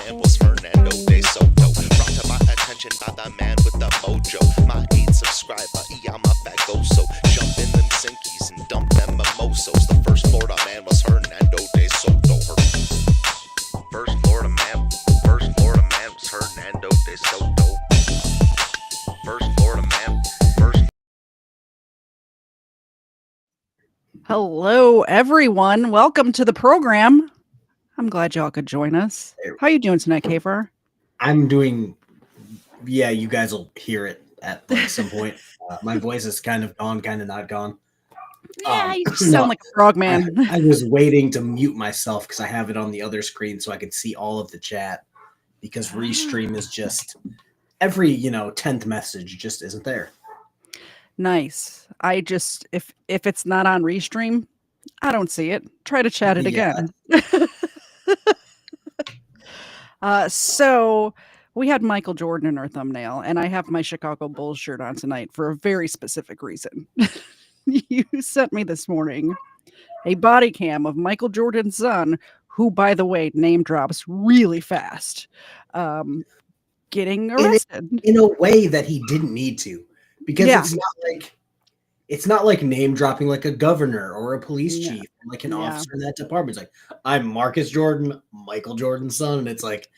man was Fernando de Soto. Brought to my attention by the man with the mojo. My 8th subscriber, I'm a bagoso. Jump in them sinkies and dump them mimosos. The first Florida man was Fernando de Soto. First Florida man was Fernando de Soto. First Florida man, Hello, everyone. Welcome to the program. I'm glad y'all could join us. How are you doing tonight, KFARR? I'm doing, yeah, you guys will hear it at like some point. My voice is kind of gone, kind of not gone. Yeah, you just sound like a frog man. I was waiting to mute myself because I have it on the other screen so I could see all of the chat, because Restream is just every, 10th message just isn't there. Nice. I just, if it's not on Restream, I don't see it. Try to chat it again. So we had Michael Jordan in our thumbnail, and I have my Chicago Bulls shirt on tonight for a very specific reason. You sent me this morning a body cam of Michael Jordan's son, who, by the way, name drops really fast, getting arrested. In a way that he didn't need to, because it's not like name dropping like a governor or a police chief, or like an officer in that department. It's like, I'm Marcus Jordan, Michael Jordan's son, and it's like,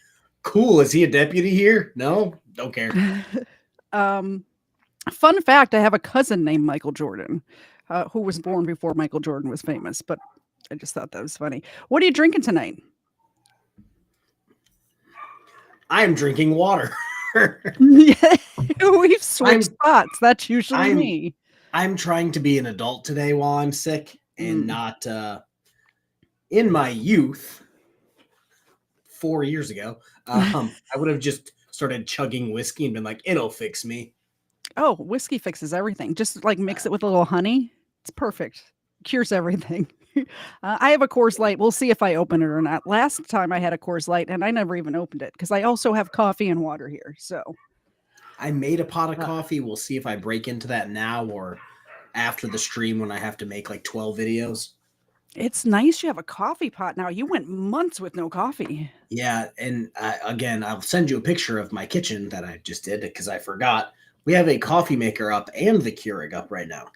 cool, is he a deputy here? No, don't care. Fun fact, I have a cousin named Michael Jordan, who was born before Michael Jordan was famous, but I just thought that was funny. What are you drinking tonight? I'm drinking water. Yeah, we've switched spots. That's usually me. I'm trying to be an adult today while I'm sick, and not in my youth 4 years ago. I would have just started chugging whiskey and been like, it'll fix me. Oh, whiskey fixes everything. Just like mix it with a little honey. It's perfect. Cures everything. I have a Coors Light. We'll see if I open it or not. Last time I had a Coors Light and I never even opened it because I also have coffee and water here. So I made a pot of coffee. We'll see if I break into that now or after the stream when I have to make like 12 videos. It's nice you have a coffee pot now. You went months with no coffee. Yeah. And again, I'll send you a picture of my kitchen that I just did because I forgot. We have a coffee maker up and the Keurig up right now.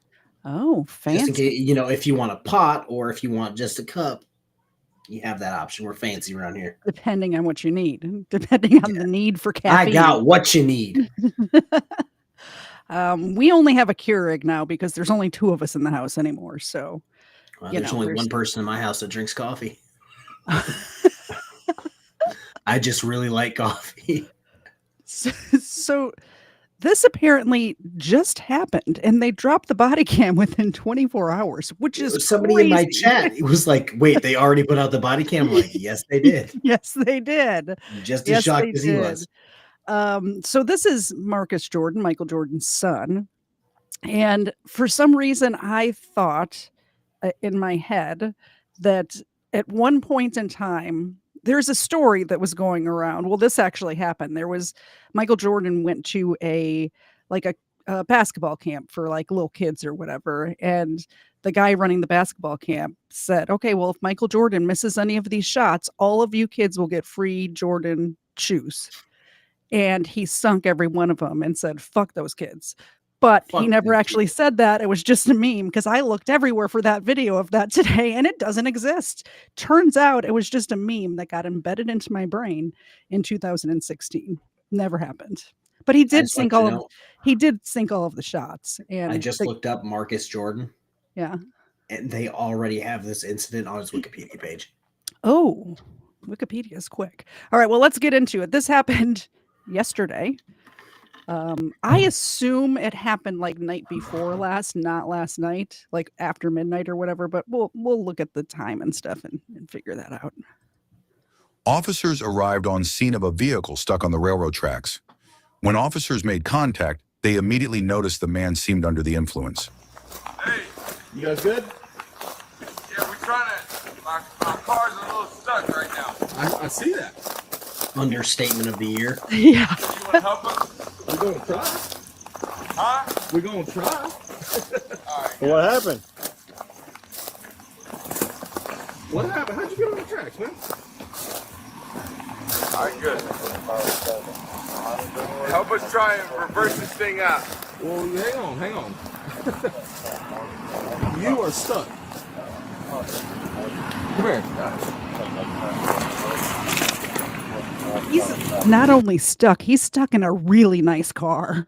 Oh, fancy. Just in case, if you want a pot or if you want just a cup, you have that option. We're fancy around here. Depending on what you need. Depending on the need for caffeine. I got what you need. We only have a Keurig now because there's only 2 of us in the house anymore. So, there's only one person in my house that drinks coffee. I just really like coffee. So this apparently just happened, and they dropped the body cam within 24 hours, which is somebody crazy. In my chat. It was like, wait, they already put out the body cam? I'm like, yes, they did. Yes, they did. Just as shocked as he was. So this is Marcus Jordan, Michael Jordan's son. And for some reason, I thought in my head that at one point in time, there's a story that was going around. Well, this actually happened. There was Michael Jordan went to a basketball camp for like little kids or whatever. And the guy running the basketball camp said, okay, well, if Michael Jordan misses any of these shots, all of you kids will get free Jordan shoes. And he sunk every one of them and said, fuck those kids. But he never actually said that. It was just a meme because I looked everywhere for that video of that today and it doesn't exist. Turns out it was just a meme that got embedded into my brain in 2016. Never happened. But he did sink all of the shots. And I just looked up Marcus Jordan. Yeah. And they already have this incident on his Wikipedia page. Oh, Wikipedia is quick. All right, well, let's get into it. This happened yesterday. I assume it happened like night before last, not last night, like after midnight or whatever, but we'll look at the time and stuff and figure that out. Officers arrived on scene of a vehicle stuck on the railroad tracks. When officers made contact, they immediately noticed the man seemed under the influence. Hey, you guys good? Yeah, we're trying to, our car's a little stuck right now. I see that. Understatement of the year. Yeah. You want to help us? We're going to try. Huh? We're going to try. All right. What happened? What happened? How'd you get on the tracks, man? right, good. Help us try and reverse this thing out. Well, hang on. You are stuck. Come here. He's not only stuck, he's stuck in a really nice car.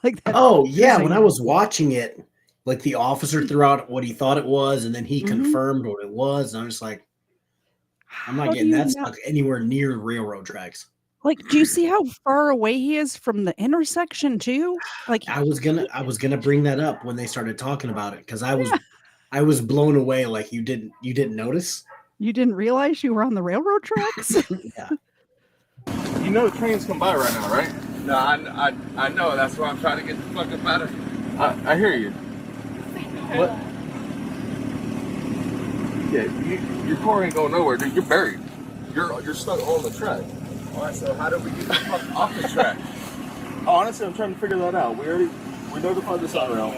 Like that. Oh, yeah. When I was watching it, like the officer threw out what he thought it was, and then he confirmed what it was. And I'm just like, I'm not getting that stuck anywhere near railroad tracks. Like, do you see how far away he is from the intersection too? Like, I was gonna bring that up when they started talking about it, because I was blown away. Like, you didn't notice? You didn't realize you were on the railroad tracks? Yeah. You know the trains come by right now, right? No, I know. That's why I'm trying to get the fuck up out of here. I hear you. What? Yeah, your car ain't going nowhere, dude. You're buried. You're stuck on the track. All right, so how do we get the fuck off the track? Honestly, I'm trying to figure that out. We notified the Sunrail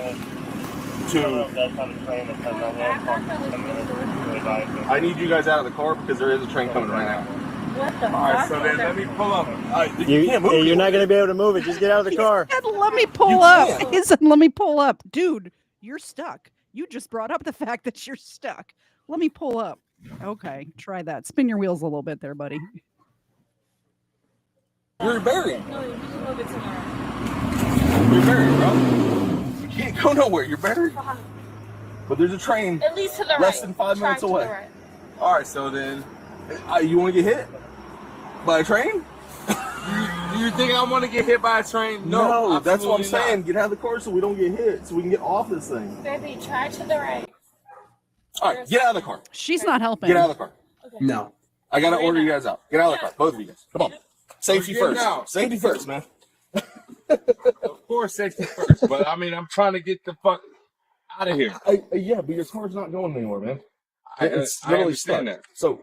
I need you guys out of the car because there is a train coming right now. What the All right, so then let me pull up. You can't move. You're not going to be able to move it. Just get out of the car. Said, let me pull up. He said, let me pull up. Dude, you're stuck. You just brought up the fact that you're stuck. Let me pull up. Okay, try that. Spin your wheels a little bit there, buddy. You're buried. No, you can move it somewhere. You're buried, bro. You can't go nowhere. You're buried. But there's a train At least to the right. less than 5 minutes Track to away. the right. All right, so then You want to get hit by a train? you think I want to get hit by a train? No, that's what I'm absolutely not. saying. Get out of the car so we don't get hit, so we can get off this thing. Baby, try to the right. All right, get out of the car. She's not helping. Get out of the car. Okay. No. I gotta order you guys out. Get out of the car, both of you guys. Come on. Safety We're getting first. out. Safety first, man. Of course, safety first. But I mean, I'm trying to get the fuck out of here. Yeah, but your car's not going anywhere, man. I It's literally understand stuck. that. So,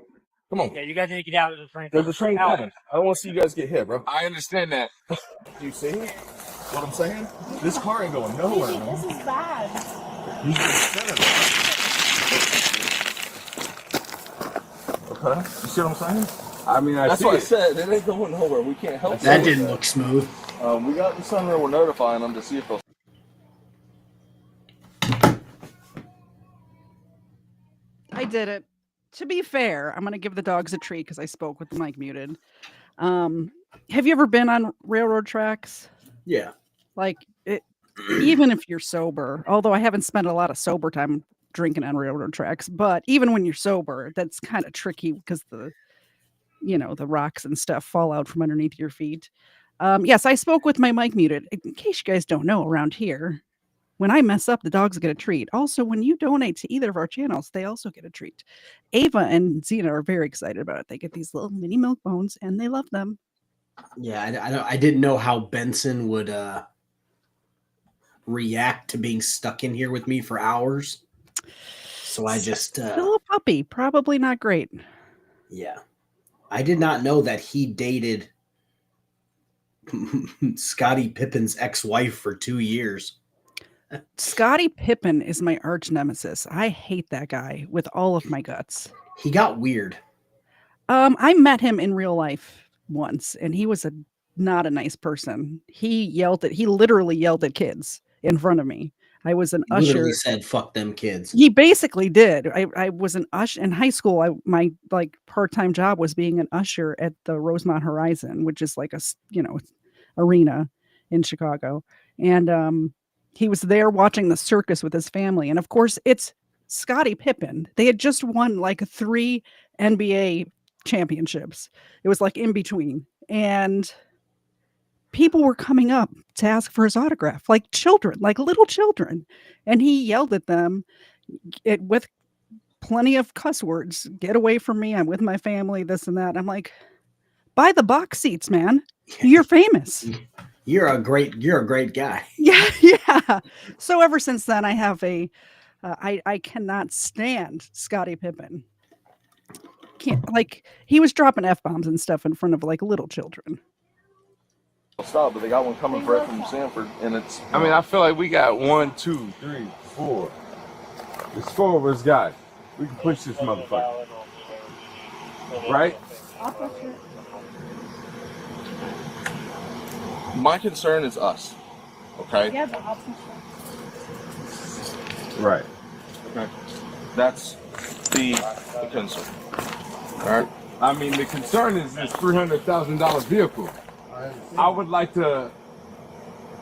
come on. Yeah, you guys need to get out of the train. There's a train coming. I don't want to see you guys get hit, bro. I understand that. You see what I'm saying? This car ain't going nowhere, Baby, man. this is bad. You should spin it. Okay? You see what I'm saying? I mean, That's what I said. It ain't going nowhere. We can't help That it. didn't look smooth. We got the Sunrail. We're notifying them to see if they'll. I did it. To be fair, I'm going to give the dogs a treat because I spoke with the mic muted. Have you ever been on railroad tracks? Yeah. Like, even if you're sober, although I haven't spent a lot of sober time drinking on railroad tracks, but even when you're sober, that's kind of tricky because the rocks and stuff fall out from underneath your feet. Yes, I spoke with my mic muted. In case you guys don't know, around here, when I mess up, the dogs get a treat. Also, when you donate to either of our channels, they also get a treat. Ava and Xena are very excited about it. They get these little mini milk bones, and they love them. Yeah, I didn't know how Benson would react to being stuck in here with me for hours. So I just Still a puppy, probably not great. Yeah. I did not know that he dated Scottie Pippen's ex-wife for 2 years. Scottie Pippen is my arch nemesis. I hate that guy with all of my guts. He got weird. I met him in real life once, and he was not a nice person. He literally yelled at kids in front of me. I was an usher. Literally said, "Fuck them kids." He basically did. I was an usher in high school. My part-time job was being an usher at the Rosemont Horizon, which is like a arena in Chicago. And he was there watching the circus with his family. And of course, it's Scottie Pippen. They had just won like 3 NBA championships. It was like in between. And people were coming up to ask for his autograph, like children, like little children. And he yelled at them with plenty of cuss words. Get away from me. I'm with my family, this and that. I'm like, buy the box seats, man. You're famous. You're a great guy. Yeah. So ever since then, I have I cannot stand Scottie Pippen. He was dropping F-bombs and stuff in front of like little children. Stop, but they got one coming right from Sanford, and it's. I mean, I feel like we got 1, 2, 3, 4. There's 4 of us guys. We can push this motherfucker. Right? My concern is us. Okay. Yeah, but I'll push Right. Okay. That's the concern. All right. I mean, the concern is this $300,000 vehicle. I would like to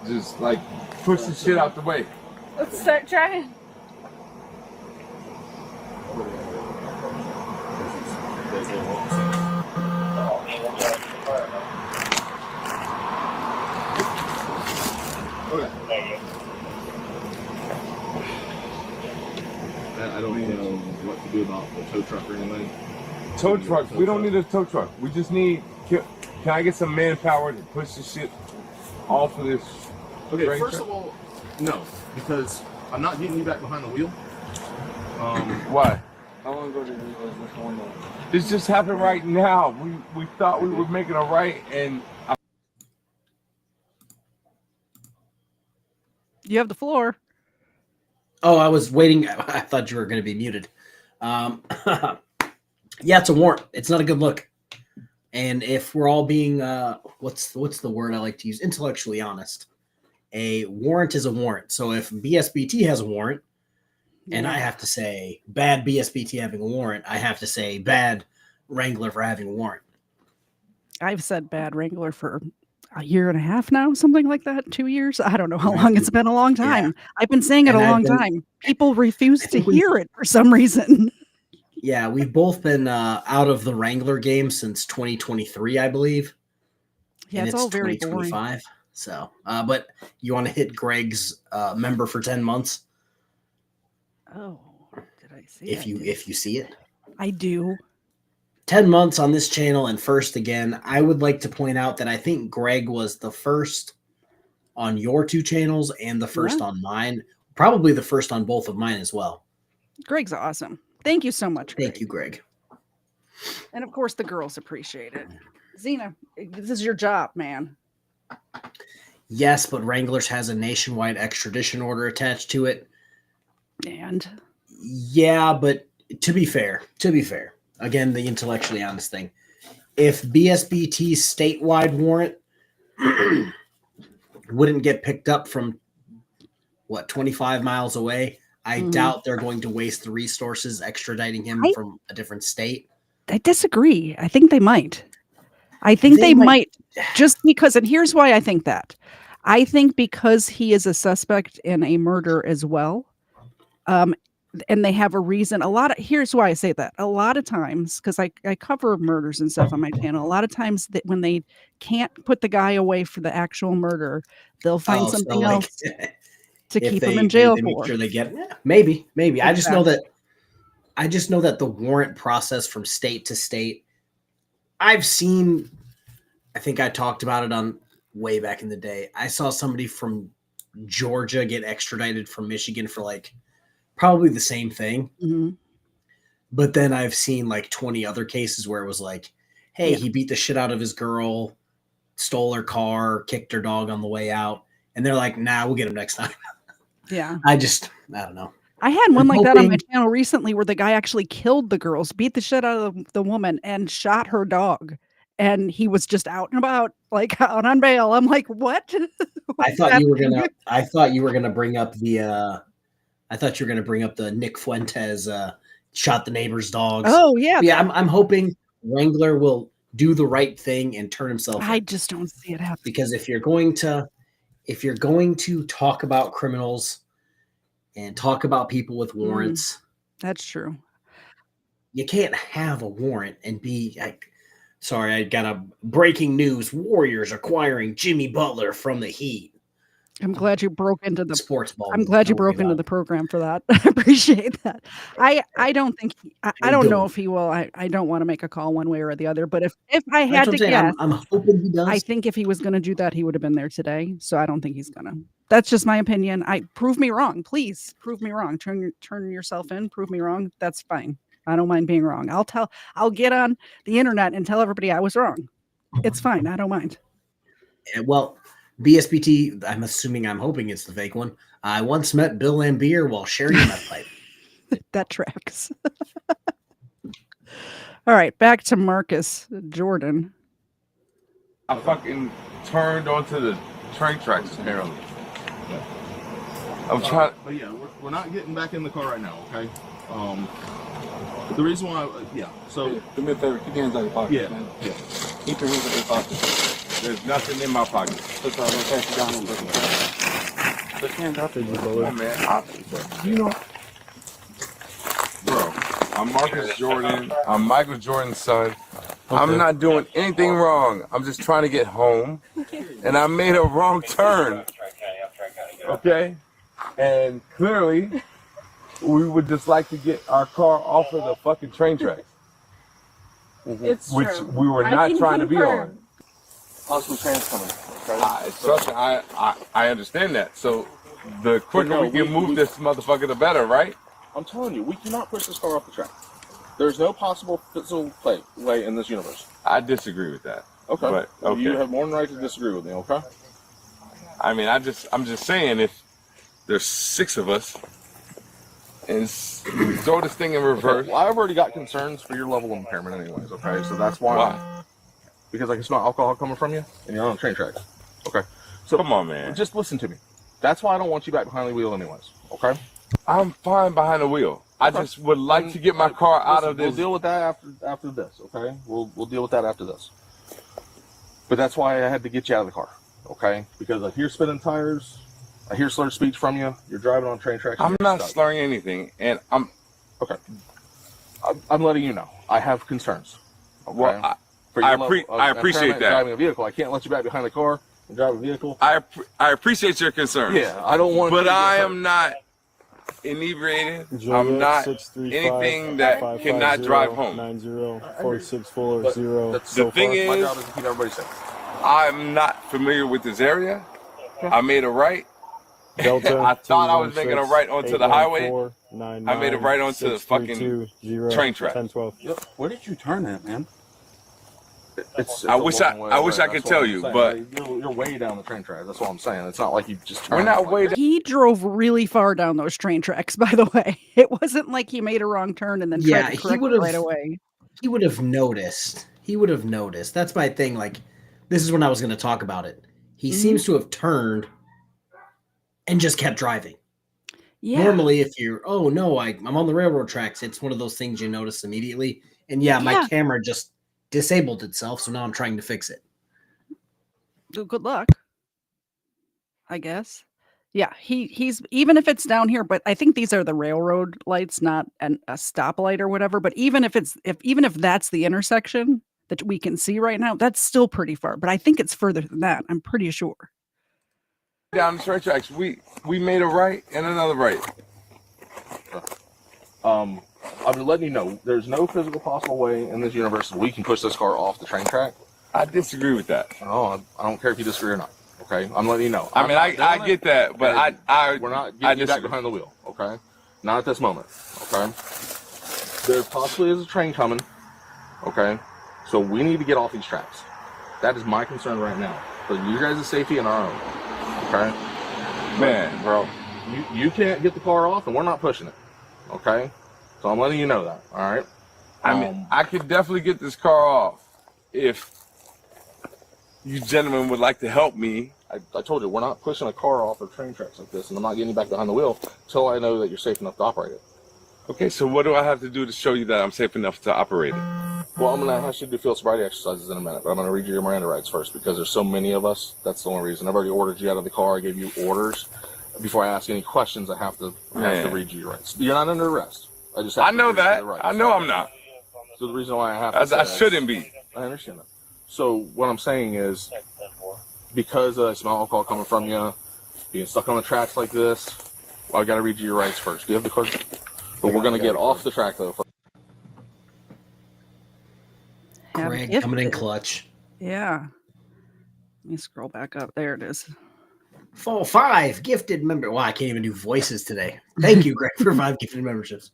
just like push the shit out the way. Let's start trying. I don't know what to do about the tow truck or anything. Tow trucks, we don't need a tow truck. We just need, can I get some manpower to push the shit off of this? Okay, train first track? of all, no, because I'm not getting you back behind the wheel. Why? How long ago did you realize this going on? This just happened right now. We thought we were making a right, and You have the floor. Oh, I was waiting. I thought you were going to be muted. Yeah, it's a warrant. It's not a good look. And if we're all being, what's the word I like to use? Intellectually honest. A warrant is a warrant. So if BSBT has a warrant, and I have to say bad BSBT having a warrant, I have to say bad Wrangler for having a warrant. I've said bad Wrangler for a year and a half now, something like that. 2 years. I don't know how long. It's been a long time. Yeah. I've been saying it And a I've long been- time. People refuse I to think hear it for some reason. Yeah, we've both been out of the Wrangler game since 2023, I believe. Yeah, And it's all very boring. 2025. So, but you want to hit Greg's member for 10 months Oh, did I see if that? you see it. I do. 10 months on this channel and first again. I would like to point out that I think Greg was the first on your two channels and the first Yeah. on mine. Probably the first on both of mine as well. Greg's awesome. Thank you so much. Thank Greg. you, Greg. And of course, the girls appreciate it. Xena, this is your job, man. Yes, but Wranglers has a nationwide extradition order attached to it. And Yeah, but to be fair, again, the intellectually honest thing. If BSBT's statewide warrant wouldn't get picked up from 25 miles away, I doubt they're going to waste the resources extraditing him from a different state. I disagree. I think they might. I think They they might might. just because, and here's why I think that. I think because he is a suspect in a murder as well. And they have a reason. Here's why I say that. A lot of times, because I cover murders and stuff on my channel, a lot of times that when they can't put the guy away for the actual murder, they'll find something else to keep him in jail they for. make sure they get maybe. Exactly. I just know that the warrant process from state to state, I've seen, I think I talked about it on way back in the day. I saw somebody from Georgia get extradited from Michigan for like probably the same thing. Mhm. But then I've seen like 20 other cases where it was like, hey, he beat the shit out of his girl, stole her car, kicked her dog on the way out. And they're like, nah, we'll get him next time. Yeah. I don't know. I had one I'm like that on my hoping- channel recently where the guy actually killed the girls, beat the shit out of the woman, and shot her dog. And he was just out and about, like out on bail. I'm like, what? I thought you were gonna bring up the Nick Fuentes shot the neighbor's dogs. Oh yeah. Yeah, I'm hoping Wrangler will do the right thing and turn himself I in. just don't see it happen. Because if you're going to talk about criminals and talk about people with warrants, That's true. you can't have a warrant and be like, sorry, I got a breaking news: Warriors acquiring Jimmy Butler from the Heat. I'm glad you broke into the Sports ball. I'm glad you Don't worry broke into about the it. program for that. I appreciate that. I don't think I don't know if he will. I don't want to make a call one way or the other, but if I That's had what to I'm saying. guess, I'm hoping he does. I think if he was going to do that, he would have been there today. So I don't think he's gonna. That's just my opinion. Prove me wrong, please. Prove me wrong. Turn yourself in. Prove me wrong. That's fine. I don't mind being wrong. I'll get on the internet and tell everybody I was wrong. It's fine. I don't mind. Well, BSBT, I'm hoping it's the fake one. I once met Bill Lambier while sharing a meth pipe. That tracks. All right, back to Marcus Jordan. I fucking turned onto the train tracks apparently. I'm trying. But yeah, we're not getting back in the car right now, okay? The reason why, so Do me a favor, keep your hands out of your pocket. Man. yeah. Keep your hands out of your pocket. There's nothing in my pocket. That's all right. Pass it down a little bit. Put your hands out there, you Oh, man, you know, bro, I'm Marcus Jordan. I'm Michael Jordan's son. I'm not doing anything wrong. I'm just trying to get home, and I made a wrong turn. Okay, and clearly, we would just like to get our car off of the fucking train tracks, It's which true. we were I not can trying to be confirm. on. Awesome trains coming. Trust me, I understand that. So the quicker No, we can move we- this motherfucker, the better, right? I'm telling you, we cannot push this car off the track. There's no possible physical way in this universe. I disagree with that. Okay. But, okay. You have more than right to disagree with me, okay? I mean, I'm just saying, if there's 6 of us and we throw this thing in reverse, Well, I've already got concerns for your level of impairment anyways, okay? So that's why. Because I can smell alcohol coming from you and you're on train tracks. Okay. So come on, man. just listen to me. That's why I don't want you back behind the wheel anyways, okay? I'm fine behind the wheel. I just would like to get my car out of this. We'll deal with that after this, okay? We'll deal with that after this. But that's why I had to get you out of the car, okay? Because I hear spinning tires, I hear slurred speech from you. You're driving on train tracks. I'm not slurring anything, and I'm okay. I'm letting you know. I have concerns. Okay? well. For I your level of appreciate impairment that. Driving a vehicle, I can't let you back behind the car and drive a vehicle. I appreciate your concerns. Yeah, I don't want. But you to get I hurt. am not inebriated. Juliet, I'm not 635 anything that 550 cannot drive home. 90-464-0. But So the thing far. My is, job is to keep everybody safe. I'm not familiar with this area. I made a right. Delta, I thought I was making a right onto the highway. 814-99 I made it right onto the fucking 632-0 train track. 1012. Yep. Where did you turn at, man? It's I a wish long way I wish away, I could that's tell what I'm you, saying. but you're way down the train track. That's what I'm saying. It's not like you just we're turned not like way that. He drove really far down those train tracks, by the way. It wasn't like he made a wrong turn and then Yeah, tried to he correct would it have right away. He would have noticed. He would have noticed. That's my thing. Like, this is when I was going to talk about it. He seems to have turned and just kept driving. Yeah. Normally, if you're, oh no, I'm on the railroad tracks, it's one of those things you notice immediately. And yeah, my camera just disabled itself, so now I'm trying to fix it. Good luck, I guess. Yeah, he's even if it's down here, but I think these are the railroad lights, not a stoplight or whatever. But even if that's the intersection that we can see right now, that's still pretty far. But I think it's further than that. I'm pretty sure. down the train tracks. We made a right and another right. I've been letting you know there's no physical possible way in this universe that we can push this car off the train track. I disagree with that. Oh, I don't care if you disagree or not. Okay, I'm letting you know. I mean, I get that, but we're not getting you back behind the wheel. Okay, not at this moment. Okay, there possibly is a train coming. Okay, so we need to get off these tracks. That is my concern right now for you guys' safety and our own. Okay, man, bro, you can't get the car off, and we're not pushing it. Okay, so I'm letting you know that. All right. I mean, I could definitely get this car off if you gentlemen would like to help me. I told you, we're not pushing a car off of train tracks like this, and I'm not getting you back behind the wheel until I know that you're safe enough to operate it. Okay, so what do I have to do to show you that I'm safe enough to operate it? Well, I'm going to ask you to do field sobriety exercises in a minute, but I'm going to read you your Miranda rights first because there's so many of us. That's the only reason. I've already ordered you out of the car. I gave you orders. Before I ask any questions, I have to read you your rights. You're not under arrest. I know that. I know I'm not. So the reason why I have to I shouldn't be. I understand that. So what I'm saying is, because I smell alcohol coming from you, being stuck on the tracks like this, well, I got to read you your rights first. Do you have the card? But we're going to get off the track though. Greg coming in clutch. Yeah. Let me scroll back up. There it is. 5 gifted member. Wow, I can't even do voices today. Thank you, Greg, for 5 gifted memberships.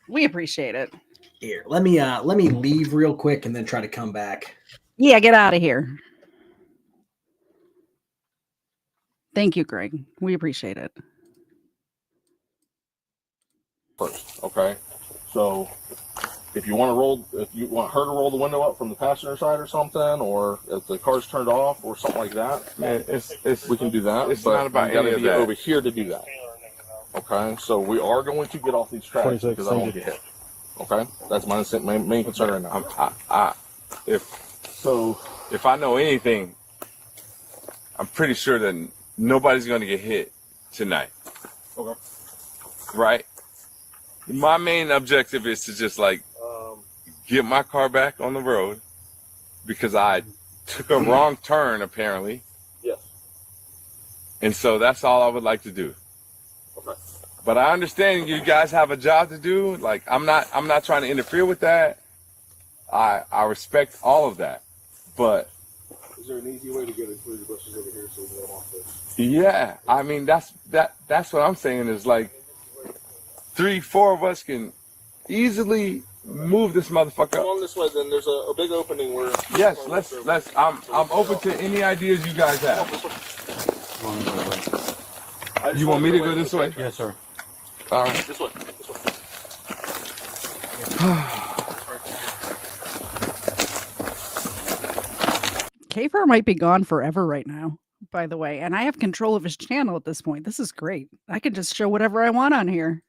We appreciate it. Here, let me leave real quick and then try to come back. Yeah, get out of here. Thank you, Greg. We appreciate it. First, okay? So if you want her to roll the window up from the passenger side or something, or if the car's turned off or something like that, Man, we can do that. It's but not about you gotta any of be that. over here to do that. Okay, so we are going to get off these tracks 26, because I don't want to get hit. Okay, that's my main concern right now. If I know anything, I'm pretty sure that nobody's going to get hit tonight. Okay. Right? My main objective is to just like get my car back on the road because I took a wrong turn apparently. Yes. And so that's all I would like to do. Okay. But I understand you guys have a job to do. Like I'm not trying to interfere with that. I respect all of that. But is there an easy way to get included the bushes over here so we can get them off this? yeah, I mean that's what I'm saying is like 3-4 of us can easily move this motherfucker Come up. on this way, then there's a big opening where. Yes, let's. I'm open to any ideas you guys have. You want me to go this way? Yes, sir. All right. This way. KFARR might be gone forever right now, by the way, and I have control of his channel at this point. This is great. I can just show whatever I want on here.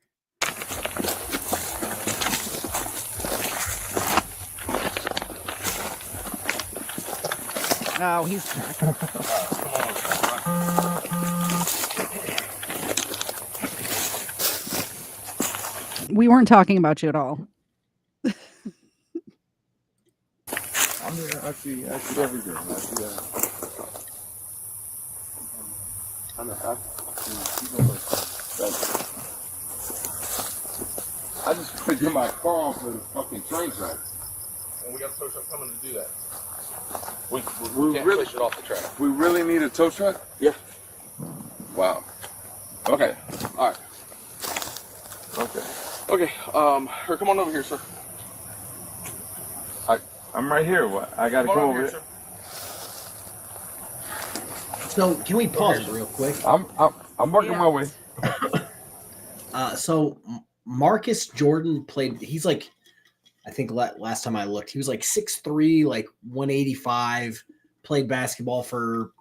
Oh, he's back. We weren't talking about you at all. I see every girl. I see that. I just want to get my car off of the fucking train track. And we got a tow truck coming to do that. We Can't really push it off the track. We really need a tow truck? Yeah. Wow. Okay. All right. Okay. Okay. Her, come on over here, sir. I'm right here. What? I gotta Come go on over here, it. sir. So can we pause real quick? I'm working my way. So Marcus Jordan played. He's like, I think last time I looked, he was like 6'3", like 185. Played basketball for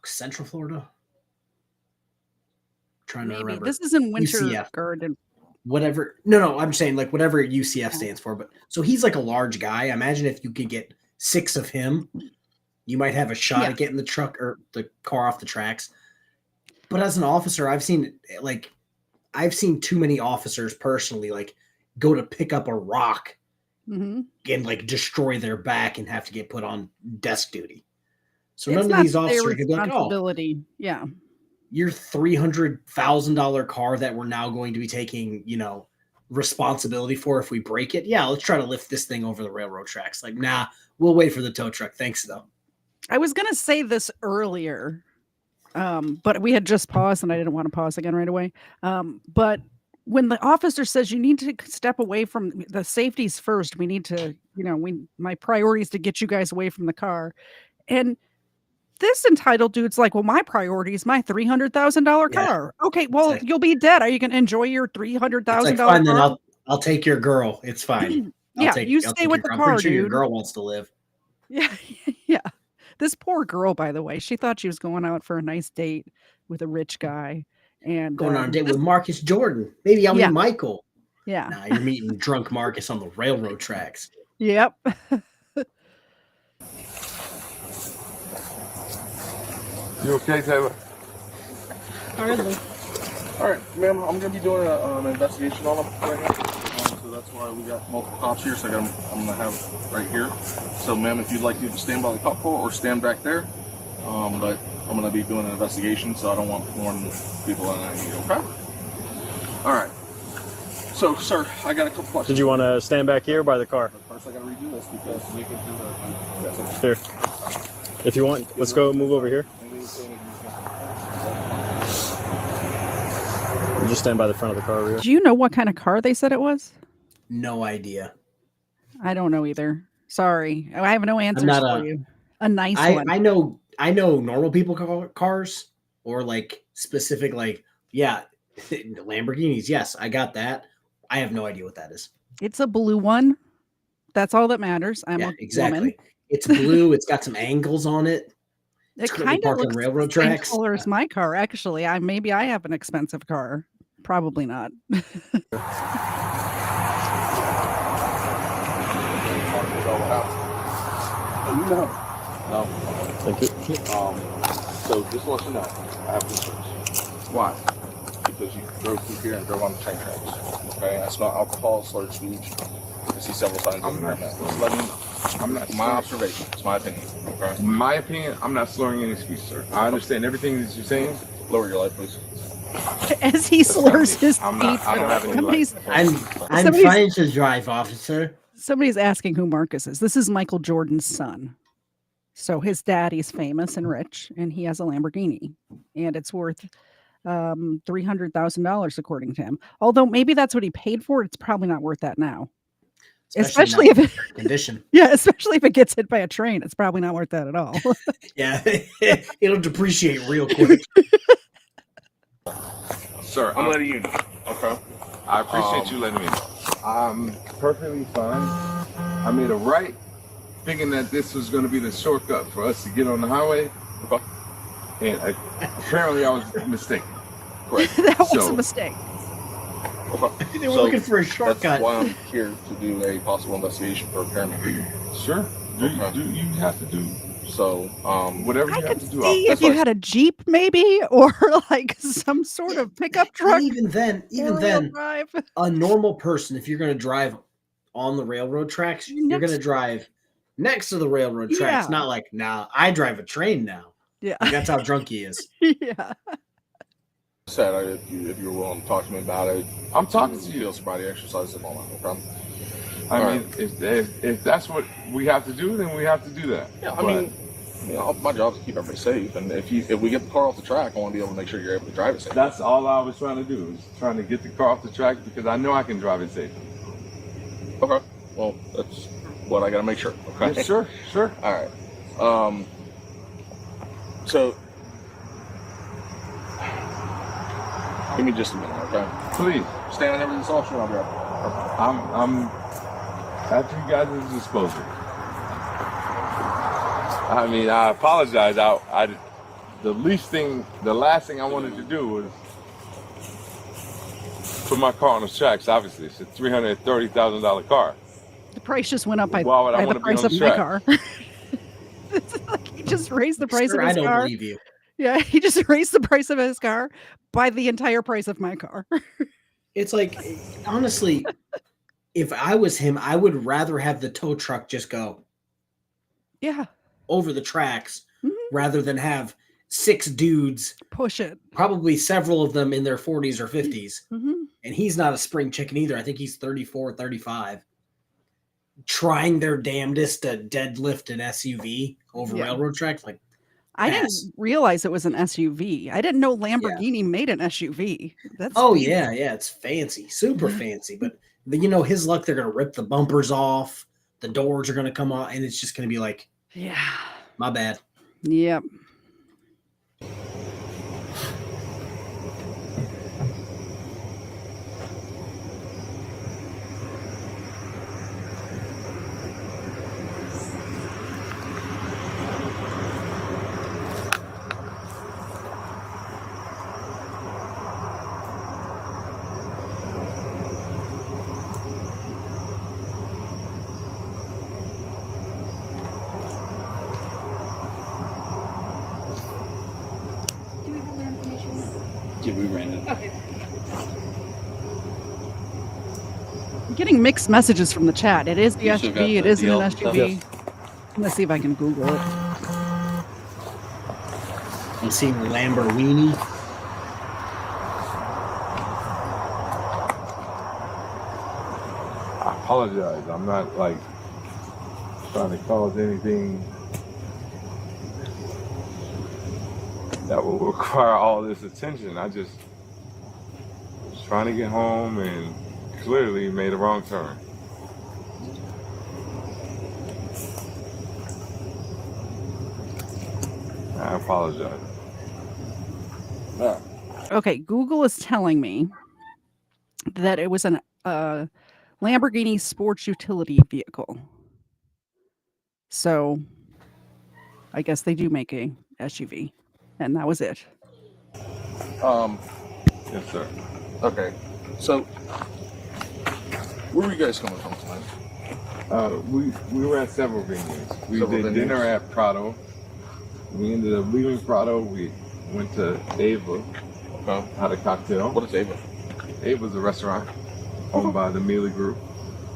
Central Florida. Trying to Maybe remember. this is in Winter UCF. Garden. Whatever. No, I'm saying like whatever UCF stands for. But so he's like a large guy. Imagine if you could get 6 of him, you might have a shot at getting the truck or the car off the tracks. But as an officer, I've seen too many officers personally like go to pick up a rock and like destroy their back and have to get put on desk duty. So It's none of not these their officers could be like, oh, responsibility. Yeah. your $300,000 car that we're now going to be taking, responsibility for if we break it. Yeah, let's try to lift this thing over the railroad tracks. Like, nah, we'll wait for the tow truck. Thanks, though. I was going to say this earlier, but we had just paused and I didn't want to pause again right away. But when the officer says you need to step away from the safeties first, we need to, my priority is to get you guys away from the car. And this entitled dude's like, well, my priority is my $300,000 car. Okay, well, like, you'll be dead. Are you going to enjoy your $300,000 car? Fine, then I'll take your girl. It's fine. You stay with the car, I'm pretty sure dude. your girl wants to live. Yeah, yeah. This poor girl, by the way, she thought she was going out for a nice date with a rich guy, and going on a date with Marcus Jordan. Maybe I'll meet Michael. Yeah. Nah, you're meeting drunk Marcus on the railroad tracks. Yep. You okay, Taylor? Hardly. All right, ma'am, I'm going to be doing an investigation on them right now. So that's why we got multiple cops here. So I'm going to have right here. So, ma'am, if you'd like to stand by the cop pole or stand back there. But I'm going to be doing an investigation, so I don't want more people than I need, okay? All right. So, sir, I got a couple questions. Did you want to stand back here by the car? But first, I got to redo this because we can do that. Here. If you want, let's go move over here. We'll just stand by the front of the car over here. Do you know what kind of car they said it was? No idea. I don't know either. Sorry. I have no answers for you. A nice one. I know normal people cars or like specific, like, yeah, Lamborghinis. Yes, I got that. I have no idea what that is. It's a blue one. That's all that matters. I'm a exactly. woman. It's blue. It's got some angles on it. It kind of looks railroad the same tracks. color as my car, actually. Maybe I have an expensive car. Probably not. No. Thank you. So just to let you know, I have insurance. Why? Because you drove through here and drove on the train tracks. Okay, I smell alcohol, slurred speech. I see several signs of impairment. Just let me know. I'm not my observation. It's my opinion. Okay. My opinion, I'm not slurring any speech, sir. I understand everything that you're saying. Lower your light, please. As he slurs his I don't have any light. I'm trying to drive, officer. Somebody's asking who Marcus is. This is Michael Jordan's son. So his daddy's famous and rich, and he has a Lamborghini, and it's worth $300,000 according to him. Although maybe that's what he paid for it. It's probably not worth that now. Especially if it condition. Yeah, especially if it gets hit by a train, it's probably not worth that at all. Yeah, it'll depreciate real quick. Sir, I'm letting you know. Okay. I appreciate you letting me know. I'm perfectly fine. I made a right, thinking that this was going to be the shortcut for us to get on the highway. Okay. And apparently I was mistaken. Correct. That was a mistake. Okay. They were looking for a shortcut. That's why I'm here to do a possible investigation for impairment. Sure. Do you have to do so? Whatever I you have could to do. see if you had a Jeep, maybe, or like some sort of pickup truck. And even then, drive. a normal person, if you're going to drive on the railroad tracks, you're going to drive next to the railroad tracks. Yeah. Not like, nah, I drive a train now. Yeah, like, that's how drunk he is. Yeah. Said if you were willing to talk to me about it, I'm talking to you. Sobriety exercise at the moment. Okay. I mean, if that's what we have to do, then we have to do that. Yeah, I mean, my job is to keep everybody safe, and if we get the car off the track, I want to be able to make sure you're able to drive it safe. That's all I was trying to do, is trying to get the car off the track because I know I can drive it safely. Okay. Well, that's what I got to make sure. Okay. Yeah, sure. All right. So, give me just a minute, okay? Please. Stand over this officer, and I'll be right back. I'm at you guys' disposal. I mean, I apologize. The last thing I wanted to do was put my car on the tracks. Obviously, it's a $330,000 car. The price just went up by Why would the I price want to be of on the my track? car. It's like he just raised the price Sir, of his I don't car. believe you. Yeah, he just raised the price of his car by the entire price of my car. It's like, honestly, if I was him, I would rather have the tow truck just go Yeah. over the tracks rather than have 6 dudes push it. Probably several of them in their 40s or 50s. Mm-hmm. And he's not a spring chicken either. I think he's 34, 35. Trying their damnedest to deadlift an SUV over railroad tracks. Like, I didn't realize it was an SUV. I didn't know Lamborghini made an SUV. That's fancy. Yeah, it's fancy, super fancy. But his luck, they're gonna rip the bumpers off, the doors are gonna come off, and it's just gonna be like, my bad. Yep. We ran it. Okay. I'm getting mixed messages from the chat. It is the SUV. It isn't an SUV. Let's see if I can Google it. I'm seeing Lamborghini. I apologize. I'm not trying to cause anything that will require all this attention. I just was trying to get home and clearly made a wrong turn. I apologize. Okay, Google is telling me that it was an a Lamborghini sports utility vehicle. So I guess they do make a SUV, and that was it. Yes, sir. Okay. So, where were you guys coming from tonight? We were at several venues. We Several did venues? dinner at Prado. We ended up leaving Prado. We went to Ava. Okay. Had a cocktail. What is Ava? Ava's a restaurant owned by the Mealy Group.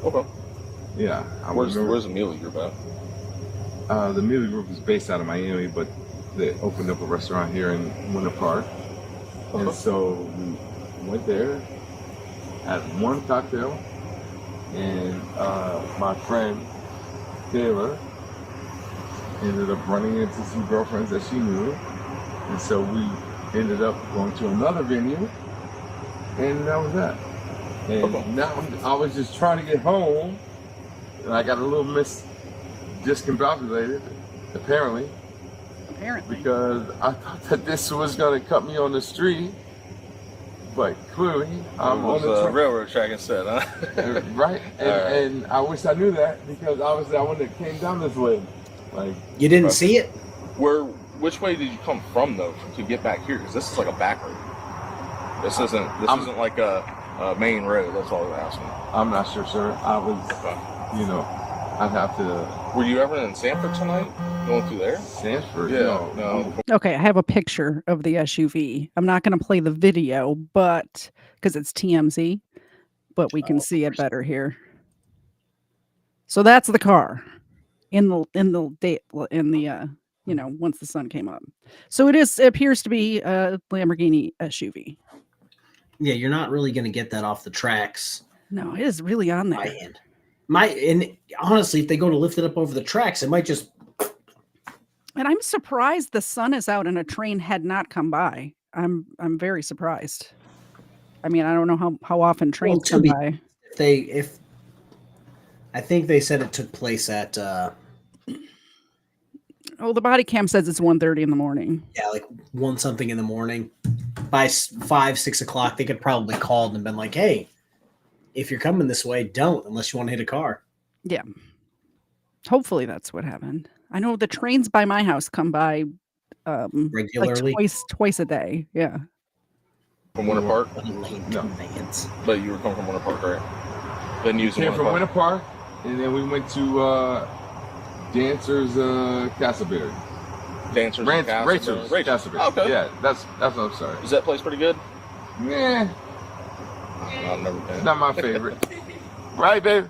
Okay. Yeah. Where's the Mealy Group at? The Mealy Group is based out of Miami, but they opened up a restaurant here in Winter Park. And so we went there, had one cocktail, and my friend Taylor ended up running into some girlfriends that she knew. And so we ended up going to another venue, and that was that. And now I was just trying to get home, and I got a little discombobulated, apparently, because I thought that this was going to cut me on the street, but clearly I'm on the railroad track instead, huh? Right, and I wish I knew that, because obviously I wouldn't have came down this way. Like, you didn't see it? Which way did you come from though to get back here? Because this is like a back road. This isn't like a main road. That's all I'm asking. I'm not sure, sir. I was, you know, I'd have to. Were you ever in Sanford tonight? Going through there? Sanford? Yeah. No. Okay, I have a picture of the SUV. I'm not going to play the video, but because it's TMZ, but we can see it better here. So that's the car you know, once the sun came up. So it appears to be a Lamborghini SUV. Yeah, you're not really going to get that off the tracks. No, it is really on there. And honestly, if they go to lift it up over the tracks, it might just. And I'm surprised the sun is out and a train had not come by. I'm very surprised. I mean, I don't know how often trains come by. I think they said it took place at. The Bodycam says it's 1:30 in the morning. Yeah, like 1 something in the morning. By 5, 6 o'clock, they could probably called and been like, "Hey, if you're coming this way, don't unless you want to hit a car." Yeah. Hopefully that's what happened. I know the trains by my house come by regularly, like twice a day. Yeah. From Winter Park? No. But you were coming from Winter Park, right? Then you came from Winter Park, and then we went to Dancers Castleberry. Dancers Racers Castleberry. Okay. Yeah, that's what I'm sorry. Is that place pretty good? Yeah. I've never been. Not my favorite. Right, baby?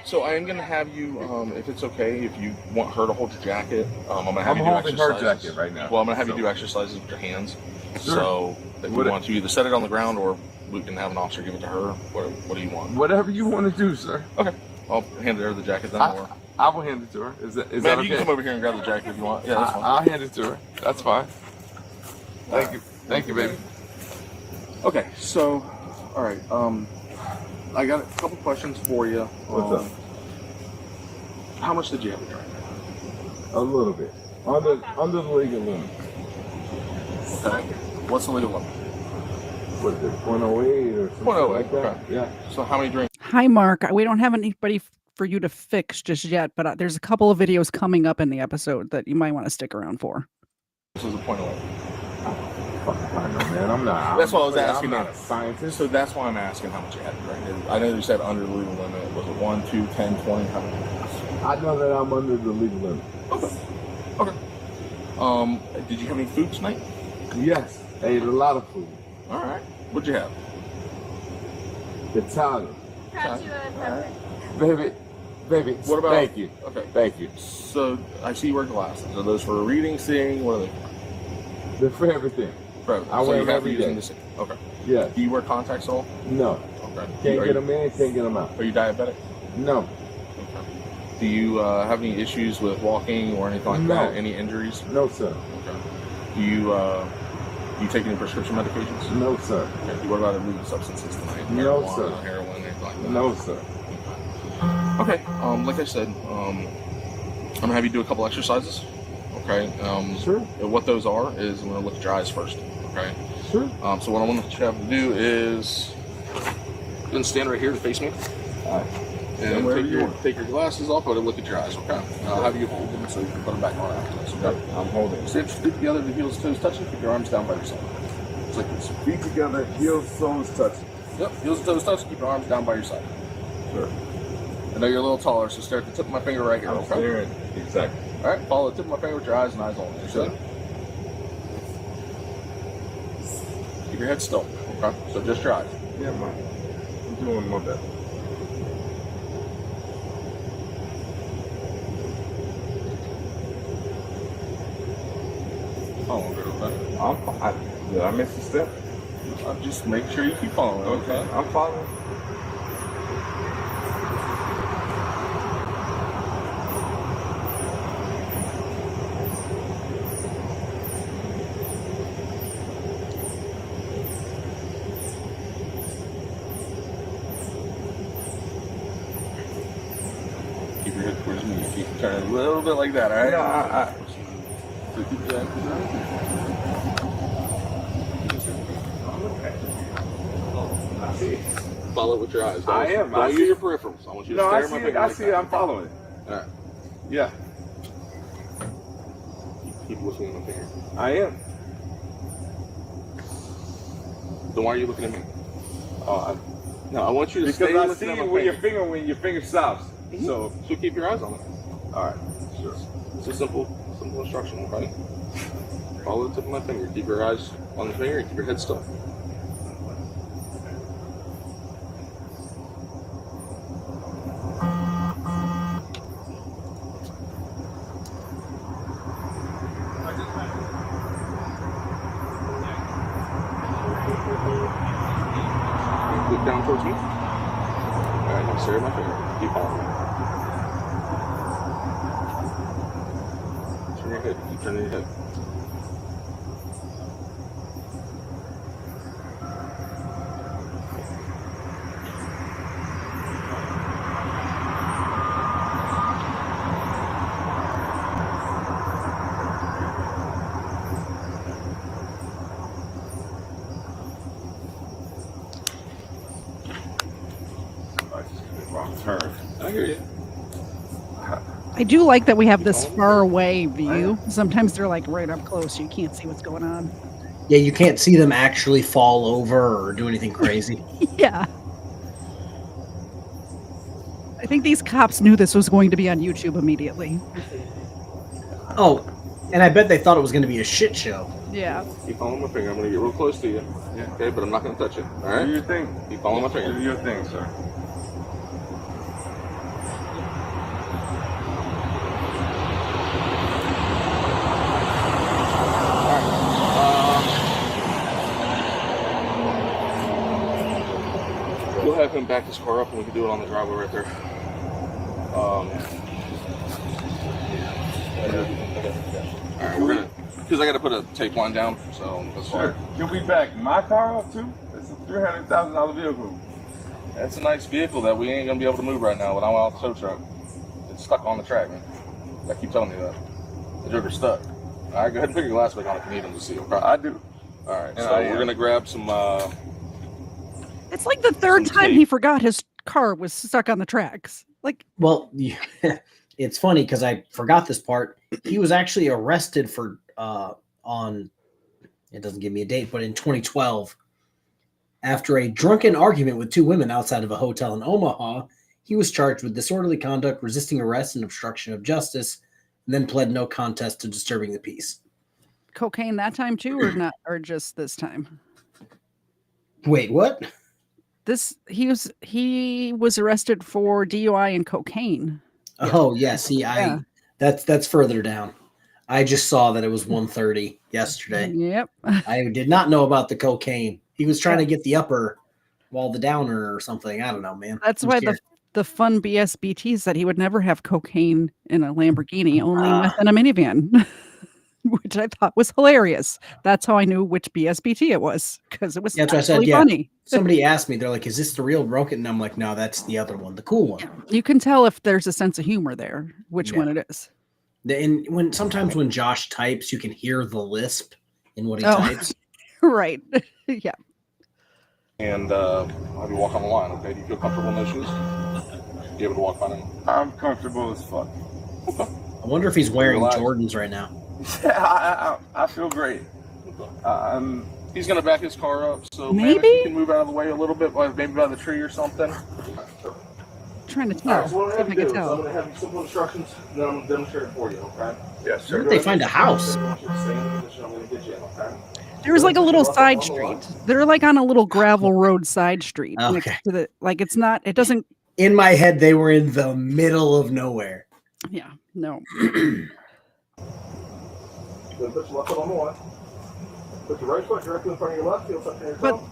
So I am going to have you, if it's okay, if you want her to hold your jacket, I'm going to have you do holding exercises. her jacket right now. Well, I'm going to have you do exercises with your hands. Sure. So if you want to either set it on the ground or we can have an officer give it to her. What do you want? Whatever you want to do, sir. Okay. I'll hand her the jacket then. I will hand it to her. Is that Man, okay? you can come over here and grab the jacket if you want. Yeah, that's fine. I'll hand it to her. That's fine. Thank you. Thank you, baby. Okay, so, all right. I got a couple questions for you. What's up? How much did you have to drink? A little bit. Under the legal limit. Okay. What's the legal limit? What is it, 0.08 or something 0.08, like that? okay. Yeah. So how many drinks? Hi, Mark. We don't have anybody for you to fix just yet, but there's a couple of videos coming up in the episode that you might want to stick around for. This is a 0.08. I know, man. I'm not. That's what I was asking. I'm not a scientist. So that's why I'm asking how much you had to drink. I know you said under the legal limit. Was it 1, 2, 10, 20? How many? I know that I'm under the legal limit. Okay. Did you have any food tonight? Yes. I ate a lot of food. All right. What'd you have? Italian. Right. Baby. What about? Thank you. Okay. Thank you. So I see you wear glasses. Are those for reading, seeing? What are they? They're for everything. Right. I wear them every day. Okay. Yeah. Do you wear contacts at all? No. Okay. Can't get them in, can't get them out. Are you diabetic? No. Okay. Do you have any issues with walking or anything like that? Any injuries? No, sir. Okay. Do you take any prescription medications? No, sir. Okay. What about illegal substances tonight? No, Marijuana, sir. Heroin, anything like that? No, sir. Okay. Like I said, I'm gonna have you do a couple exercises. Okay. Sure. What those are is I'm gonna look at your eyes first. Okay. Sure. So what I want you to have to do is Then stand right here to face me. All right. And take your glasses off, but look at your eyes, okay? I'll have you hold them so you can put them back on after this, okay? I'm holding. Stay together, the heels, toes touching. Keep your arms down by your side. It's like this. Feet together, heels, toes touching. Yep, heels and toes touching. Keep your arms down by your side. Sure. I know you're a little taller, so stare at the tip of my finger right here, I'm okay? staring. Exactly. All right, follow the tip of my finger with your eyes and eyes only. Sure. Keep your head still, okay? So just your eyes. Yeah, man. I'm doing my best. Follow good, okay? I'm fine. Did I miss a step? Just make sure you keep following, okay? I'm following. Keep your head towards me. Keep turning a little bit like that, all right? Yeah, So keep your follow it with your eyes. I am. Don't use your peripherals. I want you to stare at my finger. I see it. I'm following it. All right. Yeah, Keep looking at my finger. I am. Then why are you looking at me? No, I want you to stay Because I looking see at you my when your finger stops. So keep your eyes on it. All right. Sure. It's a simple instruction, okay? Follow the tip of my finger. Keep your eyes on the finger and keep your head still. Look down towards me. Alright, now stare at my finger. Keep following me. Turn your head. Keep turning your head. Wrong turn. I hear you. I do like that we have this far away view. Sometimes they're like right up close. You can't see what's going on. Yeah, you can't see them actually fall over or do anything crazy. Yeah. I think these cops knew this was going to be on YouTube immediately. Oh, and I bet they thought it was going to be a shit show. Yeah. Keep following my finger. I'm going to get real close to you. Yeah. Okay, but I'm not going to touch it. All right? Do your thing. Keep following my finger. Do your thing, sir. We'll have him back his car up and we can do it on the driveway right there. Alright, we're gonna, because I gotta put a tape line down, so that's Sure. You'll be back my car up too? It's a $300,000 vehicle. That's a nice vehicle that we ain't gonna be able to move right now when I'm out the tow truck. It's stuck on the track, man. I keep telling you that. The joker's stuck. Alright, go ahead and put your glass back on if you need them to see, okay? I do. Alright, so we're gonna grab some, It's like the third time he forgot his car was stuck on the tracks. Like, Well, it's funny because I forgot this part. He was actually arrested for on, it doesn't give me a date, but in 2012, after a drunken argument with two women outside of a hotel in Omaha, he was charged with disorderly conduct, resisting arrest, and obstruction of justice, and then pled no contest to disturbing the peace. cocaine that time too, or not, or just this time? Wait, what? He was arrested for DUI and cocaine. Oh, yeah. See, that's further down. I just saw that it was 1:30 yesterday. Yep. I did not know about the cocaine. He was trying to get the upper while the downer or something. I don't know, man. That's why the fun BSBT said he would never have cocaine in a Lamborghini, only meth in a minivan, which I thought was hilarious. That's how I knew which BSBT it was, because it was that's what I said. Yeah. funny. Somebody asked me, they're like, "Is this the real Broken?" And I'm like, "No, that's the other one, the cool one." Yeah. You can tell if there's a sense of humor there, which one it is. And sometimes when Josh types, you can hear the lisp in what he types. Right. Yeah. and I'll have you walk on the line, okay? Do you feel comfortable in those shoes? You able to walk on them? I'm comfortable as fuck. I wonder if he's wearing Jordans right now. Yeah, I feel great. He's gonna back his car up, so Maybe? man, if you can move out of the way a little bit, maybe by the tree or something. Trying to All tell. right, so what See I'm if I gonna can do is I'm tell. gonna have you simple instructions, and then I'm gonna demonstrate it for you, okay? Yes, sir. Where did they find a house? I want you to stay in the position I'm gonna get you in, okay? There was like a little side street. They're like on a little gravel road side street. Okay. Next to the, like it's not, it doesn't, In my head, they were in the middle of nowhere. yeah, no. Then put your left foot on the line. Put your right foot directly in front of your left heel, tuck in your But toe.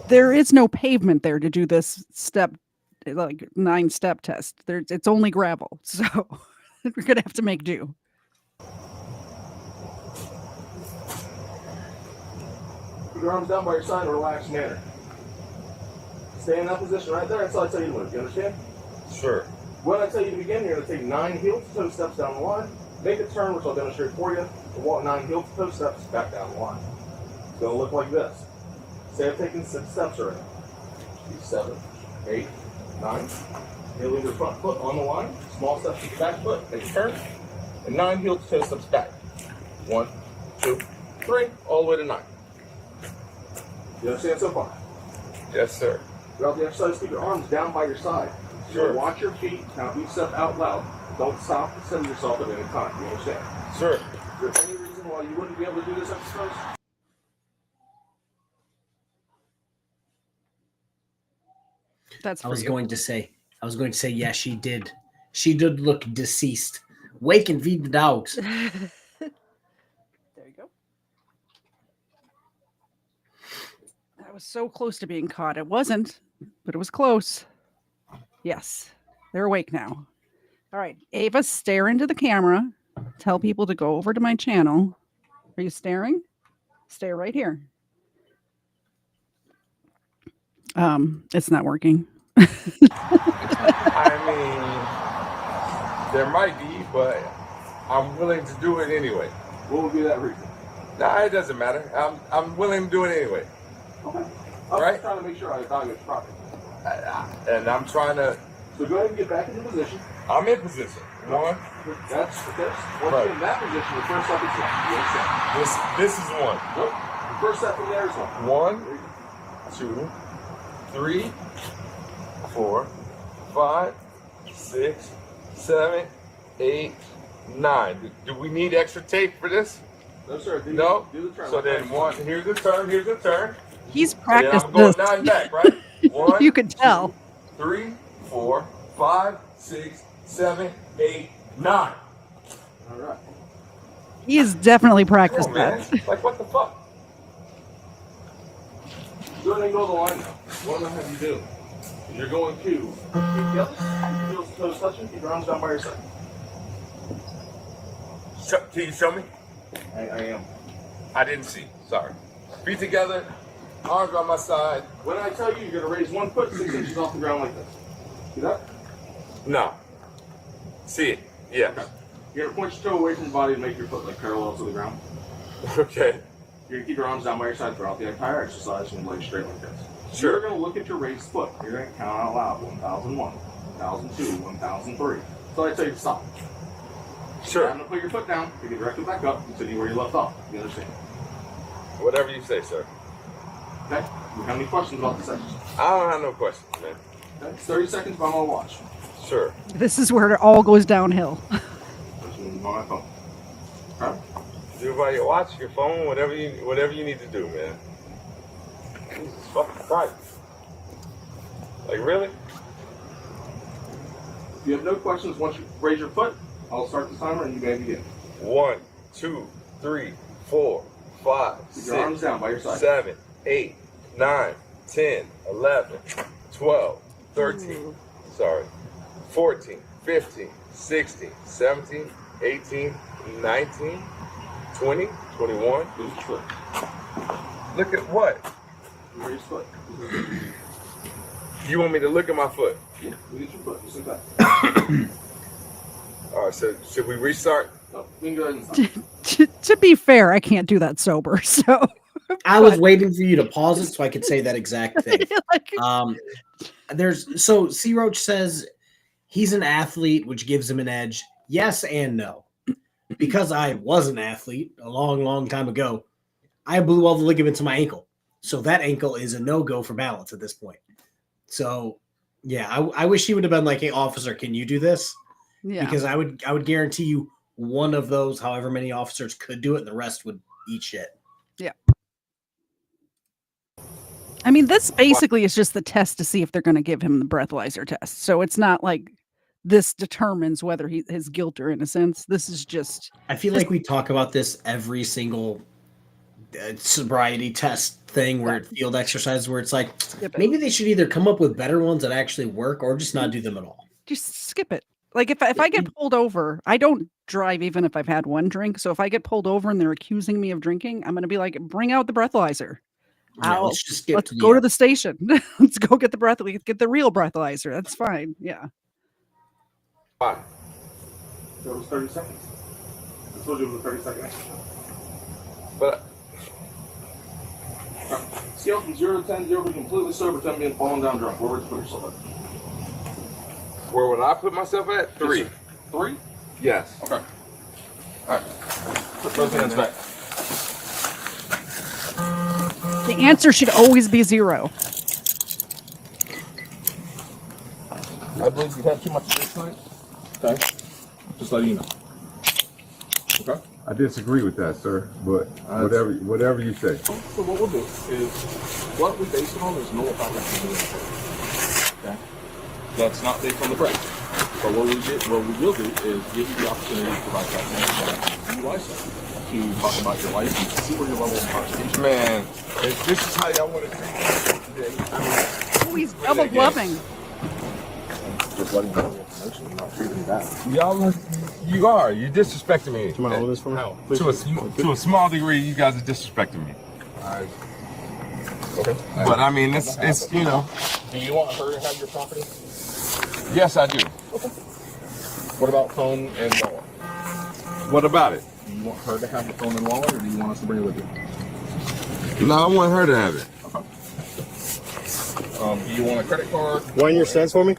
there is no pavement there to do this step, like 9-step test. It's only gravel. So we're going to have to make do. Put your arms down by your side in a relaxed manner. Stay in that position right there until I tell you to move. You understand? Sure. When I tell you to begin, you're going to take 9 heel-to-toe steps down the line, make a turn, which I'll demonstrate for you, and walk 9 heel-to-toe steps back down the line. It's going to look like this. Say I've taken 6 steps already. 7, 8, 9. You leave your front foot on the line, small steps to the back foot, make a turn, and 9 heel-to-toe steps back. 1, 2, 3, all the way to 9. You understand so far? Yes, sir. Throughout the exercise, keep your arms down by your side. Sure. Watch your feet. Count each step out loud. Don't stop and center yourself at any time. You understand? Sure. Is there any reason why you wouldn't be able to do this exercise? That's I for was you. going to say, yeah, she did. She did look deceased. Wake and feed the dogs. There you go. That was so close to being caught. It wasn't, but it was close. Yes, they're awake now. All right, Ava, stare into the camera. Tell people to go over to my channel. Are you staring? Stay right here. It's not working. I mean, there might be, but I'm willing to do it anyway. What would be that reason? Nah, it doesn't matter. I'm willing to do it anyway. Okay. I'm Right. just trying to make sure I evaluate the property. And I'm trying to. So go ahead and get back into position. I'm in position. One. That's this. Once Right. you're in that position, the first step is one. You understand? This is one. Nope. The first step from there is one. 1, 2, 3, 4, 5, 6, 7, 8, 9. Do we need extra tape for this? No, sir. No. Do the turn. So then one. Here's the turn. Here's the turn. He's And then practiced I'm going this. 9 back, right? 1. You can tell. 2, 3, 4, 5, 6, 7, 8, 9. All right. He has definitely Come practiced on, man. that. Like, what the fuck? Go ahead and go to the line now. What I'm going to have you do is you're going to keep the other heels, toes touching, keep your arms down by your side. Can you show me? I am. I didn't see. Sorry. Feet together, arms by my side. When I tell you, you're going to raise one foot 6 inches off the ground like this. See that? No. See it? Yeah. You're going to point your toe away from your body and make your foot like parallel to the ground. Okay. You're going to keep your arms down by your side throughout the entire exercise and legs straight like this. Sure. You're going to look at your raised foot. You're going to count out loud. 1001, 1002, 1003. So I tell you to stop. Sure. I'm going to put your foot down, pick it directly back up, continue where you left off. You understand? Whatever you say, sir. Okay? Do you have any questions about this exercise? I don't have no questions, man. Okay? It's 30 seconds, but I'm going to watch. Sure. This is where it all goes downhill. Let's move on my phone. Okay? Do it by your watch, your phone, whatever you need to do, man. Jesus fucking Christ. Like, really? If you have no questions, once you raise your foot, I'll start the timer and you may begin. 1, 2, 3, 4, 5, Keep your arms 6, down by your side. 7, 8, 9, 10, 11, 12, 13, sorry, 14, 15, 16, 17, 18, 19, 20, 21. Move your foot. Look at what? Raise your foot. You want me to look at my foot? Yeah, look at your foot. Just like that. All right, so should we restart? No, we can go ahead and stop. To be fair, I can't do that sober. So I was waiting for you to pause it so I could say that exact thing. So C Roach says he's an athlete, which gives him an edge. Yes and no. Because I was an athlete a long, long time ago, I blew all the ligaments in my ankle. So that ankle is a no-go for balance at this point. So yeah, I wish he would have been like, hey, officer, can you do this? Yeah. Because I would guarantee you one of those, however many officers could do it, and the rest would eat shit. Yeah. I mean, this basically is just the test to see if they're going to give him the breathalyzer test. So it's not like this determines whether his guilt or innocence. This is just. I feel like we talk about this every single sobriety test thing where field exercises where it's like maybe they should either come up with better ones that actually work or just not do them at all. Just skip it. Like if I get pulled over, I don't drive even if I've had one drink. So if I get pulled over and they're accusing me of drinking, I'm going to be like, bring out the breathalyzer. Yeah, let's go to the station. Let's go get the real breathalyzer. That's fine. Yeah. Why? It was 30 seconds. I told you it was a 30-second. But scale from 0 to 10, 0 to completely sober, 10 being falling down drunk. Where would you put yourself at? Where would I put myself at? 3. 3? Yes. Okay. All right. Put those hands back. The answer should always be 0. I believe you had too much this night. Okay. Just letting you know. Okay. I disagree with that, sir, but whatever you say. So what we'll do is, what we base it on is no appropriate. Okay? That's not based on the price. But what we will do is give you the opportunity to provide that license to talk about your life and see where your level of intoxication. Man, if this is how y'all want to treat me, Oh, he's double bluffing. just letting you know the information and not treating you bad. You are. You're disrespecting me. Do you want to hold this for me? To a small degree, you guys are disrespecting me. Okay. But I mean, it's you know. Do you want her to have your property? Yes, I do. Okay. What about phone and wallet? What about it? Do you want her to have the phone and wallet, or do you want us to bring it with you? No, I want her to have it. Okay. Do you want a credit card? Widen your stance for me.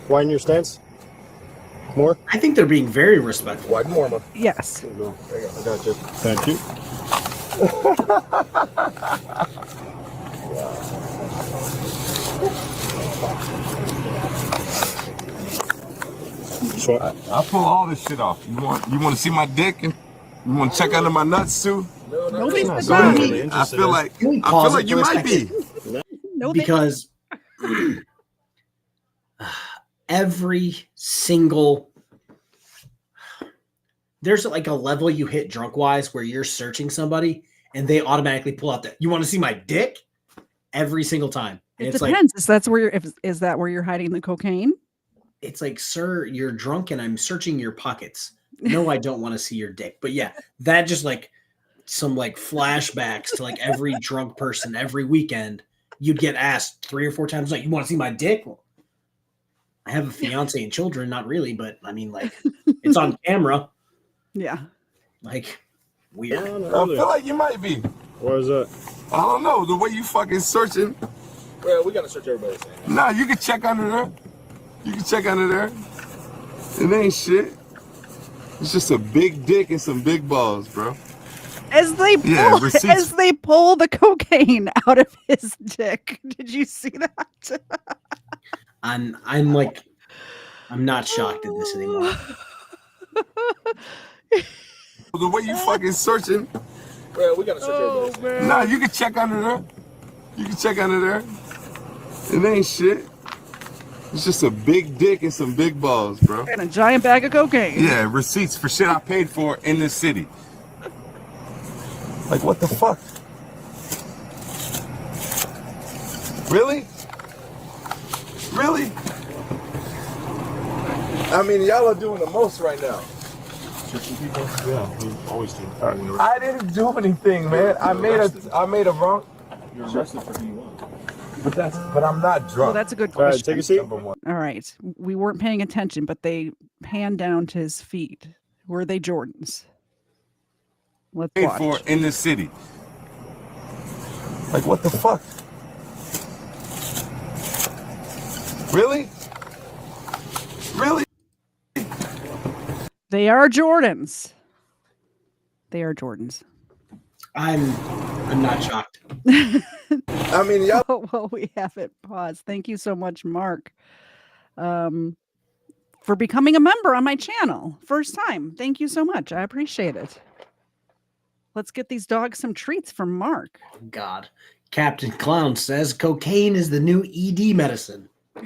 Widen your stance. More? I think they're being very respectful. Widen more, man. Yes. There you go. There you go. I got you. Thank you. I'll pull all this shit off. You want to see my dick and you want to check under my nuts too? Nobody's I feel like you might be. No, because every single there's like a level you hit drunk wise where you're searching somebody and they automatically pull out that you want to see my dick every single time. It depends. Is that where you're hiding the cocaine? It's like, sir, you're drunk and I'm searching your pockets. No, I don't want to see your dick. But yeah, that just like some like flashbacks to like every drunk person every weekend. You'd get asked 3 or 4 times, like, you want to see my dick? Well, I have a fiance and children, not really, but I mean, like, it's on camera. Yeah. Like, weird. I feel like you might be. What is that? I don't know. The way you fucking searching. Well, we gotta search everybody's thing. Nah, you can check under there. You can check under there. It ain't shit. It's just a big dick and some big balls, bro. As they pull the cocaine out of his dick. Did you see that? I'm not shocked at this anymore. The way you fucking searching. Well, we gotta search everybody's thing. Nah, you can check under there. You can check under there. It ain't shit. It's just a big dick and some big balls, bro. And a giant bag of cocaine. Yeah, receipts for shit I paid for in this city. Like, what the fuck? Really? Really? I mean, y'all are doing the most right now. Yeah, we always do. I didn't do anything, man. I made a wrong. You're arrested for who you want. But I'm not drunk. Well, that's a good question. Take a seat. All right. We weren't paying attention, but they panned down to his feet. Were they Jordans? Let's Paid watch. for in this city. Like, what the fuck? Really? Really? They are Jordans. They are Jordans. I'm not shocked. I mean, y'all. Well, we have it paused. Thank you so much, Mark, for becoming a member on my channel. First time. Thank you so much. I appreciate it. Let's get these dogs some treats from Mark. God. Captain Clown says cocaine is the new ED medicine. I'm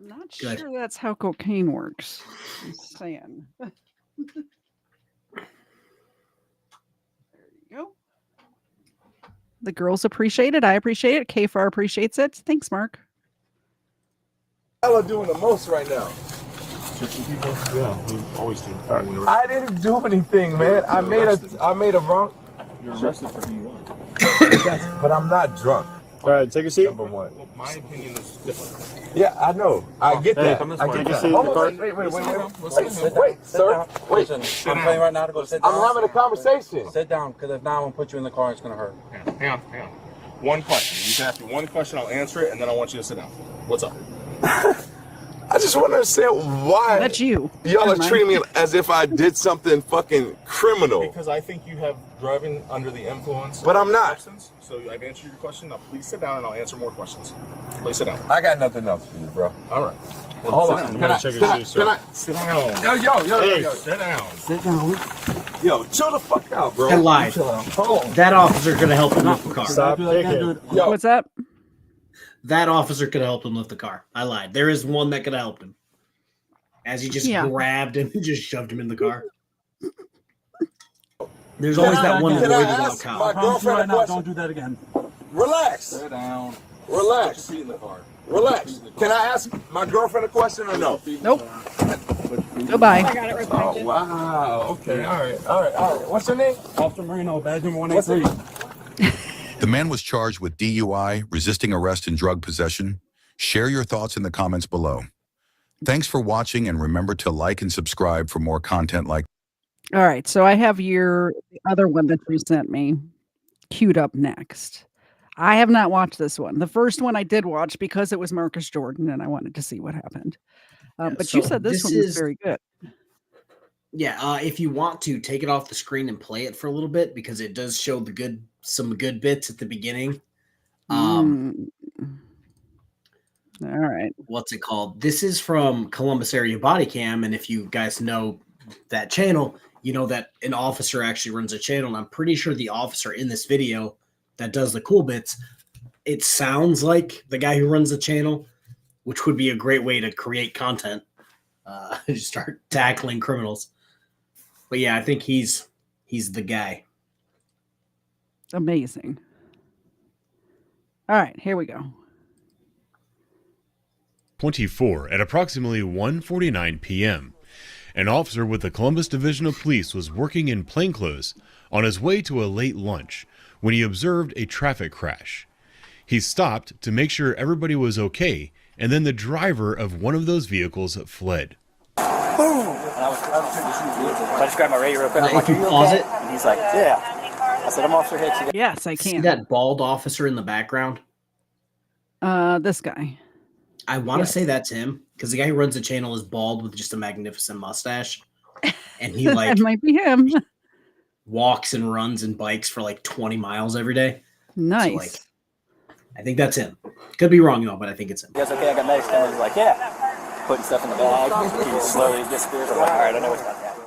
not sure that's how cocaine works. I'm saying. There you go. The girls appreciate it. I appreciate it. KFARR appreciates it. Thanks, Mark. Y'all are doing the most right now. Yeah, we always do. I didn't do anything, man. I made a wrong. You're arrested for who you are. But I'm not drunk. All right, take a seat. Number one. Well, my opinion is different. Yeah, I know. I get that. come this I way. get Take a that. seat in the car. Wait, sir. Wait. I'm telling you right now to go sit down. I'm having a conversation. Sit down, because if not, I'm going to put you in the car and it's going to hurt. Hang on. One question. You can ask me one question, I'll answer it, and then I want you to sit down. What's up? I just want to understand why That's you. y'all are Never treating me as if I did something fucking criminal. Because I think you have driving under the influence. But I'm not. Substance. So I've answered your question. Now please sit down and I'll answer more questions. Please sit down. I got nothing else for you, bro. All right. Hold on. You gotta check your shoes, sir. Sit down. Yo. Sit down. Sit down. Yo, chill the fuck out, bro. I lied. Hold on. That officer could have helped him lift the car. Stop kicking. Yo, What's up? That officer could have helped him lift the car. I lied. There is one that could have helped him. As he just grabbed him and just shoved him in the car. There's always that one can boy I without ask cop. my girlfriend a question? Don't do that again. Relax. Sit down. Relax. Sit in the car. Relax. Can I ask my girlfriend a question or no? Nope. Goodbye. Oh, wow. Okay. All right. What's your name? Officer Marino, badge number 183. The man was charged with DUI, resisting arrest, and drug possession. Share your thoughts in the comments below. Thanks for watching, and remember to like and subscribe for more content like. All right, so I have the other one that you sent me queued up next. I have not watched this one. The first one I did watch because it was Marcus Jordan, and I wanted to see what happened. But so you said this one was very good. Yeah, if you want to take it off the screen and play it for a little bit, because it does show some good bits at the beginning. All right. What's it called? This is from Columbus area Bodycam, and if you guys know that channel, you know that an officer actually runs a channel, and I'm pretty sure the officer in this video that does the cool bits, it sounds like the guy who runs the channel, which would be a great way to create content. Just start tackling criminals. But yeah, I think he's the guy. Amazing. All right, here we go. 24 at approximately 1:49 p.m. An officer with the Columbus Division of Police was working in plainclothes on his way to a late lunch when he observed a traffic crash. He stopped to make sure everybody was okay, and then the driver of one of those vehicles fled. I just grabbed my radio real quick. If you pause it, And he's like, yeah. I said, I'm Officer Hicks. Yes, I see can. that bald officer in the background? This guy. I want to say that's him, because the guy who runs the channel is bald with just a magnificent mustache, and he That might be him. walks and runs and bikes for like 20 miles every day. Nice. I think that's him. Could be wrong though, but I think it's him. You guys okay? I got medics coming. He's like, yeah. Putting stuff in the bag. He slowly disappears. I'm like, all right, I know what's about to happen.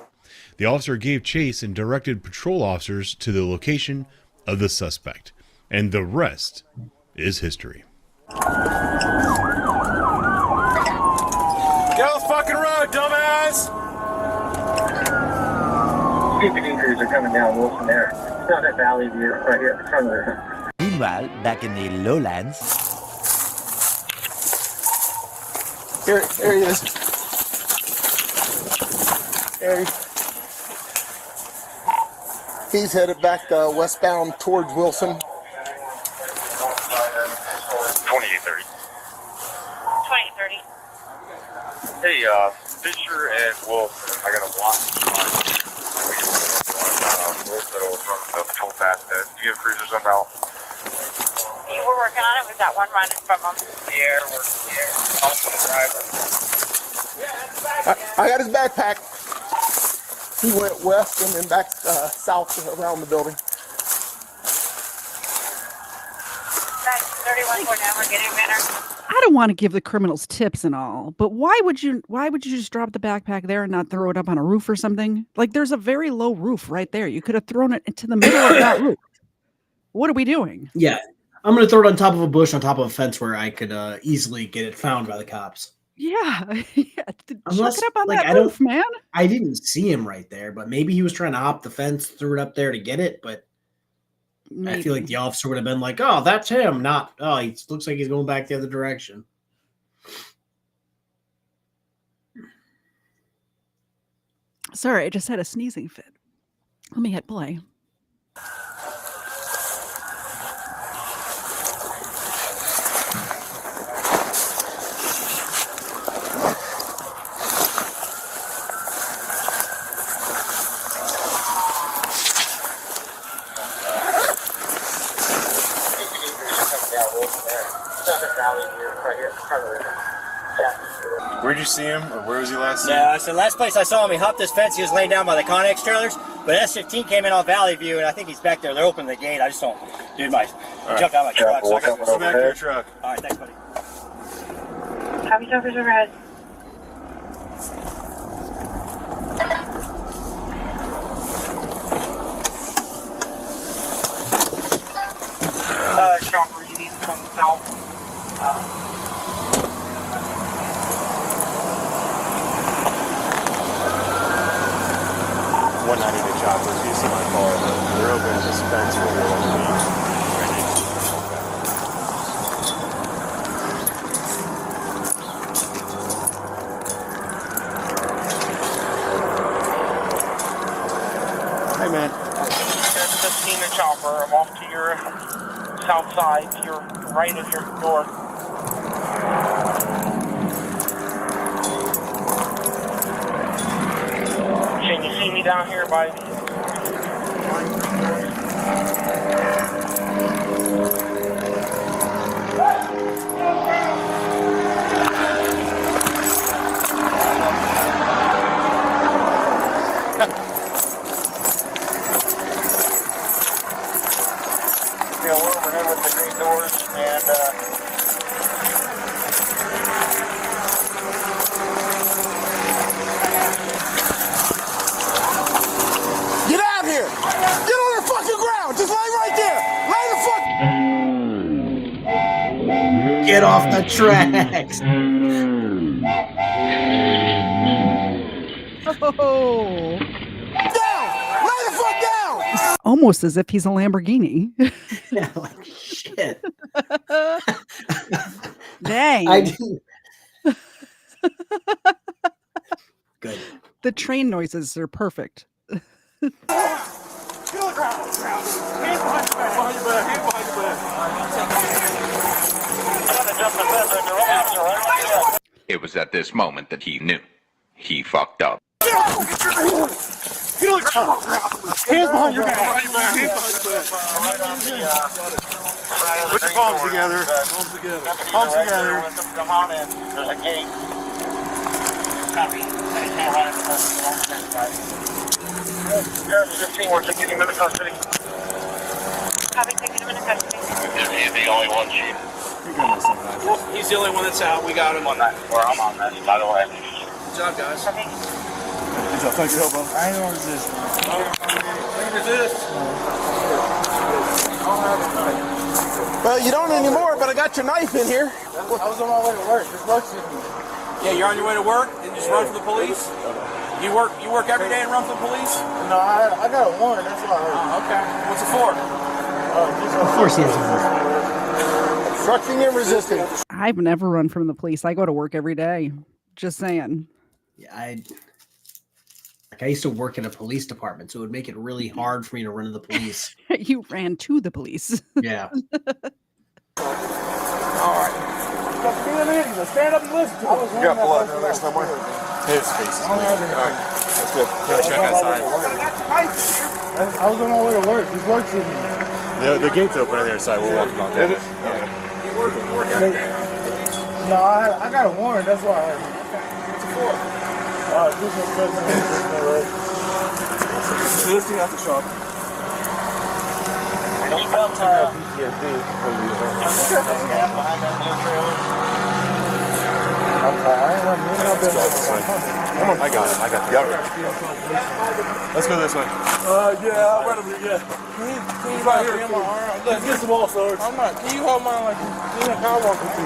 The officer gave chase and directed patrol officers to the location of the suspect, and the rest is history. Get off the fucking road, dumbass! PPD crews are coming down Wilson there. It's not that valley view right here in front of there. Meanwhile, back in the lowlands. Here he is. He's headed back westbound towards Wilson. 2830. 2030. Hey, Fisher and Wilson, I got a block from the patrol fast test. Do you few cruisers on route. You were working on it? We've got one running from them. Yeah, we're also the driver. I got his backpack. He went west and then back south around the building. 31 for now. We're getting better. I don't want to give the criminals tips and all, but why would you just drop the backpack there and not throw it up on a roof or something? Like, there's a very low roof right there. You could have thrown it into the middle of that roof. What are we doing? Yeah. I'm going to throw it on top of a bush, on top of a fence where I could easily get it found by the cops. Yeah. Unless, chuck it up on like, that roof, man. I didn't see him right there, but maybe he was trying to hop the fence, threw it up there to get it, but maybe. I feel like the officer would have been like, oh, that's him, not, oh, he looks like he's going back the other direction. Sorry, I just had a sneezing fit. Let me hit play. Where'd you see him, or where was he last seen? Yeah, so last place I saw him, he hopped this fence. He was laying down by the Connex trailers, but S15 came in on Valley View, and I think he's back there. They're opening the gate. I just don't, dude, jumped out of my truck. So Go back to your truck. All right, thanks, buddy. Copy, jumpers overhead. Chopper, you need to come south. 190 to choppers. You see my car. They're opening this fence for the Hey, man. 15 to chopper. I'm off to your south side, to your right of your door. Can you see me down here by the... Yeah, we're overhead with the green doors and Get out here! Get on the fucking ground! Just lay right there! Lay the fuck... Get off the tracks! Oh. Down! Lay the fuck down! Almost as if he's a Lamborghini. Yeah, like, shit. Dang. I didn't. Good. The train noises are perfect. Get on the ground! Hands behind your back! Hands behind your back! It was at this moment that he knew. He fucked up. Get on the ground! Hands behind your back! Hands behind your back! Put your palms together. Palms together. Palms together. come on in. There's a gate. Copy. There's 15, we're taking him into custody. Copy, taking him into custody. He's the only one, Chief. He's the only one that's out. We got him. I'm on that, by the way. Good job, guys. Good job. Thank you, Hobo. I ain't gonna resist. Well, you don't anymore, but I got your knife in here. I was on my way to work. This works with me. Yeah, you're on your way to work and just run for the police? You work every day and run for the police? No, I got a warrant. That's why I heard. Okay. What's it for? Of course he is. Obstructing and resisting. I've never run from the police. I go to work every day. Just saying. Yeah, I used to work in a police department, so it would make it really hard for me to run to the police. You ran to the police. Yeah. All right. Stand up and listen to it. You got blood in there somewhere? His face. All right. That's good. Go check outside. I was on my way to work. This works with me. The gate's open on the other side. We're walking on there. No, I got a warrant. That's why. What's it for? This is thing at the shop. Come on, I got it. Let's go this way. Yeah, I'm ready. Yeah. Can you right here? Let's get some wall storage. I'm not. Can you hold mine like this? I'll walk with you.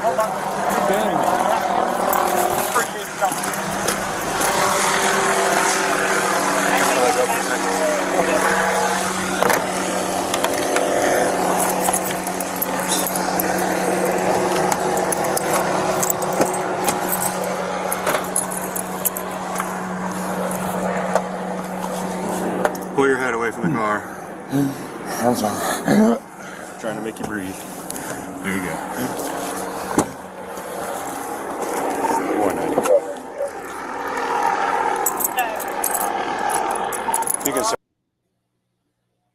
Pull your head away from the car. I'm sorry. Trying to make you breathe. There you go.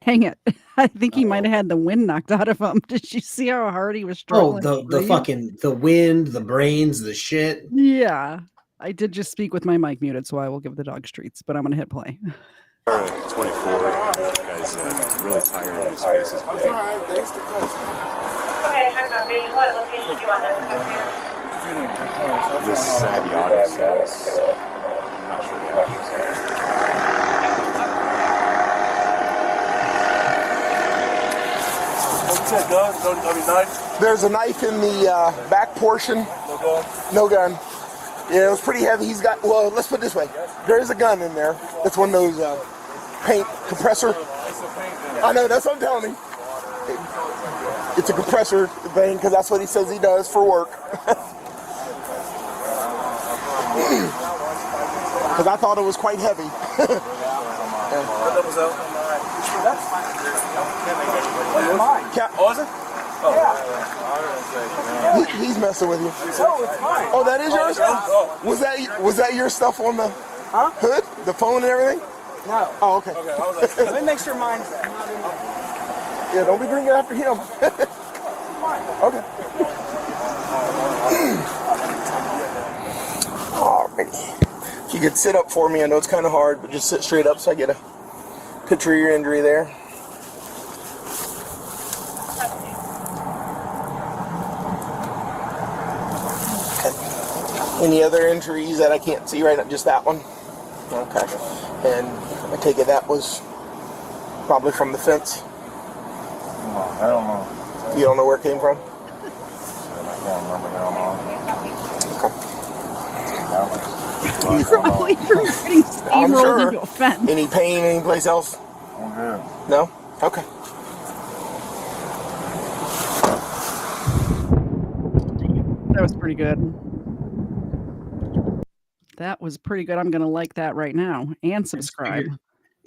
Hang it. I think he might have had the wind knocked out of him. Did you see how hard he was struggling? Oh, the wind, the brains, the shit. Yeah. I did just speak with my mic muted, so I will give the dog treats, but I'm going to hit play. 24. Guys, really tired of his faces. Okay, hang on, baby. What location do you want us to come here? This is Avionics. I'm not sure the address. There's a knife in the back portion. No gun? No gun. Yeah, it was pretty heavy. He's got, well, let's put it this way. There is a gun in there. It's one of those paint compressor. I know, that's what I'm telling you. It's a compressor thing because that's what he says he does for work. Because I thought it was quite heavy. Oh, is it? He's messing with you. Oh, it's mine. Oh, that is yours? Was that your stuff on the hood? The phone and everything? No. Oh, okay. Let me make sure mine's not in there. Yeah, don't be bringing it after him. Okay. Alrighty. If you could sit up for me, I know it's kind of hard, but just sit straight up so I get a picture of your injury there. Any other injuries that I can't see right now? Just that one? Okay. And I take it that was probably from the fence? I don't know. You don't know where it came from? I can't remember now. Probably from getting I'm steamrolled sure. into a fence. Any pain anyplace else? I'm good. No? Okay. That was pretty good. That was pretty good. I'm going to like that right now and subscribe.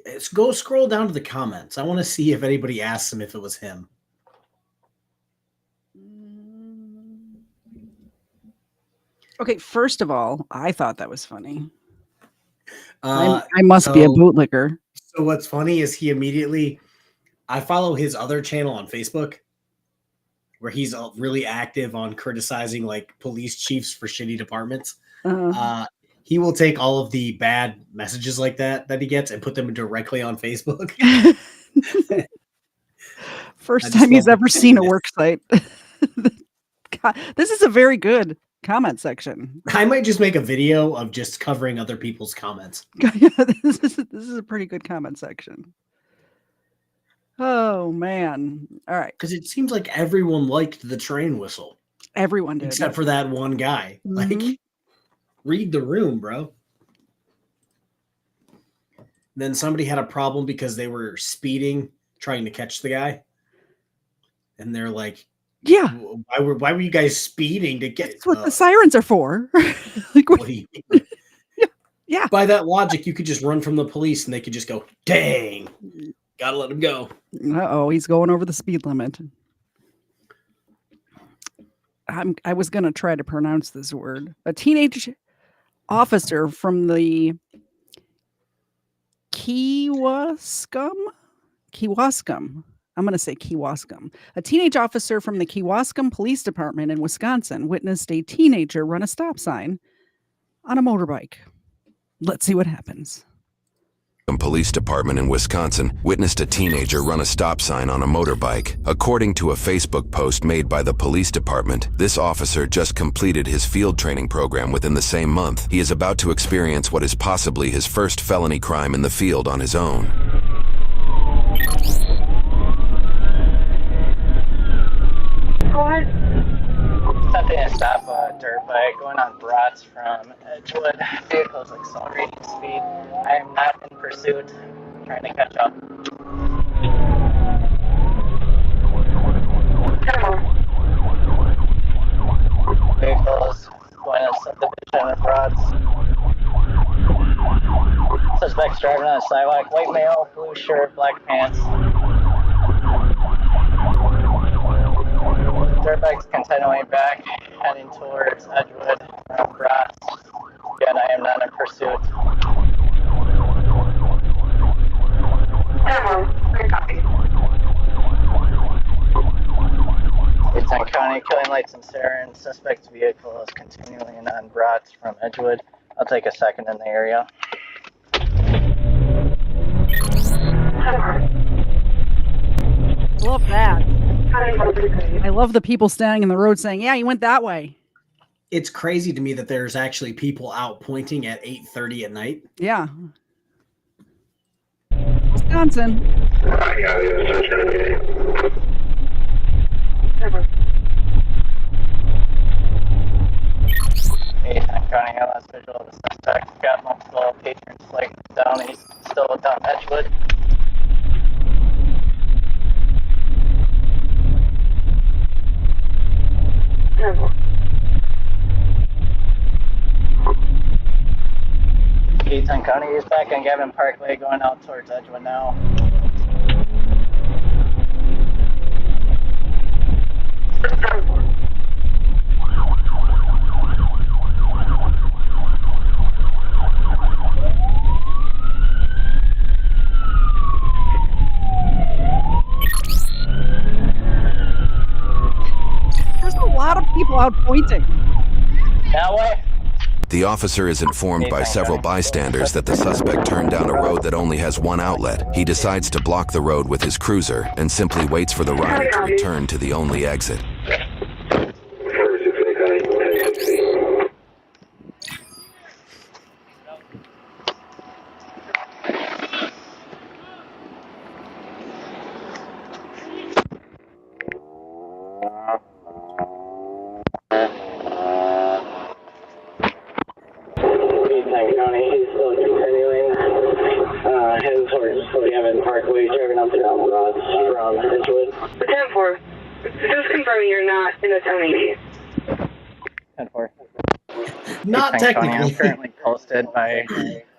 Let's go scroll down to the comments. I want to see if anybody asked him if it was him. Okay, first of all, I thought that was funny. I I must be a bootlicker. So what's funny is I follow his other channel on Facebook where he's really active on criticizing like police chiefs for shitty departments. He will take all of the bad messages like that he gets and put them directly on Facebook. First time he's ever seen a work site. God, this is a very good comment section. I might just make a video of just covering other people's comments. Yeah, this is a pretty good comment section. Oh man. All right. Because it seems like everyone liked the train whistle. Everyone did. Except for that one guy. Like, read the room, bro. Then somebody had a problem because they were speeding, trying to catch the guy. And they're like, yeah, why were you guys speeding to get? That's what the sirens are for. Like, what do you mean? Yeah. By that logic, you could just run from the police and they could just go, dang, gotta let him go. Uh-oh, he's going over the speed limit. I was going to try to pronounce this word. A teenage officer from the Kewaskum I'm going to say Kewaskum. A teenage officer from the Kewaskum Police Department in Wisconsin witnessed a teenager run a stop sign on a motorbike. Let's see what happens. Police Department in Wisconsin witnessed a teenager run a stop sign on a motorbike. According to a Facebook post made by the police department, this officer just completed his field training program within the same month. He is about to experience what is possibly his first felony crime in the field on his own. Go ahead. Attempting to stop a dirt bike going on Brats from Edgewood. Vehicle's accelerating speed. I am not in pursuit. Trying to catch up. Vehicles going on subdivision of Brats. Suspect's driving on a sidewalk. White male, blue shirt, black pants. Dirt bike's continuing back, heading towards Edgewood from Brats. Again, I am not in pursuit. It's on County, killing lights and sirens. Suspect's vehicle is continuing on Brats from Edgewood. I'll take a second in the area. Love that. I love the people standing in the road saying, yeah, you went that way. It's crazy to me that there's actually people out pointing at 8:30 at night. Yeah. Wisconsin. County LS visual of the suspect. Got multiple patrons flagged down. He's still down Edgewood. Keaton County is back on Gavin Parkway going out towards Edgewood now. There's a lot of people out pointing. That way. The officer is informed by several bystanders that the suspect turned down a road that only has one outlet. He decides to block the road with his cruiser and simply waits for the rider to return to the only exit. Not technically. I'm currently posted by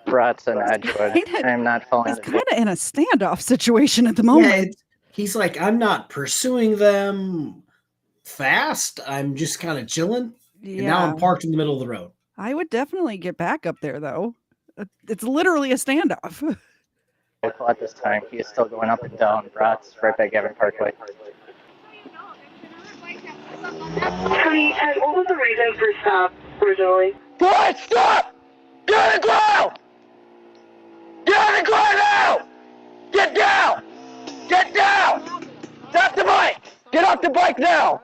Brats and Edgewood. I'm not following. He's kind of in a standoff situation at the moment. Yeah, he's like, I'm not pursuing them fast. I'm just kind of chilling. Yeah. And now I'm parked in the middle of the road. I would definitely get back up there, though. It's literally a standoff. At this time, he is still going up and down Brats right by Gavin Parkway. Honey, what was the reason for stop originally? What? Stop! Get on the ground! Get on the ground now! Get down! Get down! Stop the bike! Get off the bike now!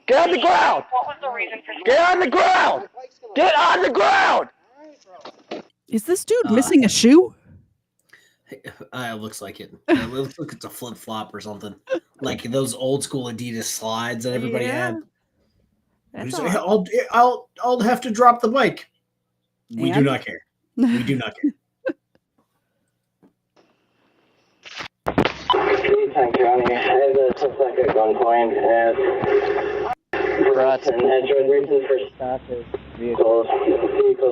Get on the ground! What was the reason for stop? Get on the ground! Get on the ground! Is this dude missing a shoe? It looks like it. It looks like it's a flip flop or something, like those old school Adidas slides that everybody had. He's like, I'll have to drop the bike. We do not care. We do not care. Keaton County has a suspect at gunpoint as Brats and Edgewood. Reason for stop is vehicles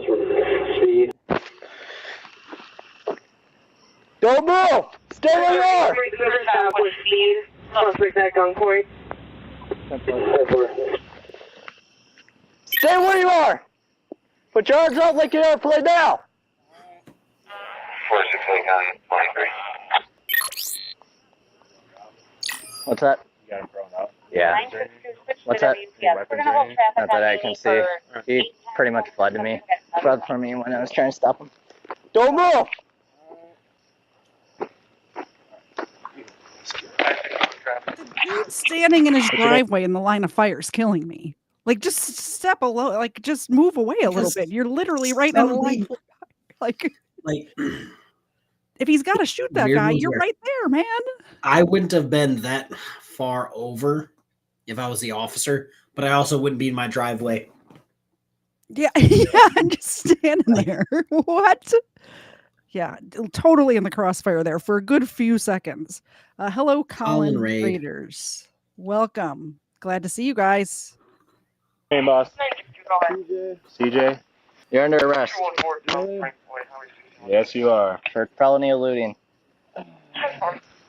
for speed. Don't move! Stay where you are! Reason for stop was speed. Suspect at gunpoint. Stay where you are! Put your arms out like an airplane now! What's that? You got him thrown out. Yeah. What's that? We're going to hold traffic Not that on I me can see. for He pretty much fled to me. Fled for me when I was trying to stop him. Don't move! Dude standing in his driveway in the line of fire is killing me. Like, just step below, like, just move away a little bit. You're literally right in the line. Like, if he's got to shoot that guy, you're right there, man. I wouldn't have been that far over if I was the officer, but I also wouldn't be in my driveway. Yeah, yeah, I'm just standing there. What? Yeah, totally in the crossfire there for a good few seconds. Hello, Colin Raiders. Welcome. Glad to see you guys. Hey, boss. CJ. You're under arrest. Yes, you are. For felony eluding.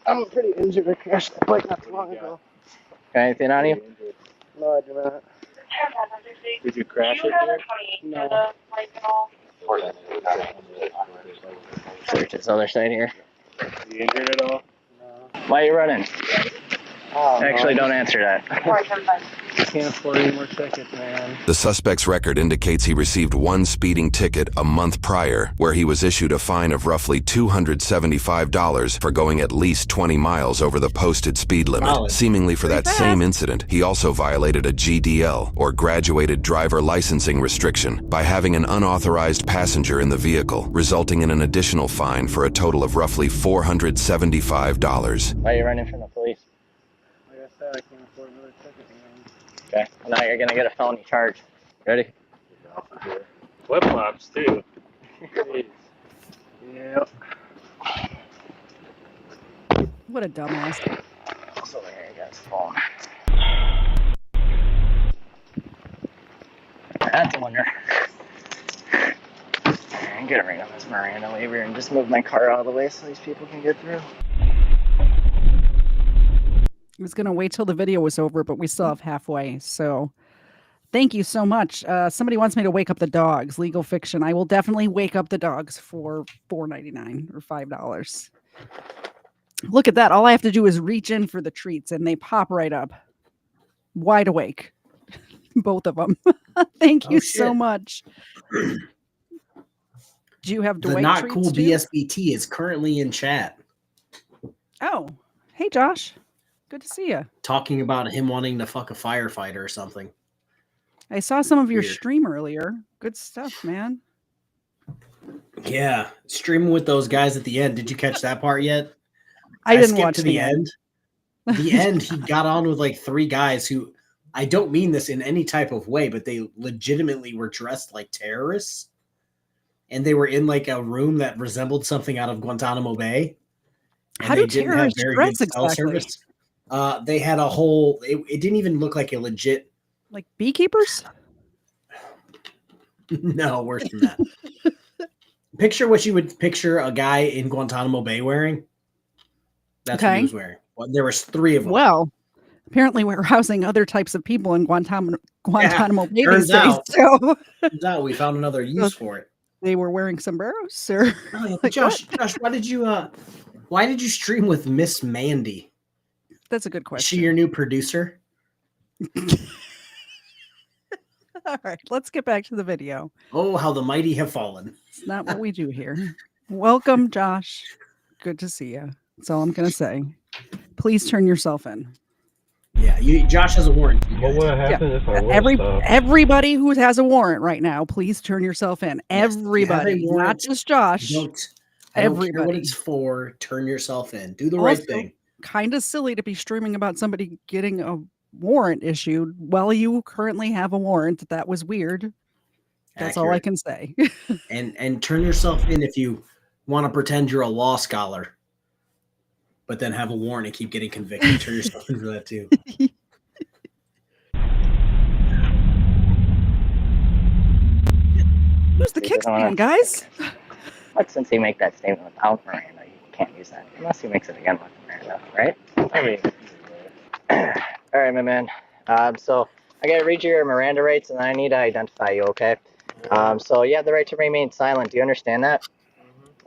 I'm pretty injured. I crashed the bike not too long ago. Got anything on you? No, I do not. Did you crash it here? No. Search this other side here. You injured at all? Why are you running? Actually, don't answer that. I can't afford any more tickets, man. The suspect's record indicates he received one speeding ticket a month prior, where he was issued a fine of roughly $275 for going at least 20 miles over the posted speed limit. Seemingly for that same incident, he also violated a GDL, or graduated driver licensing restriction, by having an unauthorized passenger in the vehicle, resulting in an additional fine for a total of roughly $475. Why are you running from the police? Like I said, I can't afford another ticket, man. Okay, well, now you're gonna get a felony charge. Ready? Flip flops too. Yep. What a dumbass. So there you got his phone. That's a wonder. I'm gonna ring on this Miranda waiver and just move my car out of the way so these people can get through. I was going to wait till the video was over, but we still have halfway. So thank you so much. Somebody wants me to wake up the dogs. Legal fiction. I will definitely wake up the dogs for $4.99 or $5. Look at that. All I have to do is reach in for the treats and they pop right up. Wide awake. Both of them. Thank you so much. Do you have Dwight The not treats cool too? BSBT is currently in chat. Oh, hey Josh. Good to see you. Talking about him wanting to fuck a firefighter or something. I saw some of your Weird. stream earlier. Good stuff, man. Yeah, streaming with those guys at the end. Did you catch that part yet? I didn't skipped watch to the the end. The end, he got on with like three guys who, I don't mean this in any type of way, but they legitimately were dressed like terrorists. And they were in like a room that resembled something out of Guantanamo Bay. And How do terrorists dress cell exactly? service. They had a whole, it didn't even look like a legit. Like beekeepers? No, worse than that. Picture what you would picture a guy in Guantanamo Bay wearing. That's what he was wearing. Well, there was three of them. Well, apparently we're housing other types of people in Guantanamo Bay these turns days. out. So Turns out we found another use for it. they were wearing sombreros, or Oh, yeah. like Josh, what? Josh, why did you stream with Miss Mandy? That's a good Is question. she your new producer? All right, let's get back to the video. Oh, how the mighty have fallen. It's not what we do here. Welcome, Josh. Good to see you. That's all I'm going to say. Please turn yourself in. Yeah, Josh has a warrant. What would happen if I was Everybody who has a warrant right now, please turn yourself in. Everybody, not just Josh. I don't care what it's for. Turn yourself in. Do the right thing. Kind of silly to be streaming about somebody getting a warrant issued while you currently have a warrant. That was weird. That's all I can say. and turn yourself in if you want to pretend you're a law scholar, but then have a warrant and keep getting convicted. Turn yourself in for that too. Who's the kickstand, guys? But since he make that statement without Miranda, you can't use that unless he makes it again with Miranda, right? I mean, all right, my man. So I gotta read you your Miranda rights, and I need to identify you. Okay. So you have the right to remain silent. Do you understand that?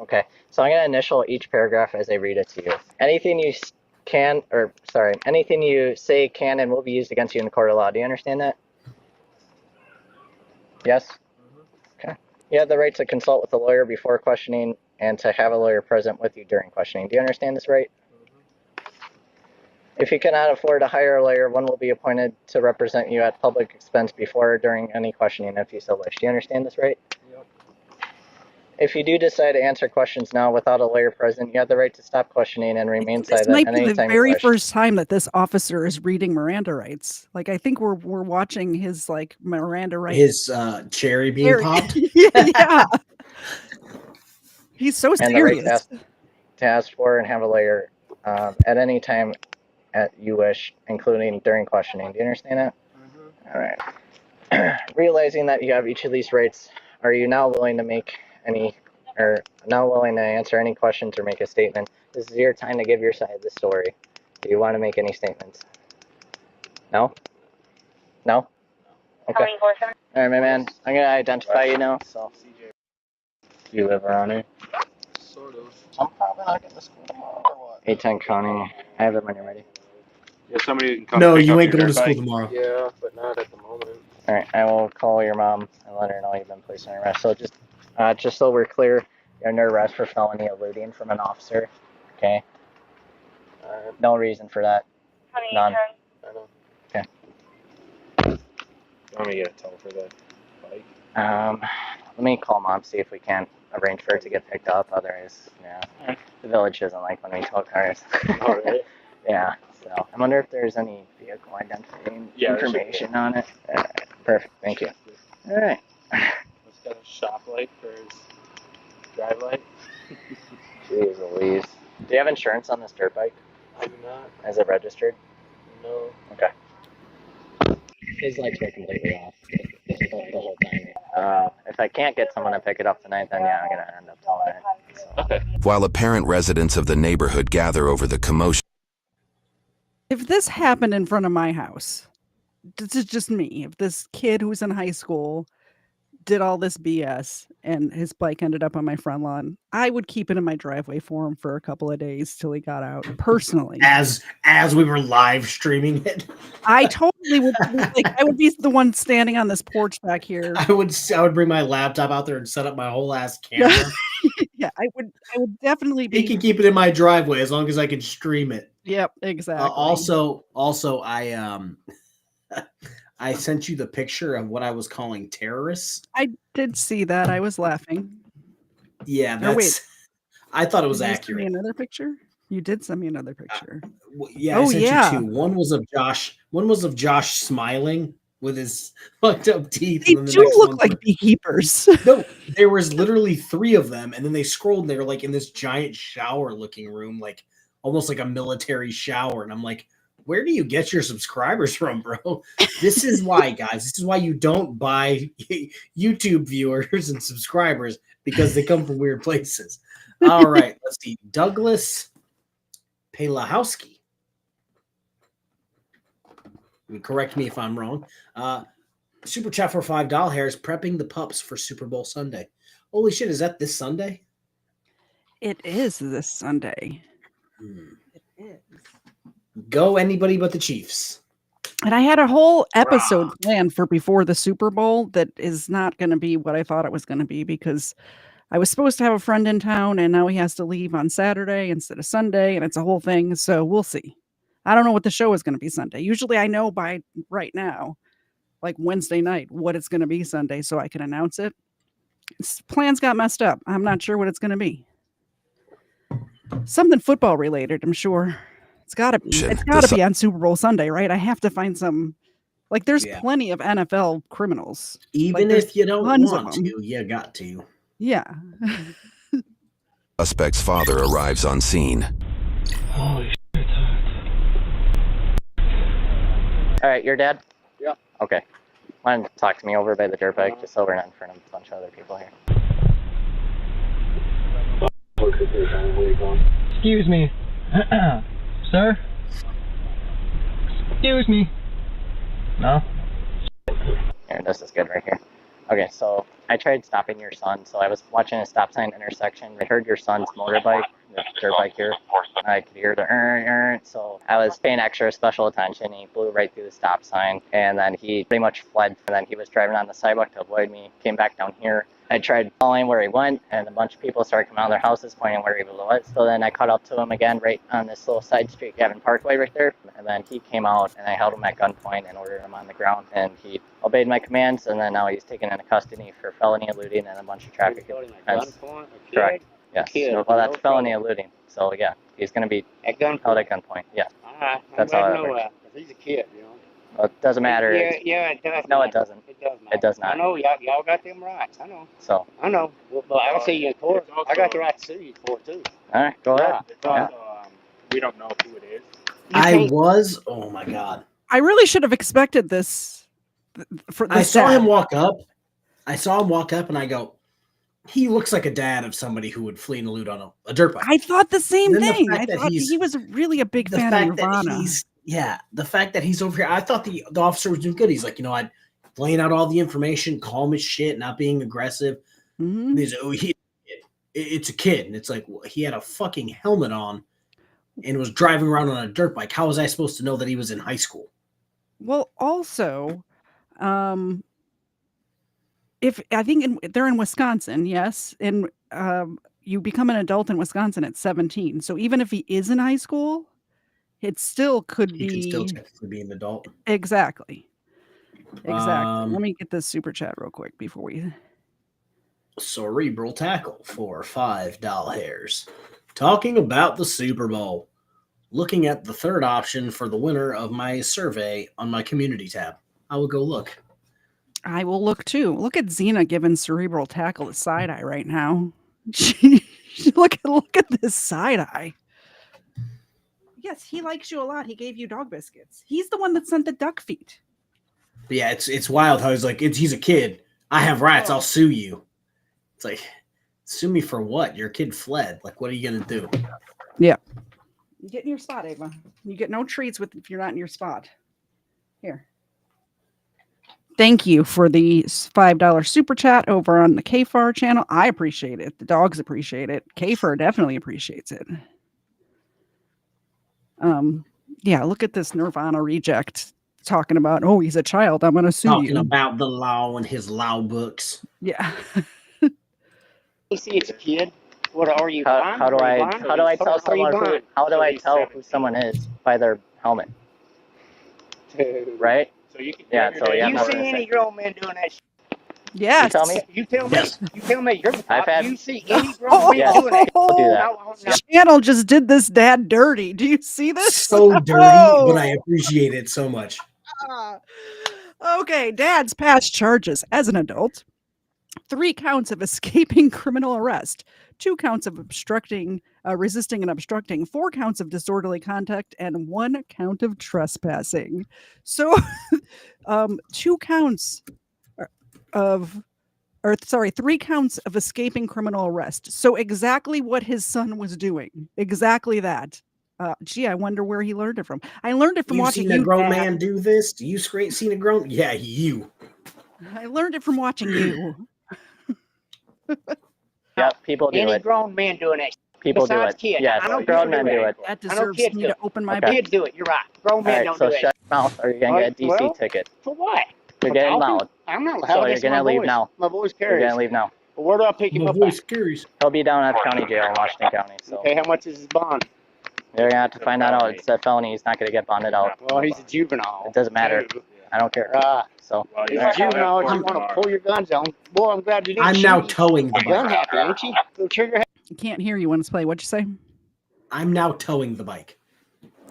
Okay. So I'm gonna initial each paragraph as I read it to you. Anything you anything you say can and will be used against you in the court of law. Do you understand that? Yes? Okay. You have the right to consult with a lawyer before questioning and to have a lawyer present with you during questioning. Do you understand this right? If you cannot afford to hire a lawyer, one will be appointed to represent you at public expense before or during any questioning if you so wish. Do you understand this right? Yep. If you do decide to answer questions now without a lawyer present, you have the right to stop questioning and remain silent This might be anytime the you very wish. first time that this officer is reading Miranda rights. Like, I think we're watching his like Miranda rights. His cherry being popped. Yeah. He's so And the right serious. to ask for and have a lawyer at any time you wish, including during questioning. Do you understand that? All right. Realizing that you have each of these rights, are you now willing to answer any questions or make a statement? This is your time to give your side of the story. Do you want to make any statements? No? No? Okay. All right, my man. I'm going to identify you now. So, do you live around here? Sort of. I'm probably not getting to school tomorrow or what? 810 County. I have it when you're ready. Yeah, somebody can come No, pick you up ain't your going to dirt school bike. tomorrow. Yeah, but not at the moment. All right, I will call your mom and let her know you've been placed on arrest. So just so we're clear, you're under arrest for felony eluding from an officer. Okay. No reason for that. None. I know. Okay. Want me to get a tow for the bike? Let me call mom, see if we can arrange for it to get picked up. Otherwise, yeah, the village doesn't like when we tow cars. Oh, really? Yeah. So I wonder if there's any vehicle identifying information on it. All right, perfect. Thank you. All right. He's got a shop light for his drive light. Jeez Louise. Do you have insurance on this dirt bike? I do not. Is it registered? No. Okay. His lights were completely off the whole time. If I can't get someone to pick it up tonight, then yeah, I'm going to end up towing it. So. Okay. While apparent residents of the neighborhood gather over the commotion. If this happened in front of my house, this is just me. If this kid who's in high school did all this BS and his bike ended up on my front lawn, I would keep it in my driveway for him for a couple of days till he got out. Personally, as we were live streaming it, I totally would. I would be the one standing on this porch back here. I would bring my laptop out there and set up my whole ass camera. Yeah, I would definitely be. He can keep it in my driveway as long as I can stream it. Yep, exactly. Also, I sent you the picture of what I was calling terrorists. I did see that. I was laughing. Yeah, that's. I thought it was accurate. Send me another picture. You did send me another picture. Yeah, I sent you two. One was of Josh. One was of Josh smiling with his fucked up teeth. They do look like beekeepers. No, there was literally 3 of them, and then they scrolled. And they were like in this giant shower-looking room, like almost like a military shower. And I'm like, where do you get your subscribers from, bro? This is why, guys. This is why you don't buy YouTube viewers and subscribers, because they come from weird places. All right, let's see. Douglas Pelahowski. Correct me if I'm wrong. Super chat for $5 hairs, prepping the pups for Super Bowl Sunday. Holy shit, is that this Sunday? It is this Sunday. It is. Go anybody but the Chiefs. And I had a whole episode planned for before the Super Bowl that is not going to be what I thought it was going to be, because I was supposed to have a friend in town and now he has to leave on Saturday instead of Sunday, and it's a whole thing. So we'll see. I don't know what the show is going to be Sunday. Usually I know by right now, like Wednesday night, what it's going to be Sunday so I can announce it. Plans got messed up. I'm not sure what it's going to be. Something football related, I'm sure. It's got to be. It's got to be on Super Bowl Sunday, right? I have to find some. Like, there's plenty of NFL criminals. Even like, if you don't want to, you got to. Yeah. Suspect's father arrives on scene. Holy shit. All right, your dad? Yeah. Okay. Why don't you talk to me over by the dirt bike, just so we're not in front of a bunch of other people here. Excuse me. Sir? Excuse me. No? Here, this is good right here. Okay, so I tried stopping your son. So I was watching a stop sign intersection. I heard your son's motorbike the dirt bike here. I could hear the so I was paying extra special attention. He flew right through the stop sign, and then he pretty much fled. And then he was driving on the sidewalk to avoid me, came back down here. I tried following where he went, and a bunch of people started coming out of their houses pointing where he was. So then I caught up to him again right on this little side street, Gavin Parkway right there. And then he came out, and I held him at gunpoint and ordered him on the ground. And he obeyed my commands, and then now he's taken into custody for felony eluding and a bunch of traffic offenses. Correct. Yes. Well, that's felony eluding. So yeah, he's going to be held at gunpoint. Yeah. That's how it works. He's a kid, you know. Well, it doesn't matter. Yeah, it does. No, it doesn't. It does matter. It does not. I know y'all got them rights. I know. So. I know. But I'll see you in court. I got the right to sue you for it too. All right, go ahead. Yeah. We don't know who it is. Oh my God. I really should have expected this. I saw him walk up. And I go, he looks like a dad of somebody who would flee and elude on a dirt bike. I thought the same thing. I thought he's- he was really a big fan of Nirvana. The fact that he's over here, I thought the officer was doing good. He's like, I'm laying out all the information, calm as shit, not being aggressive. And he's it's a kid. And it's like, well, he had a fucking helmet on and was driving around on a dirt bike. How was I supposed to know that he was in high school? Well, also, if I think they're in Wisconsin, yes, and you become an adult in Wisconsin at 17. So even if he is in high school, it still could be. He can still technically be an adult. Exactly. Let me get this super chat real quick before we. Cerebral tackle for $5. Talking about the Super Bowl. Looking at the third option for the winner of my survey on my community tab. I will go look. I will look too. Look at Xena giving cerebral tackle the side eye right now. Look at this side eye. Yes, he likes you a lot. He gave you dog biscuits. He's the one that sent the duck feet. But yeah, it's wild how he's like, he's a kid. I have rights. I'll sue you. It's like, sue me for what? Your kid fled. Like, what are you gonna do? Yeah. You get in your spot, Ava. You get no treats if you're not in your spot. Here. Thank you for the $5 super chat over on the KFARR channel. I appreciate it. The dogs appreciate it. KFARR definitely appreciates it. Yeah, look at this Nirvana reject talking about, oh, he's a child. I'm going to sue you. Talking about the law and his law books. Yeah. You see, it's a kid. What are you? How do I tell someone who someone is by their helmet? Right? So you can. Yeah. So yeah. You see any grown men doing that? Yes. You tell me. You tell me. Yes. You tell me. You're the I've had. You see any grown men doing that? I'll do that. The channel just did this dad dirty. Do you see this? So dirty, but I appreciate it so much. Okay, dad's past charges as an adult. 3 counts of escaping criminal arrest, 2 counts of resisting and obstructing, 4 counts of disorderly conduct, and 1 count of trespassing. So 3 counts of escaping criminal arrest. So exactly what his son was doing. Exactly that. Gee, I wonder where he learned it from. I learned it from watching seen a grown man do this? You seen a grown? Yeah, you. I learned it from watching you. Yeah, people do Any it. grown man doing that. People do Besides it. Kids. Yes, I know grown kids men do it. That I know deserves kids me do to it. open my Kids do it. You're right. Grown men don't so do shut that. your mouth or you're going to get a DC Well, ticket. For what? You're getting loud. I'm not loud. So you're That's going to my leave voice. now. My voice You're carries. going to leave now. Well, where do I pick him up at? He'll be down at county jail in Washington County. So Okay, how much is his bond? you're going to have to find that out. It's a felony. He's not going to get bonded out. Well, he's a juvenile. It doesn't matter. I don't care. So He's a juvenile. You want to pull your guns on. Boy, I'm glad you didn't I'm shoot now him. towing the Gun bike. happy, ain't you? Go trigger happy. I can't hear you when it's played. What'd you say? I'm now towing the bike.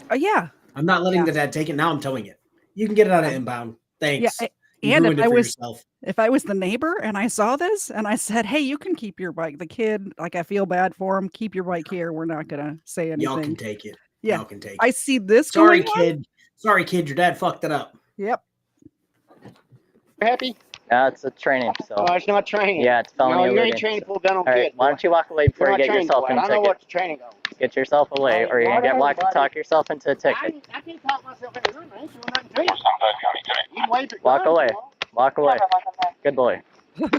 Oh, yeah. I'm not letting the dad take it. Now I'm towing it. You can get it out of inbound. Thanks. Yeah, You and ruined it for yourself. if I was the neighbor and I saw this and I said, hey, you can keep your bike. The kid, like, I feel bad for him. Keep your bike here. We're not going to say anything. Y'all can take it. Yeah. Y'all can take it. I see this. Sorry, going on. kid. Sorry, kid. Your dad fucked it up. Yep. Happy? it's a training. So Oh, it's not training. yeah, it's felony No, you eluding. ain't trained to pull a gun on All right, kids. why don't you walk away before You're you not get trained yourself for it. in I a know ticket? what the training goes. Get yourself away, or you're gonna get locked and talk yourself into a ticket. I can't talk myself into room. I ain't doing nothing to you. You can wave your Walk gun, away. you know. Walk away. Good boy. Alright,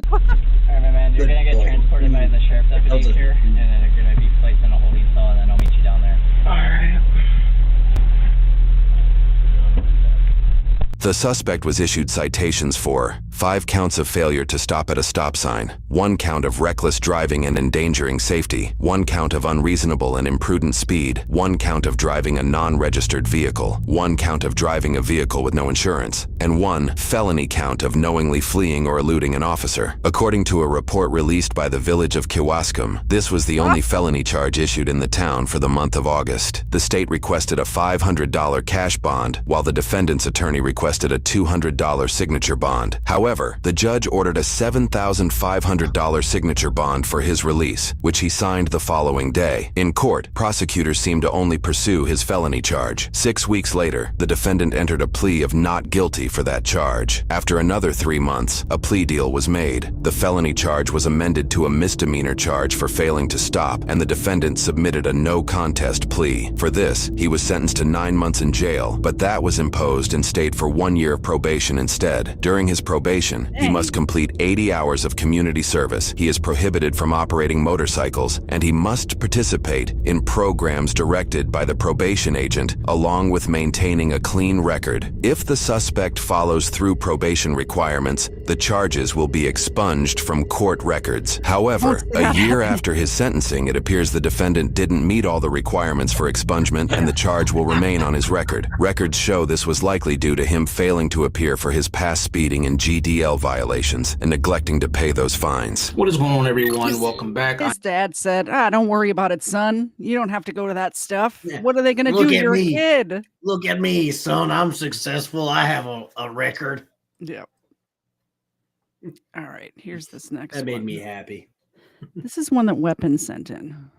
my man, you're gonna get transported by the sheriff's deputies here, and then you're gonna be placed in a holding cell The suspect was issued citations for 5 counts of failure to stop at a stop sign, 1 count of reckless driving and endangering safety, 1 count of unreasonable and imprudent speed, 1 count of driving a non-registered vehicle, 1 count of driving a vehicle with no insurance, and 1 felony count of knowingly fleeing or eluding an officer. According to a report released by the village of Kewaskum, this was the only felony charge issued in the town for the month of August. The state requested a $500 cash bond, while the defendant's attorney requested a $200 signature bond. However, the judge ordered a $7,500 signature bond for his release, which he signed the following day. In court, prosecutors seemed to only pursue his felony charge. 6 weeks later, the defendant entered a plea of not guilty for that charge. After another 3 months, a plea deal was made. The felony charge was amended to a misdemeanor charge for failing to stop, and the defendant submitted a no contest plea. For this, he was sentenced to 9 months in jail, but that was imposed and stayed for 1 year of probation instead. During his probation, he must complete 80 hours of community service. He is prohibited from operating motorcycles, and he must participate in programs directed by the probation agent, along with maintaining a clean record. If the suspect follows through probation requirements, the charges will be expunged from court records. However, a year after his sentencing, it appears the defendant didn't meet all the requirements for expungement, and the charge will remain on his record. Records show this was likely due to him failing to appear for his past speeding and GDL violations and neglecting to pay those fines. What is going on, everyone? Welcome back. His dad said, don't worry about it, son. You don't have to go to that stuff. Yeah. What are they going to do? You're a kid. Look at me, son. I'm successful. I have a record. Yeah. All right. Here's this next one. That made me happy. This is one that Weapon sent in.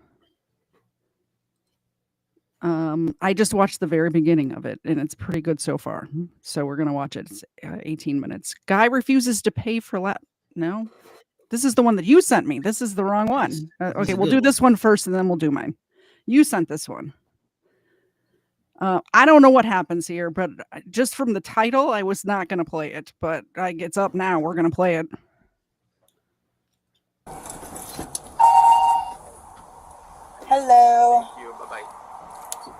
I just watched the very beginning of it, and it's pretty good so far. So we're going to watch it. It's 18 minutes. Guy refuses to pay for No, this is the one that you sent me. This is the wrong one. Okay, we'll do this one first, and then we'll do mine. You sent this one. I don't know what happens here, but just from the title, I was not going to play it, but it's up now. We're going to play it. Hello. Thank you. Bye-bye.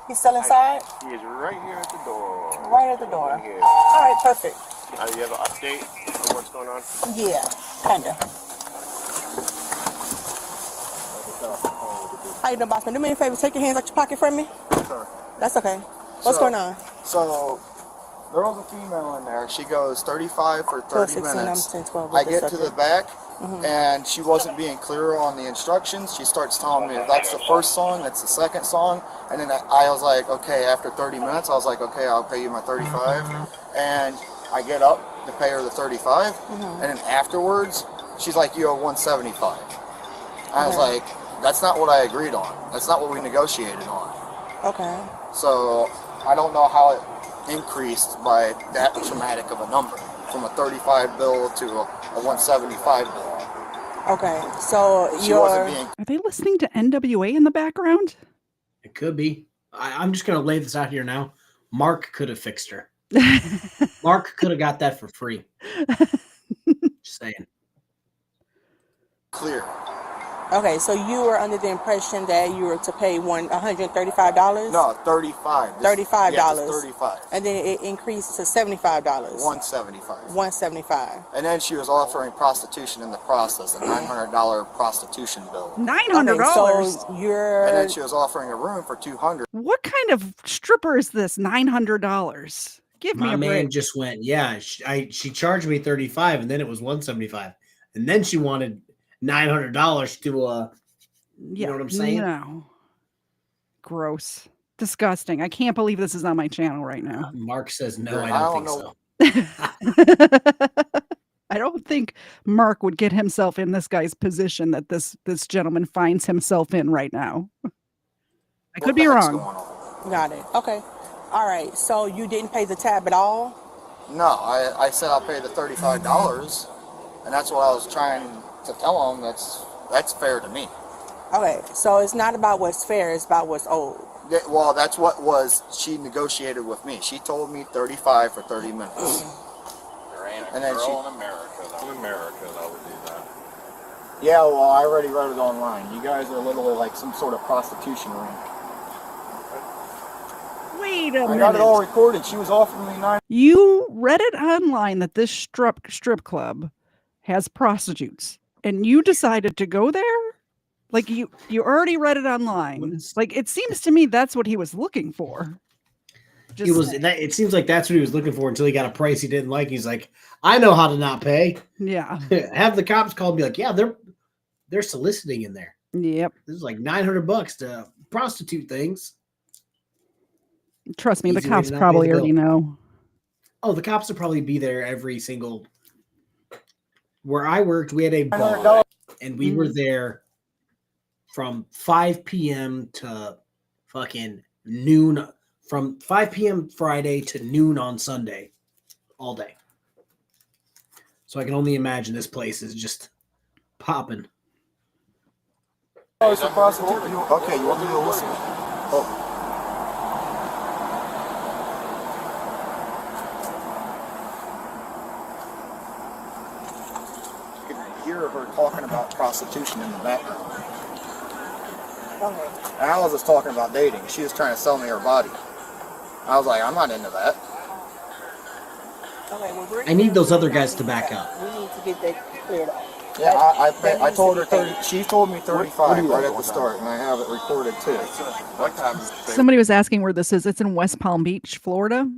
He's still inside? He is right here at the door. Right at the door. All right, perfect. You have an update on what's going on? Yeah, kind of. How you doing, boss man? Do me a favor, take your hands out your pocket from me. Sure. That's okay. What's going on? So, there was a female in there. She goes 35 for 30 16, minutes. I'm 10, 12, I get to the back, and she wasn't being clear on the instructions. She starts telling me that's the first song, that's the second song, and then I was like, okay, after 30 minutes, I was like, okay, I'll pay you my 35, and I get up to pay her the 35, and then afterwards, she's like, you owe 175. I was like, that's not what I agreed on. That's not what we negotiated on. Okay. So, I don't know how it increased by that traumatic of a number, from a 35 bill to a 175 bill. Okay, so Are they listening to NWA in the background? It could be. I'm just going to lay this out here now. Mark could have fixed her. Mark could have got that for free. Just saying. Clear. Okay, so you were under the impression that you were to pay $135? No, 35. $35. Yeah, 35. And then it increased to $75. 175. 175. And then she was offering prostitution in the process, a $900 prostitution bill. $900. Okay, so you're. And then she was offering a room for $200. What kind of stripper is this? $900. Give me a break. My man just went, yeah. She charged me 35, and then it was 175, and then she wanted $900 to you know what I'm saying? No. Gross. Disgusting. I can't believe this is on my channel right now. Mark says no, I don't think so. I don't think Mark would get himself in this guy's position that this gentleman finds himself in right now. I could be wrong. Got it. Okay. All right. So you didn't pay the tab at all? No, I said I'll pay the $35, and that's what I was trying to tell him. That's fair to me. Okay, so it's not about what's fair, it's about what's owed. Yeah, well, that's what she negotiated with me. She told me 35 for 30 minutes. There ain't a and then girl in America that would do that. Yeah, well, I already wrote it online. You guys are literally like some sort of prostitution ring. Wait a minute. I got it all recorded. She was offering me 9. You read it online that this strip club has prostitutes, and you decided to go there? Like you already read it online. Like it seems to me that's what he was looking for. It seems like that's what he was looking for until he got a price he didn't like. He's like, I know how to not pay. Yeah. Have the cops call and be like, yeah, they're soliciting in there. Yep. This is like $900 to prostitute things. Trust me, Easy the way cops to not probably pay the already bill. know. Oh, the cops will probably be there every single. Where I worked, we had a bar, and we were there from 5 p.m. to fucking noon. From 5 p.m. Friday to noon on Sunday, all day. So I can only imagine this place is just popping. Oh, it's a prostitute. Okay, you want me to listen? Oh. You could hear her talking about prostitution in the background. Okay. And I was just talking about dating. She was trying to sell me her body. I was like, I'm not into that. Okay, well, I need those other guys to back up. we need to get that cleared up. Yeah, I told her 30. She told me 35 right at the start, and I have it recorded too. What time is it? Somebody was asking where this is. It's in West Palm Beach, Florida.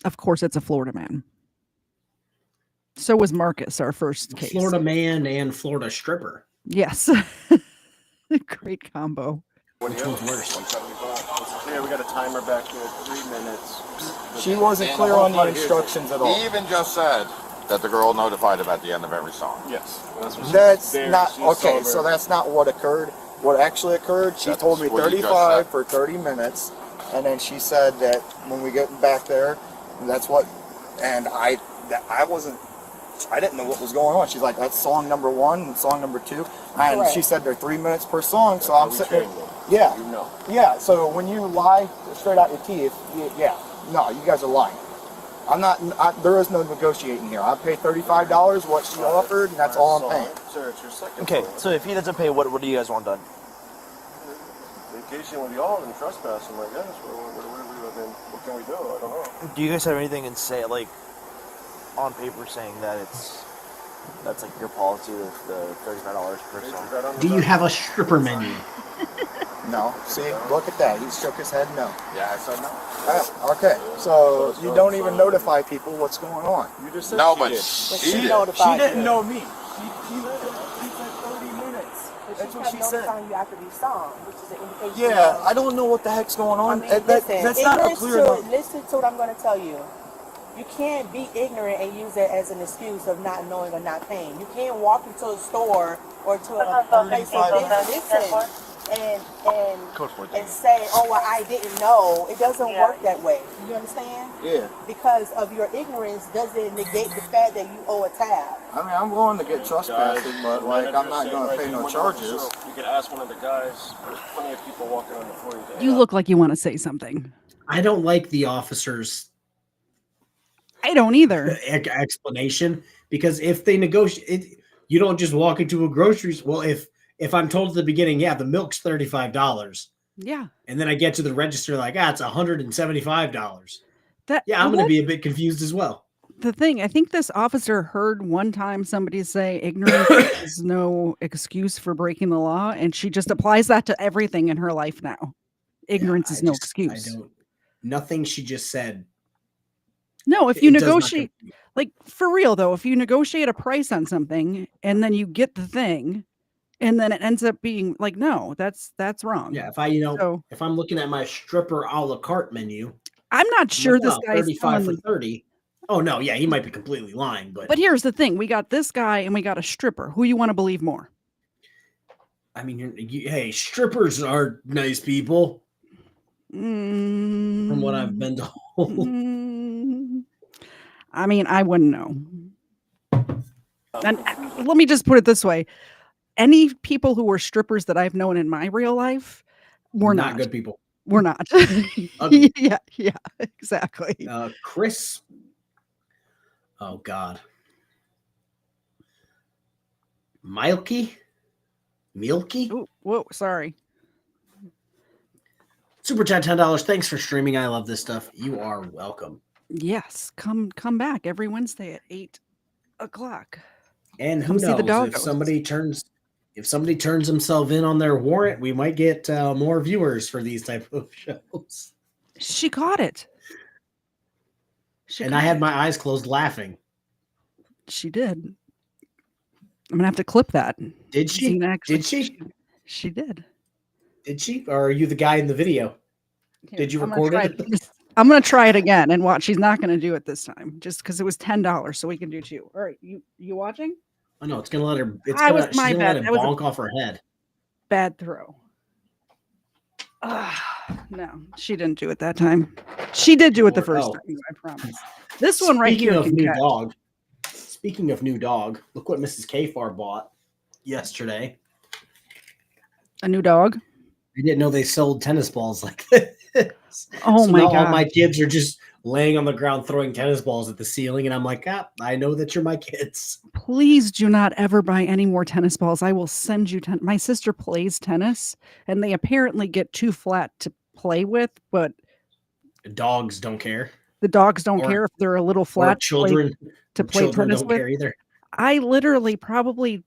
Of course, it's a Florida man. So was Marcus, our first case. Florida man and Florida stripper. Yes. Great combo. Which one's worse? Yeah, we got a timer back here, 3 minutes. She wasn't clear on the instructions at all. He even just said that the girl notified him at the end of every song. Yes. That's not okay. So that's not what occurred. What actually occurred? She told me 35 for 30 minutes, and then she said that when we get back there, that's what. And I didn't know what was going on. She's like, that's song number 1 and song number 2, and she said they're 3 minutes per song. So I'm sitting there. Yeah. Yeah. So when you lie straight out your teeth, no, you guys are lying. I'm not. There is no negotiating here. I paid $35, what she offered, and that's all I'm paying. Sir, it's your second. Okay, so if he doesn't pay, what do you guys want done? Vacation with y'all and trespassing, I guess. What can we do? I don't know. Do you guys have anything in say, like, on paper saying that that's like your policy, the $35 per song? Do you have a stripper menu? No. See, look at that. He shook his head no. Yeah, I said no. Okay, so you don't even notify people what's going on. You just said No, but She she didn't know me. She said 30 minutes. That's what she said. You after these songs, which is an indication. Yeah, I don't know what the heck's going on. That's not a clear enough. Listen to what I'm going to tell you. You can't be ignorant and use it as an excuse of not knowing or not paying. You can't walk into a store or to a place of business and say, oh, well, I didn't know. It doesn't work that way. You understand? Yeah. Because of your ignorance doesn't negate the fact that you owe a tab. I mean, I'm willing to get trespassing, but like, I'm not going to pay no charges. You could ask one of the guys. There's plenty of people walking on the floor. You look like you want to say something. I don't like the officers. I don't either. Explanation, because if they negotiate, you don't just walk into a grocery store. Well, if I'm told at the beginning, yeah, the milk's $35. Yeah. And then I get to the register like, it's $175. Yeah, I'm going to be a bit confused as well. The thing, I think this officer heard one time somebody say ignorance is no excuse for breaking the law, and she just applies that to everything in her life now. Ignorance is no excuse. Nothing she just said. No, if you negotiate, like for real though, if you negotiate a price on something and then you get the thing, and then it ends up being like, no, that's wrong. Yeah, if I'm looking at my stripper a la carte menu, I'm not sure this guy's 35 for 30. Oh no, yeah, he might be completely lying, but here's the thing: we got this guy and we got a stripper. Who you want to believe more? I mean, hey, strippers are nice people. From what I've been told. I mean, I wouldn't know. And let me just put it this way. Any people who were strippers that I've known in my real life were not good people. We're not. yeah, exactly. Chris. Oh, God. Milky? Ooh, whoa, sorry. Super chat $10. Thanks for streaming. I love this stuff. You are welcome. Yes, come back every Wednesday at 8 o'clock. And who knows, if somebody turns himself in on their warrant, we might get more viewers for these type of shows. She caught it. I had my eyes closed laughing. She did. I'm gonna have to clip that. Did she? Did she? She did. Did she? Or are you the guy in the video? Here, Did you record it? I'm gonna try it again and watch. She's not gonna do it this time, just because it was $10, so we can do 2. All right, you watching? Oh no, it's gonna let her. It's I gonna, was my she's gonna bad. let it That was bonk off her head. Bad throw. No, she didn't do it that time. She did do it the first time. I promise. This one right here. Speaking of new dog, look what Mrs. KFARR bought yesterday. A new dog. I didn't know they sold tennis balls like this. Oh my god! All my kids are just laying on the ground throwing tennis balls at the ceiling, and I'm like, I know that you're my kids. Please do not ever buy any more tennis balls. I will send you my sister plays tennis, and they apparently get too flat to play with, but dogs don't care. The dogs don't care if they're a little flat. Children to play tennis don't with. care either. I literally probably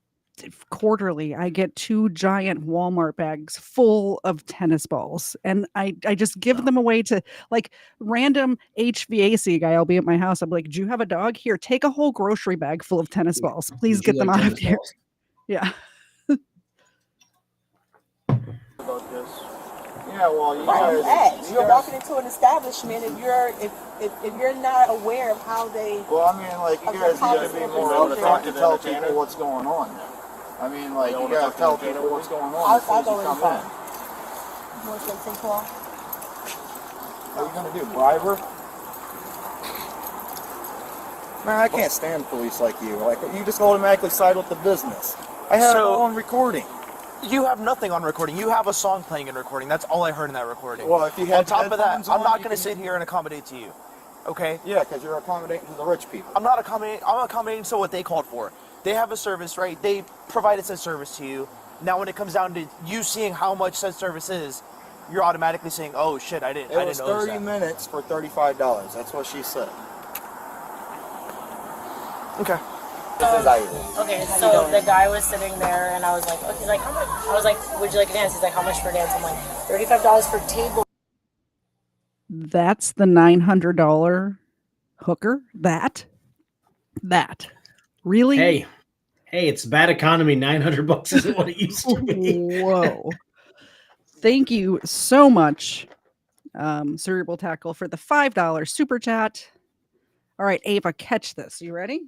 quarterly I get 2 giant Walmart bags full of tennis balls, and I just give them away to like random HVAC guy. I'll be at my house. I'm like, do you have a dog? Here, take a whole grocery bag full of tennis balls. Please get them out of here. Yeah. About this. Yeah, well, you Right, guys, you're walking into an establishment if you're not aware of how they. Well, I mean, like you guys need to be more open to tell people what's going on. I mean, like you gotta tell people what's going on. I'll go before you come in. What's that thing called? What are you gonna do? Bribe her? Man, I can't stand police like you. Like you just automatically side with the business. I have it all on recording. You have nothing on recording. You have a song playing and recording. That's all I heard in that recording. Well, if you had on top of that, headphones I'm on, not you going to can- sit here and accommodate to you. Okay? Yeah, because you're accommodating to the rich people. I'm not accommodating. I'm accommodating to what they called for. They have a service, right? They provided said service to you. Now, when it comes down to you seeing how much said service is, you're automatically saying, "Oh shit, I didn't It was know 30 that." minutes for $35. That's what she said. Okay. Okay, so the guy was sitting there, and I was like, he's like, how much? I was like, would you like a dance? He's like, how much for a dance? I'm like, $35 for table. That's the $900 hooker. That really? Hey, it's bad economy. $900 isn't what it used to be. Whoa! Thank you so much, Cerebral Tackle, for the $5 super chat. All right, Ava, catch this. You ready?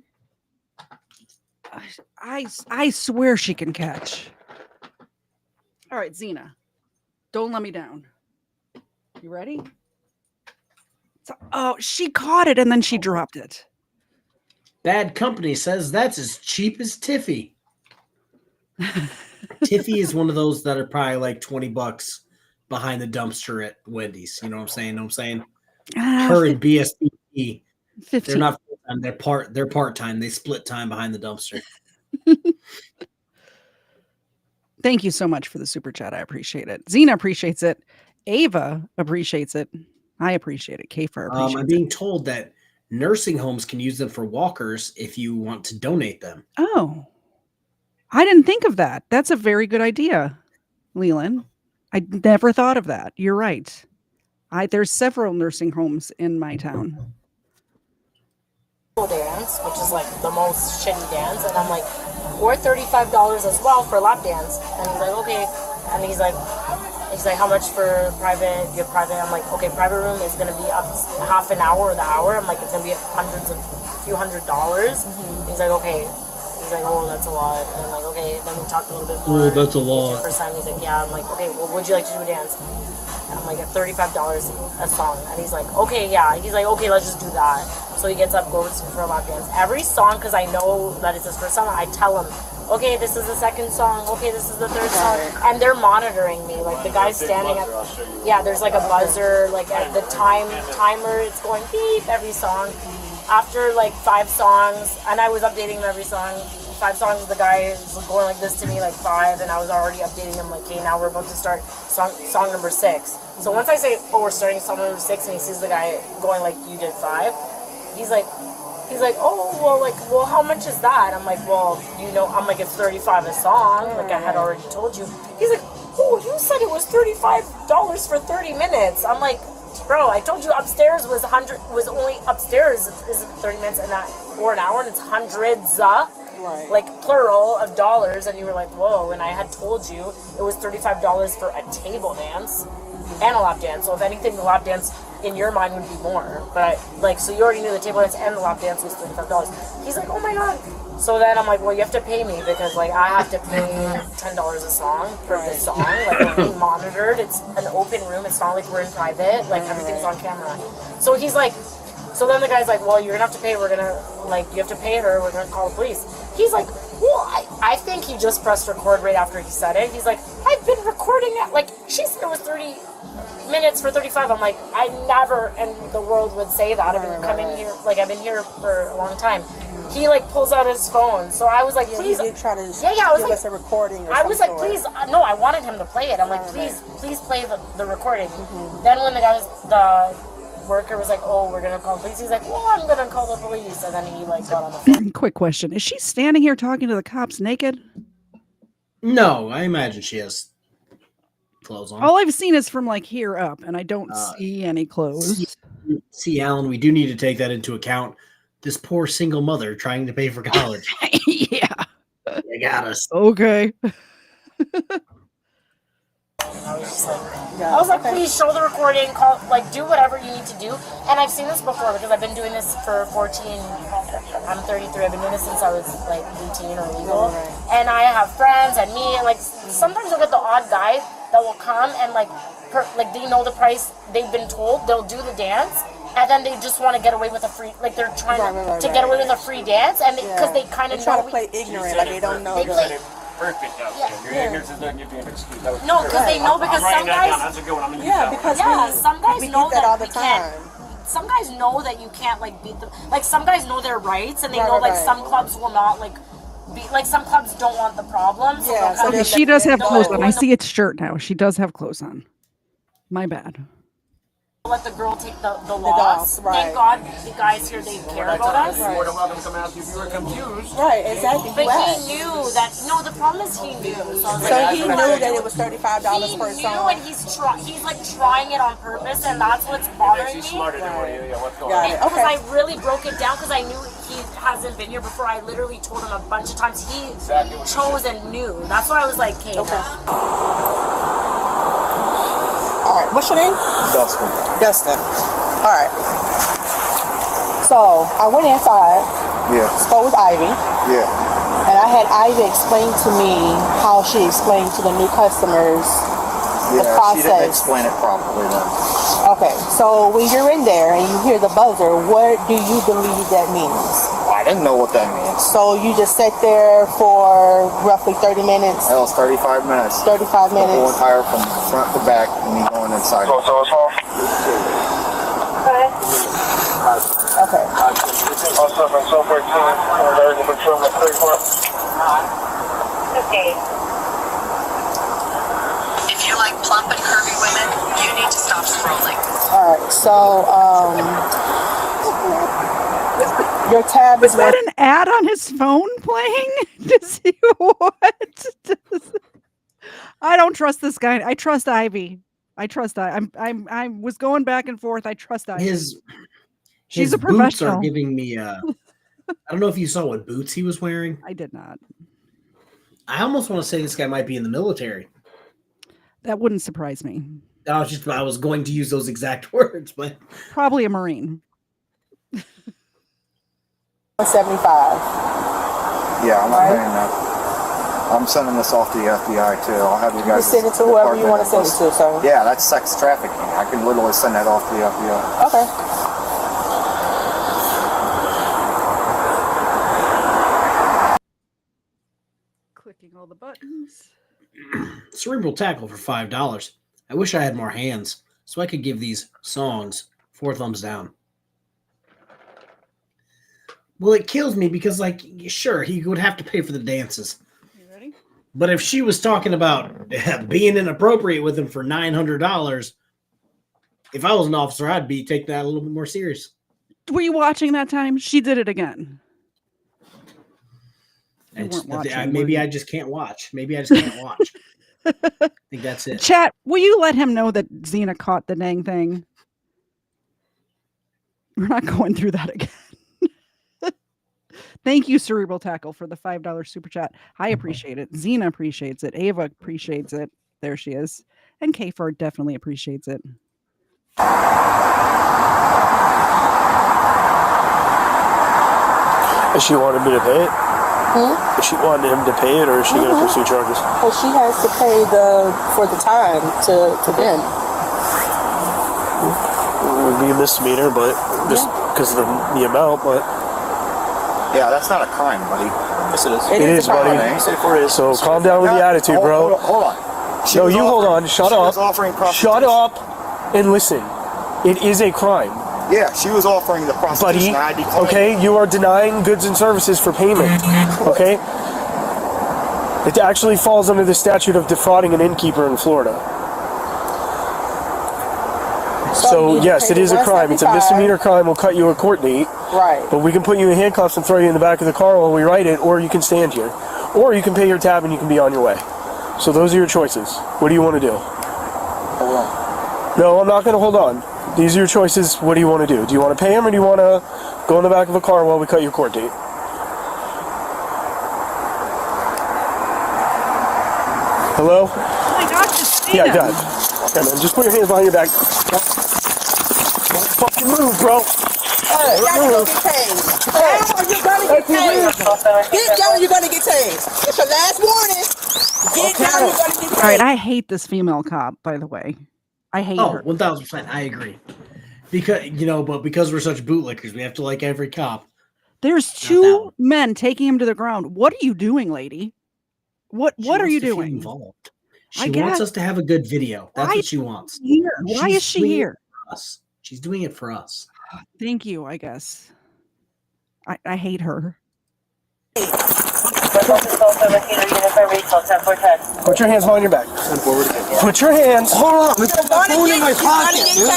I swear she can catch. All right, Xena, don't let me down. You ready? Oh, she caught it and then she dropped it. Bad Company says that's as cheap as Tiffy. Tiffy is one of those that are probably like $20 behind the dumpster at Wendy's. You know what I'm saying? Her and BSBP, 15. they're not full time. They're part time. They split time behind the dumpster. Thank you so much for the super chat. I appreciate it. Xena appreciates it. Ava appreciates it. I appreciate it. KFARR appreciates I'm being told that nursing homes can use them for walkers if you want to donate them. Oh, I didn't think of that. That's a very good idea, Leland. I never thought of that. You're right. There's several nursing homes in my town. Dance, which is like the most shitty dance, and I'm like, or $35 as well for a lap dance. And he's like, okay. And he's like, how much for private? Your private? I'm like, okay, private room is gonna be up half an hour or the hour. I'm like, it's gonna be a few $100s. Mm-hmm. He's like, okay. He's like, oh, that's a lot. And I'm like, okay. Then we talked a little bit more. Oh, that's a lot. First time, he's like, yeah. I'm like, okay. Well, would you like to do a dance? And I'm like, at $35 a song. And he's like, okay, yeah. He's like, okay, let's just do that. So he gets up, goes for a lap dance. Every song, because I know that it's his first song, I tell him, okay, this is the second song. Okay, this is the third song. And they're monitoring me. Like, the guy's standing at, yeah, there's like a buzzer, like at the timer, it's going beep every song. After like 5 songs, and I was updating him every song, 5 songs. The guy is going like this to me, like 5, and I was already updating him, like, hey, now we're about to start song number 6. So once I say, oh, we're starting song number 6, and he sees the guy going like, you did 5, he's like, oh, well, how much is that? I'm like, well, you know, I'm like, it's 35 a song. Like, I had already told you. He's like, oh, you said it was $35 for 30 minutes. I'm like, bro, I told you upstairs was only upstairs is 30 minutes and that, or an hour, and it's hundreds, like plural of dollars, and you were like, whoa, and I had told you it was $35 for a table dance and a lap dance. So if anything, the lap dance in your mind would be more, but so you already knew the table dance and the lap dance was $35. He's like, oh my god. So then I'm like, well, you have to pay me because like I have to pay $10 a song for this song. Like we're being monitored. It's an open room. It's not like we're in private. Like everything's on camera. So he's like, so then the guy's like, well, you're gonna have to pay. We're gonna you have to pay it or we're gonna call the police. He's like, well, I think he just pressed record right after he said it. He's like, I've been recording it. Like she said it was 30 minutes for 35. I'm like, I never in the world would say that. I've been coming here, like I've been here for a long time. He like pulls out his phone, so I was like, please. He did try to I was give like, us a recording. Or I was like, sort. please, no, I wanted him to play it. I'm like, please play the recording. Then when the worker was like, oh, we're gonna call the police. He's like, well, I'm gonna call the police, and then he like got on the phone. Quick question: is she standing here talking to the cops naked? No, I imagine she has clothes on. All I've seen is from like here up, and I don't see any clothes. See, Alan, we do need to take that into account. This poor single mother trying to pay for college. Yeah. You got us. Okay. I was like, please show the recording, call, like, do whatever you need to do. And I've seen this before because I've been doing this for 14, I'm 33, I've been doing this since I was like 18 or legal. And I have friends and me, and like, sometimes you'll get the odd guy that will come and like they know the price, they've been told, they'll do the dance. And then they just want to get away with a free, like they're trying to get away with a free dance, and because they kind of know. Try to play ignorant, like they don't know. They play perfect. Your ignorance doesn't give you an excuse. No, because they know, because some guys. That's a good one. I'm gonna some guys know that all the we can't. Some guys know that you can't like beat them. Like some guys know their rights, and they know like some clubs will not like. Like some clubs don't want the problems. Yeah, so okay, she does have clothes on. I see its shirt now. She does have clothes on. My bad. Let the girl take the loss. Thank God the guys here, they care about us. You're more than welcome to come ask you if you were confused. Right, exactly. But he knew that. No, the problem is he knew. So he knew that it was $35 per song. He knew, and he's like trying it on purpose, and that's what's bothering me. He's smarter than what you. What's going on? Because I really broke it down because I knew he hasn't been here before. I literally told him a bunch of times. He chose and knew. That's why I was like, okay. All right, what's your name? Dustin. All right. So I went inside. Yeah. Spoke with Ivy. Yeah. And I had Ivy explain to me how she explained to the new customers the process. She didn't explain it properly then. Okay, so when you're in there and you hear the buzzer, what do you believe that means? I didn't know what that means. So you just sat there for roughly 30 minutes? That was 35 minutes. 35 minutes. The whole entire from front to back and me going inside. Okay. Okay. If you like plump and curvy women, you need to stop scrolling. All right, so your tab is that an ad on his phone playing? Does he what? I don't trust this guy. I trust Ivy. I was going back and forth. I trust Ivy. She's a professional. Boots are giving me I don't know if you saw what boots he was wearing. I did not. I almost want to say this guy might be in the military. That wouldn't surprise me. I was going to use those exact words, but probably a Marine. 75. Yeah, I'm paying that. I'm sending this off to the FBI too. I'll have you guys send it to whoever you want to send it to, sir. Yeah, that's sex trafficking. I can literally send that off to the FBI. Okay. Clicking all the buttons. Cerebral tackle for $5. I wish I had more hands so I could give these songs 4 thumbs down. Well, it kills me because, like, sure, he would have to pay for the dances. You ready? But if she was talking about being inappropriate with him for $900, if I was an officer, I'd be taking that a little bit more serious. Were you watching that time? She did it again. Maybe I just can't watch. Maybe I just can't watch. I think that's it. Chat, will you let him know that Xena caught the dang thing? We're not going through that again. Thank you, Cerebral Tackle, for the $5 super chat. I appreciate it. Xena appreciates it. Ava appreciates it. There she is. And KFARR definitely appreciates it. Is she wanted me to pay it? Is she wanted him to pay it, or is she going to pursue charges? Well, she has to pay for the time to bend. It would be a misdemeanor, but just because of the amount, but... Yeah, that's not a crime, buddy. Yes, it is. It is, buddy. So calm down with the attitude, bro. Hold on. No, you hold on. Shut up. Shut up and listen. It is a crime. Yeah, she was offering the prostitution. Buddy, okay, you are denying goods and services for payment, okay? It actually falls under the statute of defrauding an innkeeper in Florida. So, yes, it is a crime. It's a misdemeanor crime. We'll cut you a court date. Right. But we can put you in handcuffs and throw you in the back of the car while we write it, or you can stand here. Or you can pay your tab and you can be on your way. So those are your choices. What do you want to do? Hold on. No, I'm not going to hold on. These are your choices. What do you want to do? Do you want to pay him, or do you want to go in the back of a car while we cut your court date? Hello? Oh my gosh, just Yeah, God. Okay, man, just put your hands behind your back. Don't fucking move, bro. Hey, you're gonna get tased. Hey, you're gonna get tased. Get down, you're gonna get tased. It's your last warning. Get down, you're gonna get tased. All right, I hate this female cop, by the way. I hate her. 1,000%. I agree. Because, but because we're such bootlickers, we have to like every cop. There's two men taking him to the ground. What are you doing, lady? What are you doing? Involved. She wants us to have a good video. That's what she wants. Why is she here? She's doing it for us. Thank you, I guess. I hate her. Put your hands behind your back. Put your hands. Hold on. It's phone in my pocket, dude.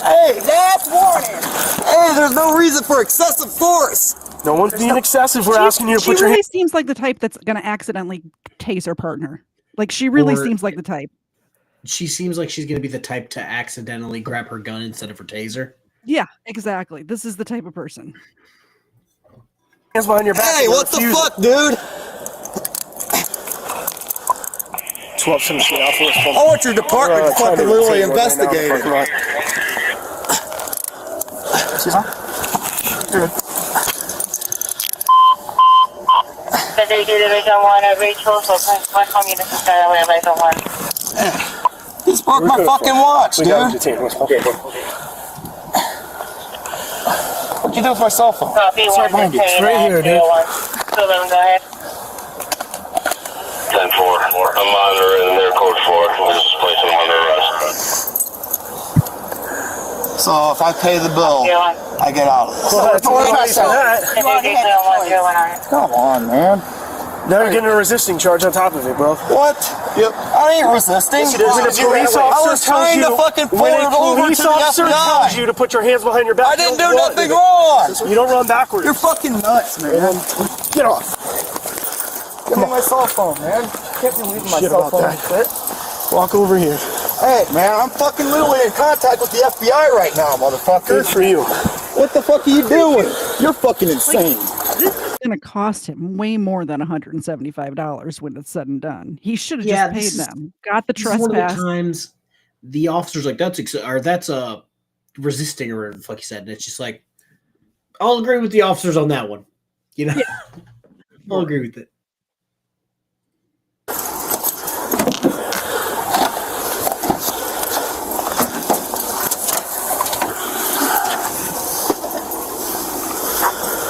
Hey, last warning. Hey, there's no reason for excessive force. No one's being excessive. We're asking you to put your hands. She really seems like the type that's going to accidentally tase her partner. Like, she really seems like the type. She seems like she's going to be the type to accidentally grab her gun instead of her taser. Yeah, exactly. This is the type of person. Hands behind your back. Hey, what the fuck, dude? 1217 I want your department fucking literally investigated. Good. He's broke my fucking watch, dude. What'd you do with my cell phone? It's right behind you. It's right here, dude. 10-4. I'm monitoring their code 4. We're just placing them under arrest. So if I pay the bill, I get out of this. Come on, man. Now you're getting a resisting charge on top of it, bro. What? Yep. I ain't resisting. When a police I was trying to fucking forward over to the officer tells you FBI. to put your hands behind your back. I didn't do nothing wrong. You don't run backwards. You're fucking nuts, man. Get off. Give me my cell phone, man. Can't be leaving my cell phone like that. Walk over here. Hey, man, I'm fucking literally in contact with the FBI right now, motherfucker. Good for you. What the fuck are you doing? You're fucking insane. This is going to cost him way more than $175 when it's said and done. He should have just paid them. Got the trespass. One of the times the officer's like, that's resisting, or whatever the fuck he said. And it's just like, I'll agree with the officers on that one. Yeah. I'll agree with it.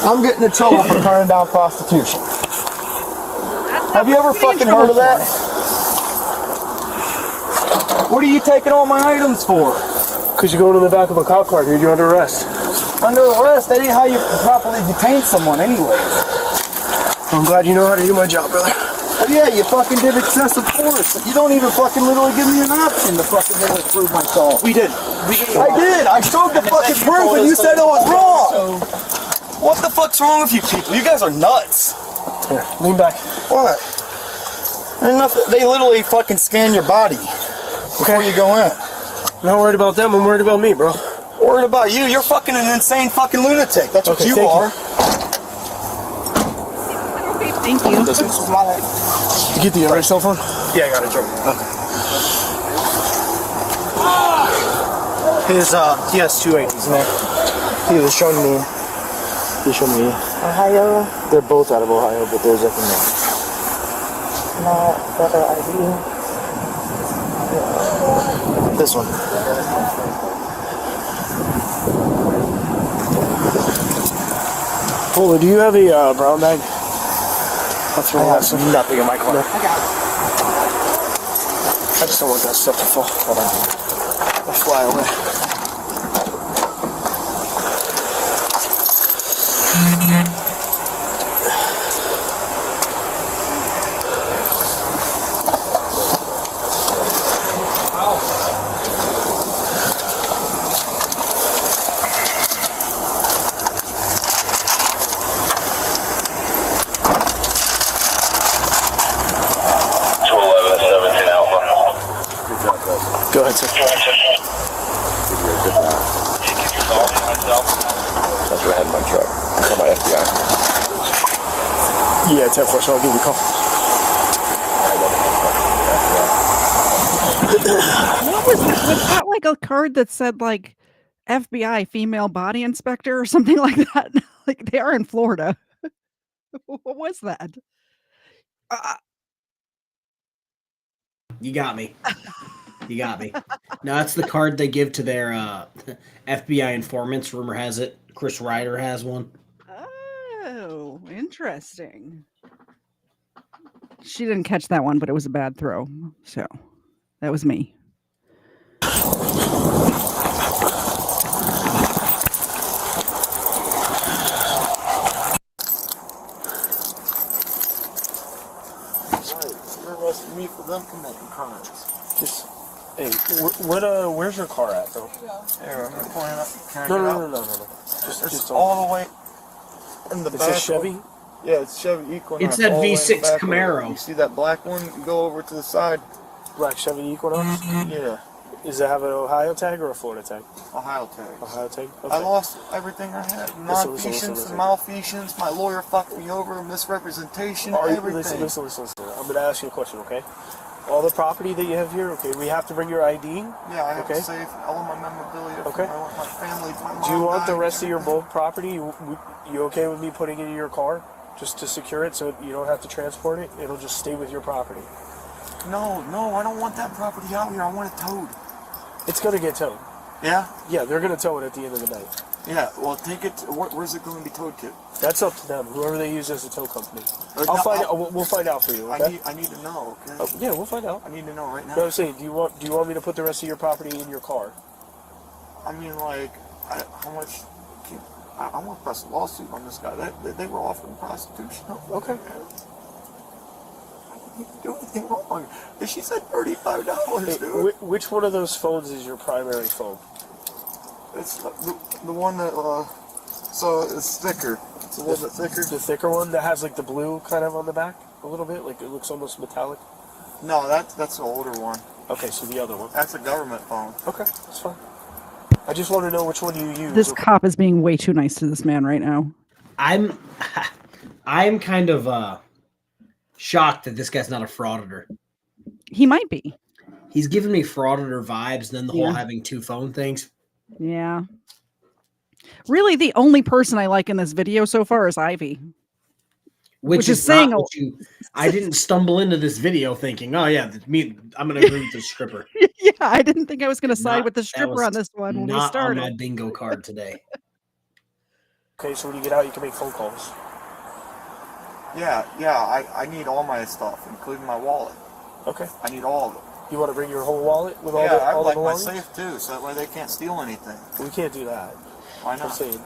I'm getting in trouble for turning down prostitution. Have you ever fucking heard of that? What are you taking all my items for? Because you're going in the back of a cop car, dude. You're under arrest. under arrest. That ain't how you properly detain someone anyways. I'm glad you know how to do my job, brother. Oh, yeah, you fucking did excessive force. You don't even fucking literally give me an option to fucking literally prove myself. We did. I did. I showed the fucking proof and you said it was wrong. What the fuck's wrong with you people? You guys are nuts. Here, lean back. What? Ain't nothing. They literally fucking scan your body before you go in. I'm not worried about them. I'm worried about me, bro. Worried about you? You're fucking an insane fucking lunatic. That's what you are. Okay, thank you. You get the other cell phone? Yeah, I got it. Okay. He has 280s in there. He was showing me. He showed me. Ohio? They're both out of Ohio, but there's like a Not better ID. This one. Polo, do you have a brown bag? I'll throw nothing in my car. No. I just don't want that stuff to fall. Hold on. I'll fly away. Go ahead, sir. That's what I had in my truck. Call my FBI. Yeah, 10-4, so I'll give you a call. What was that? Was that like a card that said like FBI female body inspector or something like that? Like they are in Florida. What was that? You got me. You got me. No, that's the card they give to their FBI informants. Rumor has it Chris Ryder has one. Oh, interesting. She didn't catch that one, but it was a bad throw. So that was me. You're arresting me for them committing crimes. Just, hey, where's your car at, though? Here, I'm gonna point it up. Can I No, get no, out? no, no, no, no. Just all the way in the It's back. a Chevy? Yeah, it's Chevy Equinox. It's that all the way in the V6 back. Camaro. You see that black one? You go over to the side. Black Chevy Equinox? Yeah. Does it have an Ohio tag or a Florida tag? Ohio tag. Ohio tag? I lost everything I had. Non-feasance and malfeasance. My lawyer fucked me over. Misrepresentation. Everything. Listen. I'm going to ask you a question, okay? All the property that you have here, okay, we have to bring your ID? Yeah, I have to save all of my memorabilia Okay. for my family. My Do you mom want the died. rest of your bulk property? You okay with me putting it in your car? Just to secure it so you don't have to transport it? It'll just stay with your property. No, I don't want that property out here. I want it towed. It's going to get towed. Yeah? Yeah, they're going to tow it at the end of the night. Yeah, well, take it. Where's it going to be towed to? That's up to them, whoever they use as a tow company. No, We'll find out for you, okay? I need to know, okay? Oh, yeah, we'll find out. I need to know right now. No, I'm saying, do you want me to put the rest of your property in your car? I mean, like, how much? I want to press a lawsuit on this guy. They were offering prostitution. Okay. I didn't do anything wrong. She said $35, Hey, dude. which one of those phones is your primary phone? It's the one that, so it's thicker. It's a little bit thicker. The thicker one that has like the blue kind of on the back a little bit? Like it looks almost metallic? No, that's the older one. Okay, so the other one. That's a government phone. Okay, that's fine. I just want to know which one you use. This cop is being way too nice to this man right now. I'm kind of shocked that this guy's not a frauditor. He might be. He's giving me frauditor vibes, and then the whole having two phone things. Yeah. Really, the only person I like in this video so far is Ivy. Which is saying I didn't stumble into this video thinking, oh yeah, I'm gonna agree with the stripper. Yeah, I didn't think I was gonna side with the stripper on this one when we started. Not on my bingo card today. Okay, so when you get out, you can make phone calls. Yeah, I need all my stuff, including my wallet. Okay. I need all of it. You want to bring your whole wallet with Yeah, all the I would like my belongings? safe too, so that way they can't steal anything. We can't do that. Why not? I'm saying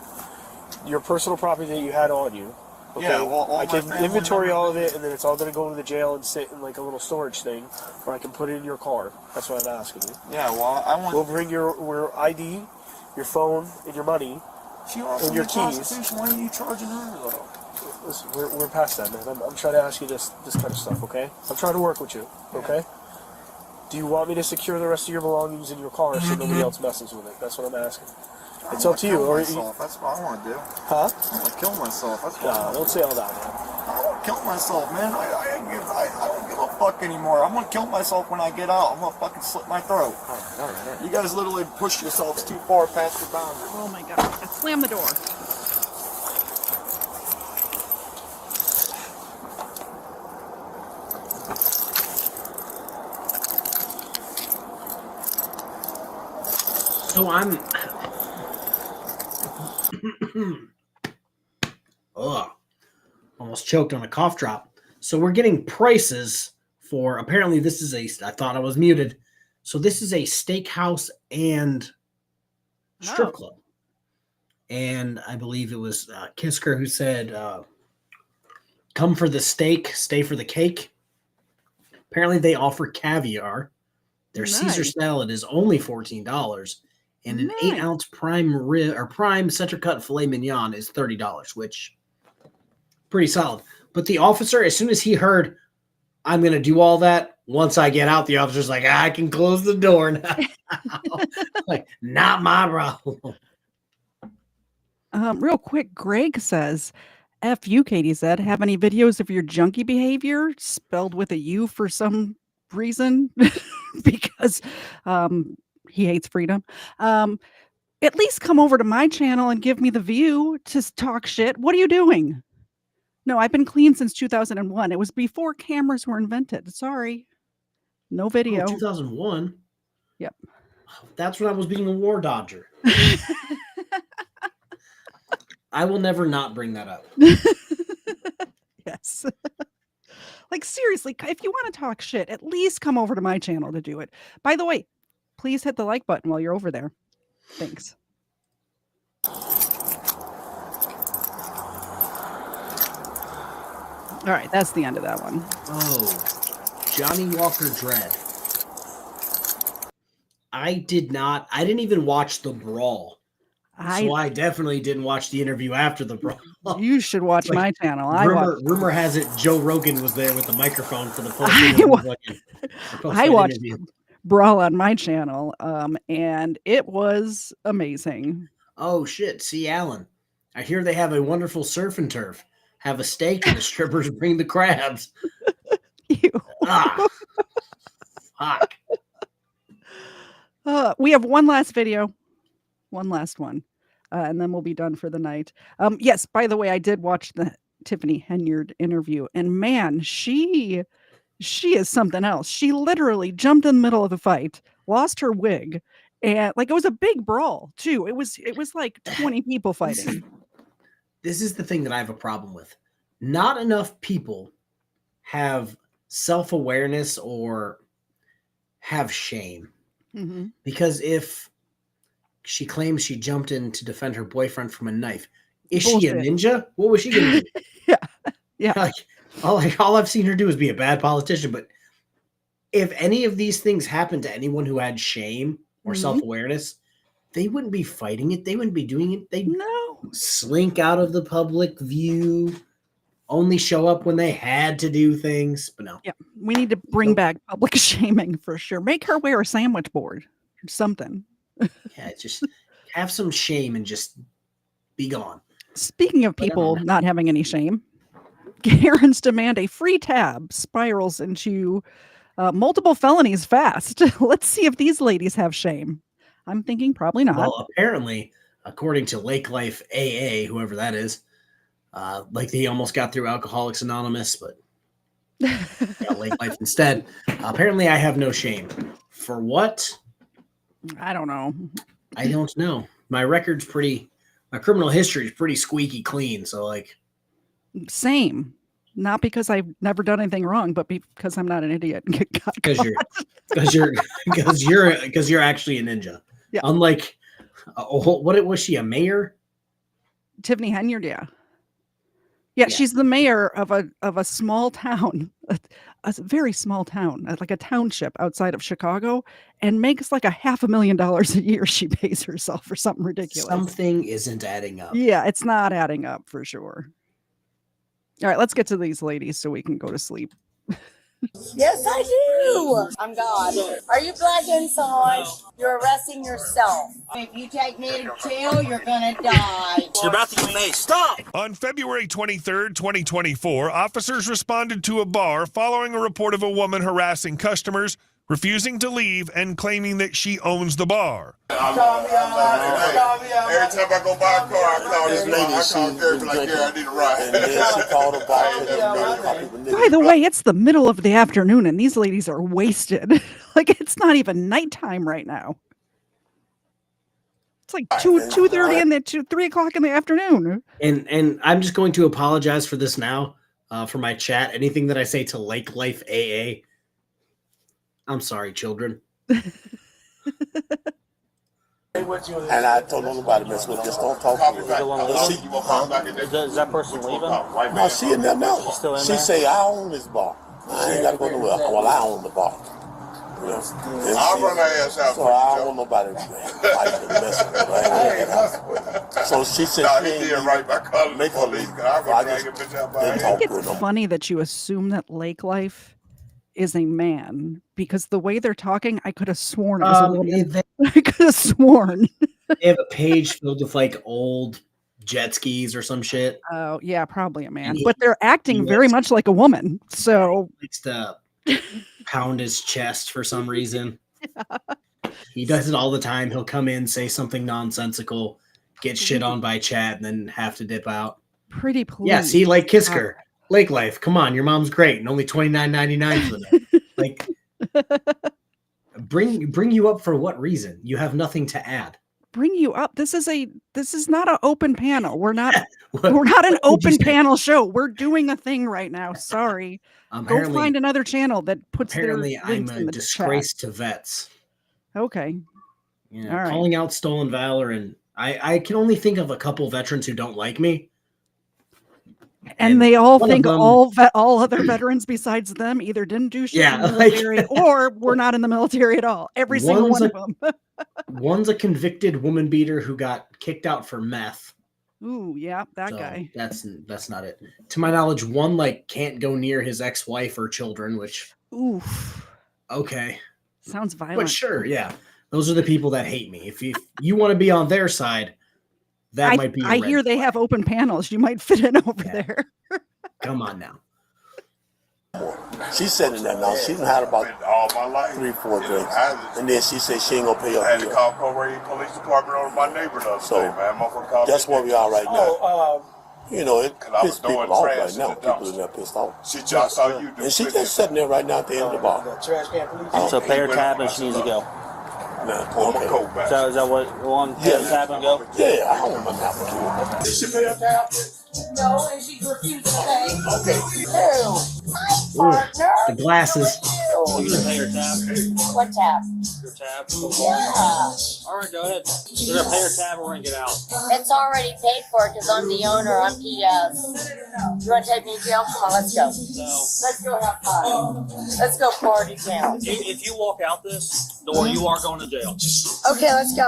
your personal property that you had on you. Okay, Yeah, all I my can family inventory all of members- it, and then it's all going to go to the jail and sit in like a little storage thing, or I can put it in your car. That's what I'm asking you. Yeah, well, I want. We'll bring your ID, your phone, and your money, She offered and your me keys. prostitution. Why are you charging her though? Listen, we're past that, man. I'm trying to ask you this kind of stuff, okay? I'm trying to work with you, okay? Do you want me to secure the rest of your belongings in your car so nobody else messes with it? That's what I'm asking. It's up to you. Or Myself. That's what I want to do. Huh? I want to kill myself. That's what No, don't say all that, man. I want to kill myself, man. I don't give a fuck anymore. I'm going to kill myself when I get out. I'm going to fucking slit my throat. All right. You guys literally pushed yourselves too far past your boundary. Oh my God. Slam the door. So I'm. Ugh. Almost choked on a cough drop. So we're getting prices for. Apparently, this is a. I thought I was muted. So this is a steakhouse and strip club. And I believe it was Kisker who said, "Come for the steak, stay for the cake." Apparently, they offer caviar. Their Caesar salad is only $14. And an 8-ounce prime rib or prime center cut filet mignon is $30, which pretty solid. But the officer, as soon as he heard, I'm going to do all that, once I get out, the officer's like, I can close the door now. Like, not my problem. Real quick, Greg says, F you, KTZed, have any videos of your junkie behavior spelled with a U for some reason? Because he hates freedom. At least come over to my channel and give me the view to talk shit. What are you doing? No, I've been clean since 2001. It was before cameras were invented. Sorry. No video. Oh, 2001? Yep. That's when I was being a war dodger. I will never not bring that up. Yes. Like, seriously, if you want to talk shit, at least come over to my channel to do it. By the way, please hit the like button while you're over there. Thanks. All right, that's the end of that one. Oh, Johnny Walker Dread. I didn't even watch the brawl. So I definitely didn't watch the interview after the brawl. You should watch my channel. Rumor has it Joe Rogan was there with the microphone for the post. I watched Brawl on my channel, and it was amazing. Oh shit! See, Alan, I hear they have a wonderful surf and turf. Have a steak and the strippers bring the crabs. Fuck. We have one last video. One last one. And then we'll be done for the night. Yes, by the way, I did watch the Tiffany Henyard interview, and man, she is something else. She literally jumped in the middle of the fight, lost her wig, and like it was a big brawl too. It was like 20 people fighting. This is the thing that I have a problem with. Not enough people have self-awareness or have shame. Mm-hmm. Because if she claims she jumped in to defend her boyfriend from a knife, is she a ninja? What was she going to do? Yeah. Like, all I've seen her do is be a bad politician. But if any of these things happened to anyone who had shame or self-awareness, they wouldn't be fighting it. They wouldn't be doing it. They'd slink out of the public view, only show up when they had to do things. But no. Yeah, we need to bring back public shaming for sure. Make her wear a sandwich board or something. Yeah, just have some shame and just be gone. Speaking of people not having any shame, Karen's demand a free tab spirals into multiple felonies fast. Let's see if these ladies have shame. I'm thinking probably not. Well, apparently, according to Lake Life AA, whoever that is, like they almost got through Alcoholics Anonymous, but got Lake Life instead. Apparently, I have no shame. For what? I don't know. I don't know. My criminal history is pretty squeaky clean. So like, same. Not because I've never done anything wrong, but because I'm not an idiot. Because you're actually a ninja. Yeah. Unlike What was she? A mayor? Tiffany Henyard, yeah. Yeah, she's the mayor of a small town, a very small town, like a township outside of Chicago, and makes like $500,000 a year. She pays herself for something ridiculous. Something isn't adding up. Yeah, it's not adding up for sure. All right, let's get to these ladies so we can go to sleep. Yes, I do. I'm God. Are you black inside? You're arresting yourself. If you take me to jail, you're gonna die. You're about to get made. Stop! On February 23rd, 2024, officers responded to a bar following a report of a woman harassing customers, refusing to leave, and claiming that she owns the bar. Every time I go buy a car, I call this lady. I call her like, yeah, I need a ride. And then she called her back. By the way, it's the middle of the afternoon and these ladies are wasted. Like it's not even nighttime right now. It's like 2:30 and then 3 o'clock in the afternoon. And I'm just going to apologize for this now, for my chat. Anything that I say to Lake Life AA, I'm sorry, children. And I told nobody mess with this. Don't talk to me. Is that person leaving? No, she in there now. She say, I own this bar. I ain't got to go nowhere. Well, I own the bar. You know? I'll run her ass out. So I don't want nobody to fight and mess with her. So she said, no, he did right by calling the police. I think it's funny that you assume that Lake Life is a man because the way they're talking, I could have sworn it was a woman. I could have sworn. They have a page filled with like old jet skis or some shit. Oh yeah, probably a man. But they're acting very much like a woman. So he likes to pound his chest for some reason. Yeah. He does it all the time. He'll come in, say something nonsensical, get shit on by chat, and then have to dip out. Pretty please. Yeah, see, like Kisker. Lake Life, come on, your mom's great, and only $29.99 for them. Like, bring you up for what reason? You have nothing to add. Bring you up. This is not an open panel. We're not an open panel show. We're doing a thing right now. Sorry. Go find another channel that puts apparently their links I'm a in the disgrace chat. to vets. Okay. Yeah, all right. Calling out stolen valor, and I can only think of a couple veterans who don't like me. And they all think all other veterans besides them either didn't do shit in the military or were not in the military at all. Every single one of them. One's a convicted woman beater who got kicked out for meth. Ooh, yeah, that guy. That's not it. To my knowledge, one like can't go near his ex-wife or children, which oof. Okay. Sounds violent. But sure, yeah. Those are the people that hate me. If you want to be on their side, that might be. I hear they have open panels. You might fit in over there. Come on now. She's sitting there now. She done had about all my life 3-4 drinks, and then she said she ain't gonna pay her. I had to call Coleraine Police Department over my neighbor the other day, man. That's where we are right now. You know, it pisses people off right now. People in there pissed off. She just saw you do. And she's just sitting there right now at the end of the bar. So pay her tab and she needs to go. Okay. So is that what you want? Pay her tab and go? Yeah, I don't want to Did she pay her tab? No, and she refused to pay. Okay. Partner. The glasses. You can pay her tab. What tab? Your tab. Yeah. All right, go ahead. You're gonna pay her tab or we're gonna get out. It's already paid for because I'm the owner. I'm PS. You want to take me to jail? Come on, let's go. Let's go have fun. Let's go party town. If you walk out this door, you are going to jail. Okay, let's go.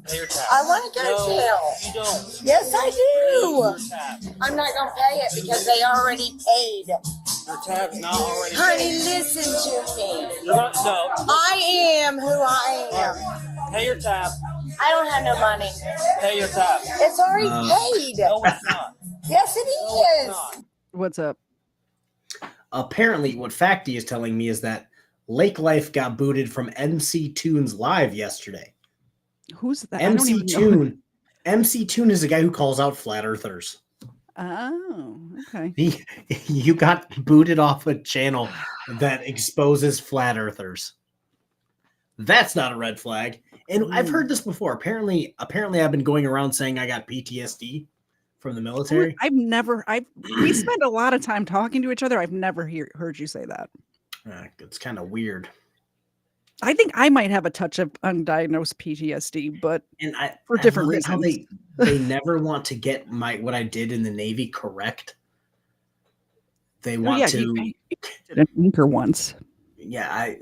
Pay your tab. I want to go to jail. You don't. Yes, I do. I'm not going to pay it because they already paid. Your tab's not already Honey, paid. listen to me. You're not, no. I am who I am. Pay your tab. I don't have no money. Pay your tab. It's already paid. No, it's not. Yes, it is. What's up? Apparently, what Facty is telling me is that Lake Life got booted from MC Tunes Live yesterday. Who's that? MC Tune. MC Tune is a guy who calls out flat earthers. Oh, okay. You got booted off a channel that exposes flat earthers. That's not a red flag. And I've heard this before. Apparently I've been going around saying I got PTSD from the military. We spend a lot of time talking to each other. I've never heard you say that. It's kind of weird. I think I might have a touch of undiagnosed PTSD, but for different love it how reasons. they never want to get what I did in the Navy correct. They want to. You did an anchor once. Yeah,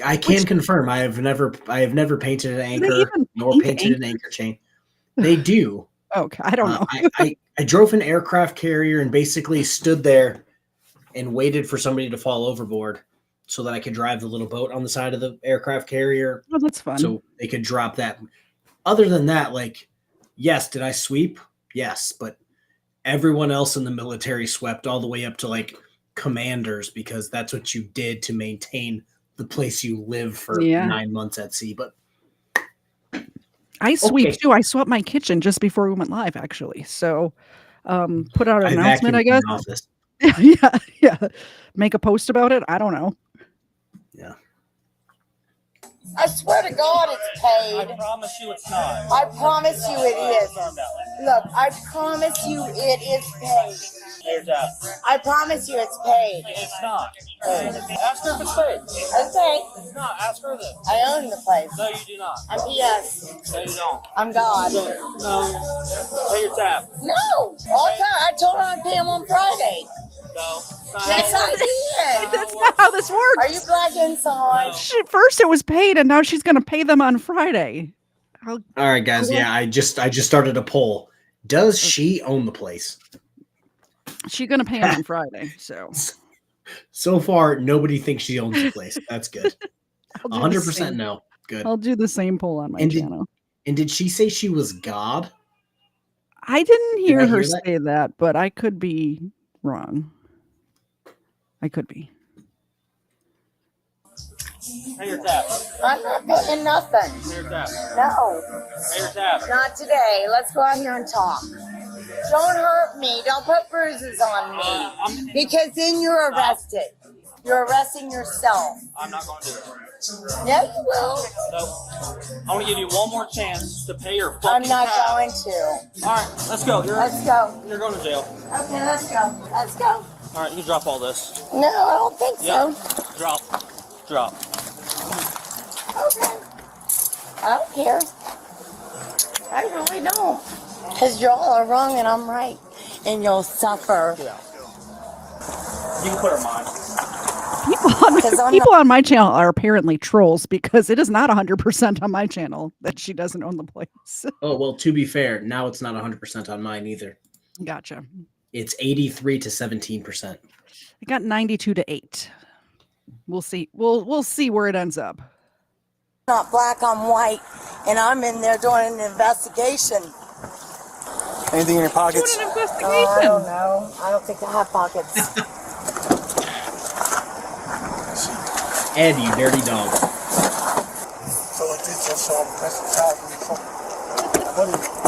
I can confirm. I have never painted an anchor nor painted an anchor chain. They do. Okay, I don't know. I drove an aircraft carrier and basically stood there and waited for somebody to fall overboard so that I could drive the little boat on the side of the aircraft carrier. Oh, that's fun. So they could drop that. Other than that, yes, did I sweep? Yes, but everyone else in the military swept all the way up to commanders because that's what you did to maintain the place you live for 9 months at sea. But I sweep too. I swept my kitchen just before we went live, actually. So put out an announcement, I guess. Yeah. Make a post about it. I don't know. Yeah. I swear to God it's paid. I promise you it's not. I promise you it is. Look, I promise you it is paid. I promise you it's paid. It's not. Ask her if it's paid. Okay. It's not. Ask her then. I own the place. No, you do not. I'm yes. No, you don't. I'm God. No. Pay your tab. No. All time. I told her I'd pay him on Friday. No. Yes, I did. That's not how this works. Are you black inside? First it was paid, and now she's going to pay them on Friday. All right, guys. Yeah, I just started a poll. Does she own the place? She's going to pay them on Friday. So far, nobody thinks she owns the place. That's good. 100% no. Good. I'll do the same poll on my channel. And did she say she was God? I didn't hear her say that, but I could be wrong. I could be. Pay your tab. I'm not paying nothing. Pay your tab. No. Pay your tab. Not today. Let's go out here and talk. Don't hurt me. Don't put bruises on me. Because then you're arrested. You're arresting yourself. I'm not going to do it. Yeah, you will. No. I'm going to give you one more chance to pay your fucking I'm not tab. going to. All right, let's go. Let's go. You're going to jail. Okay, let's go. Let's go. All right, you drop all this. No, I don't think so. Drop. Drop. Okay. I don't care. I really don't. Because y'all are wrong and I'm right. And you'll suffer. Yeah. You can put her mine. People on my channel are apparently trolls because it is not 100% on my channel that she doesn't own the place. Oh, well, to be fair, now it's not 100% on mine either. Gotcha. It's 83 to 17%. I got 92 to 8. We'll see. We'll see where it ends up. Not black, I'm white, and I'm in there doing an investigation. Anything in your pockets? Doing an investigation. I don't know. I don't think I have pockets. Ed, you dirty dog.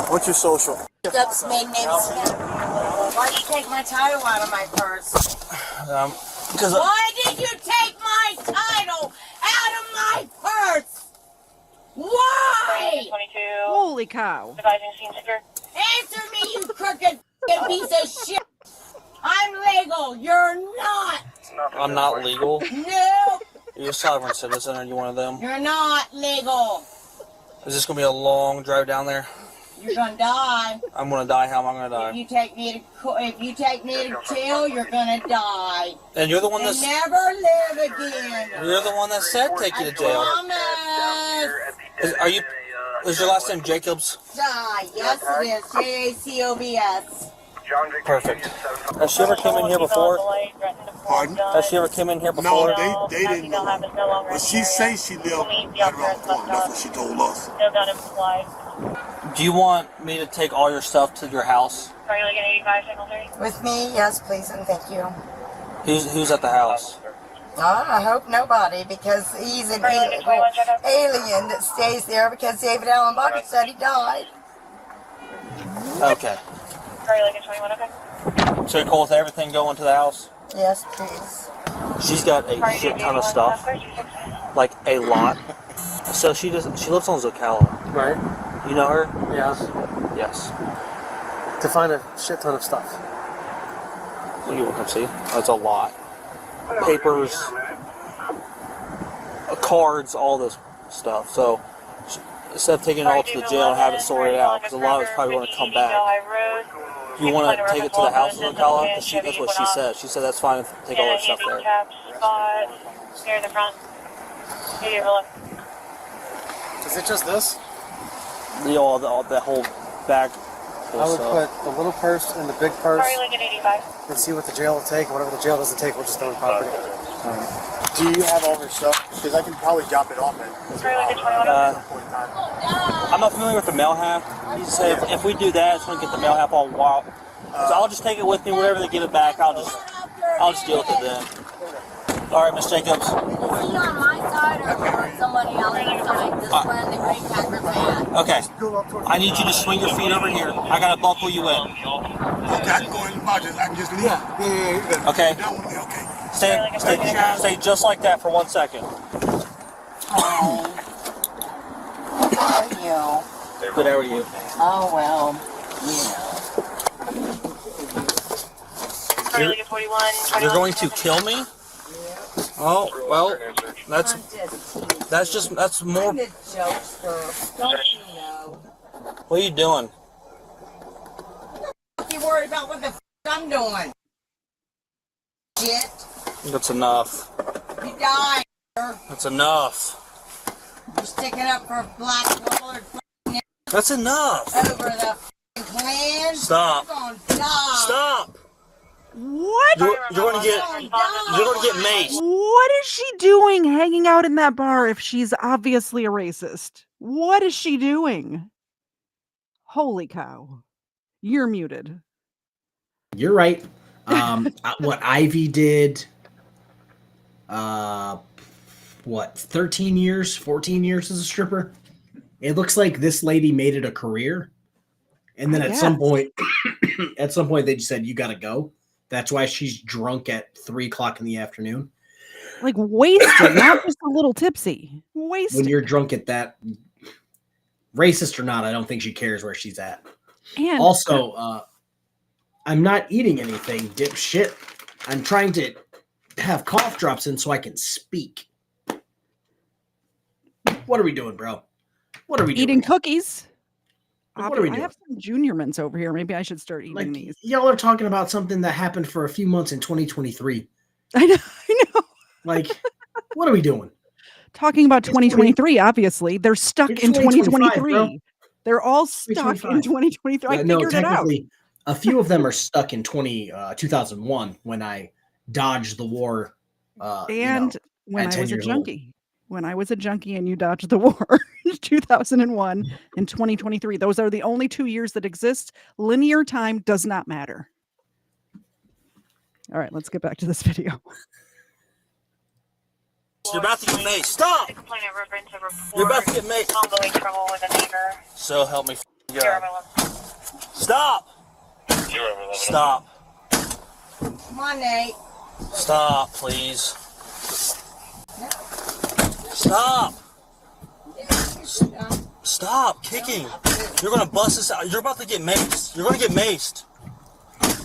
What's your social? That's my name. Why'd you take my title out of my purse? Why did you take my title out of my purse? Why? 22. Holy cow. Advising scene secure. Answer me, you crooked piece of shit. I'm legal. You're not. I'm not legal. No. You're a sovereign citizen. Are you one of them? You're not legal. Is this going to be a long drive down there? You're gonna die. I'm going to die. How am I going to die? If you take me to jail, you're gonna die. And you're the one that's... never live again. You're the one that said take you to jail. Promise. Is your last name Jacobs? Die. Yes, it is. Jacobs. Perfect. Has she ever come in here before? Pardon? Has she ever come in here before? No, they didn't know. But she say she lived right around the corner. That's what she told us. No gun implied. Do you want me to take all your stuff to your house? Are you looking at 85 signal 3? With me, yes, please, and thank you. Who's at the house? I hope nobody, because he's an alien that stays there because David Allen Bucket said he died. Okay. Are you looking 21? Okay. So you're cool with everything going to the house? Yes, please. She's got a shit ton of stuff. Like a lot. So she lives on Zocalo. Right. You know her? Yes. Yes. To find a shit ton of stuff. You will come see. That's a lot. Papers. cards, all this stuff. So instead of taking it all to the jail and have it sorted out, because a lot of it's probably going to come back. You want to take it to the house of Ocala? That's what she said. She said that's fine if take all her stuff there. Here in the front. Is it just this? The whole bag. I would put the little purse in the big purse. Sorry, like at 85. And see what the jail will take. Whatever the jail doesn't take, we'll just throw in property. Do you have all her stuff? Because I can probably drop it off it. Sorry, like at 21. I'm not familiar with the mail half. He said if we do that, it's going to get the mail half all wild. So I'll just take it with me. Whenever they give it back, I'll just deal with it then. All right, Miss Jacobs. Is he on my side or on somebody else's side? This one, the green Packers hat. Okay. I need you to swing your feet over here. I got to buckle you in. Okay, I can go in the boxes. I can just leave. Yeah. Okay. Stay just like that for 1 second. Oh. How are you? Good, how are you? Oh, well, you know. You're going to kill me? Oh, well, that's more. What are you doing? You worried about what the f I'm doing? Shit. That's enough. You died. That's enough. You're sticking up for black colored That's enough. over the Klan. Stop. You're gonna die. Stop. What? You're going to get maced. What is she doing hanging out in that bar if she's obviously a racist? What is she doing? Holy cow. You're muted. You're right. What Ivy did, 13 years, 14 years as a stripper? It looks like this lady made it a career. And then at some point they just said, you got to go. That's why she's drunk at 3 o'clock in the afternoon. Like wasted, not just a little tipsy. Wasted. When you're drunk at that, racist or not, I don't think she cares where she's at. And also, I'm not eating anything, dipshit. I'm trying to have cough drops in so I can speak. What are we doing, bro? What are we doing? Eating cookies. What are we doing? I have some Junior Mints over here. Maybe I should start eating these. Y'all are talking about something that happened for a few months in 2023. I know. Like, what are we doing? Talking about 2023, obviously. They're stuck in 2023. Bro. They're all stuck in 2023. I figured it out. A few of them are stuck in 2001 when I dodged the war. And when I was a junkie. When I was a junkie and you dodged the war. 2001 and 2023. Those are the only 2 years that exist. Linear time does not matter. All right, let's get back to this video. You're about to get maced. Stop! You're about to get maced. Ongoing trouble with a neighbor. So help me God. Stop! Stop. Come on, Nate. Stop, please. Stop! Stop kicking. You're gonna bust this out. You're about to get maced. You're gonna get maced.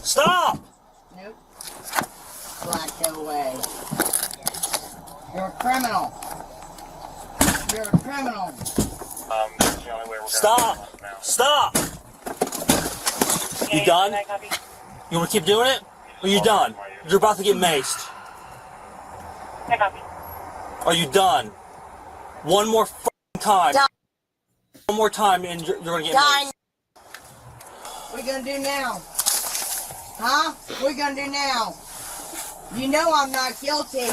Stop! Nope. Black, go away. You're a criminal. You're a criminal. That's the only way we're Stop! Stop! You done? You wanna keep doing it? Or you done? You're about to get maced. I copy. Are you done? One more time. Done. One more time and you're gonna get Done. maced. What are you gonna do now? Huh? What are you gonna do now? You know I'm not guilty,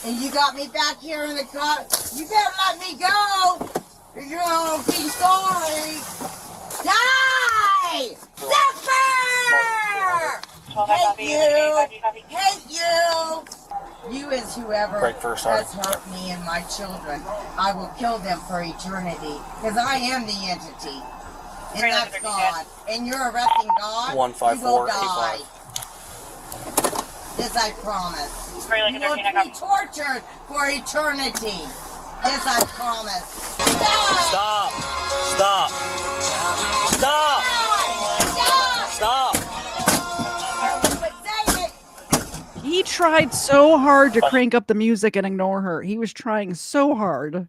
and you got me back here in the car. You better let me go, or you're gonna be sorry. Die! Suffer! Hate you! Hate you! You is whoever has hurt me and my children. I will kill them for eternity, because I am the entity. And that's God. And you're arresting God, 15485. you will die. This I promise. You will be tortured for eternity. This I promise. Stop! Stop! Stop! Stop! He tried so hard to crank up the music and ignore her. He was trying so hard.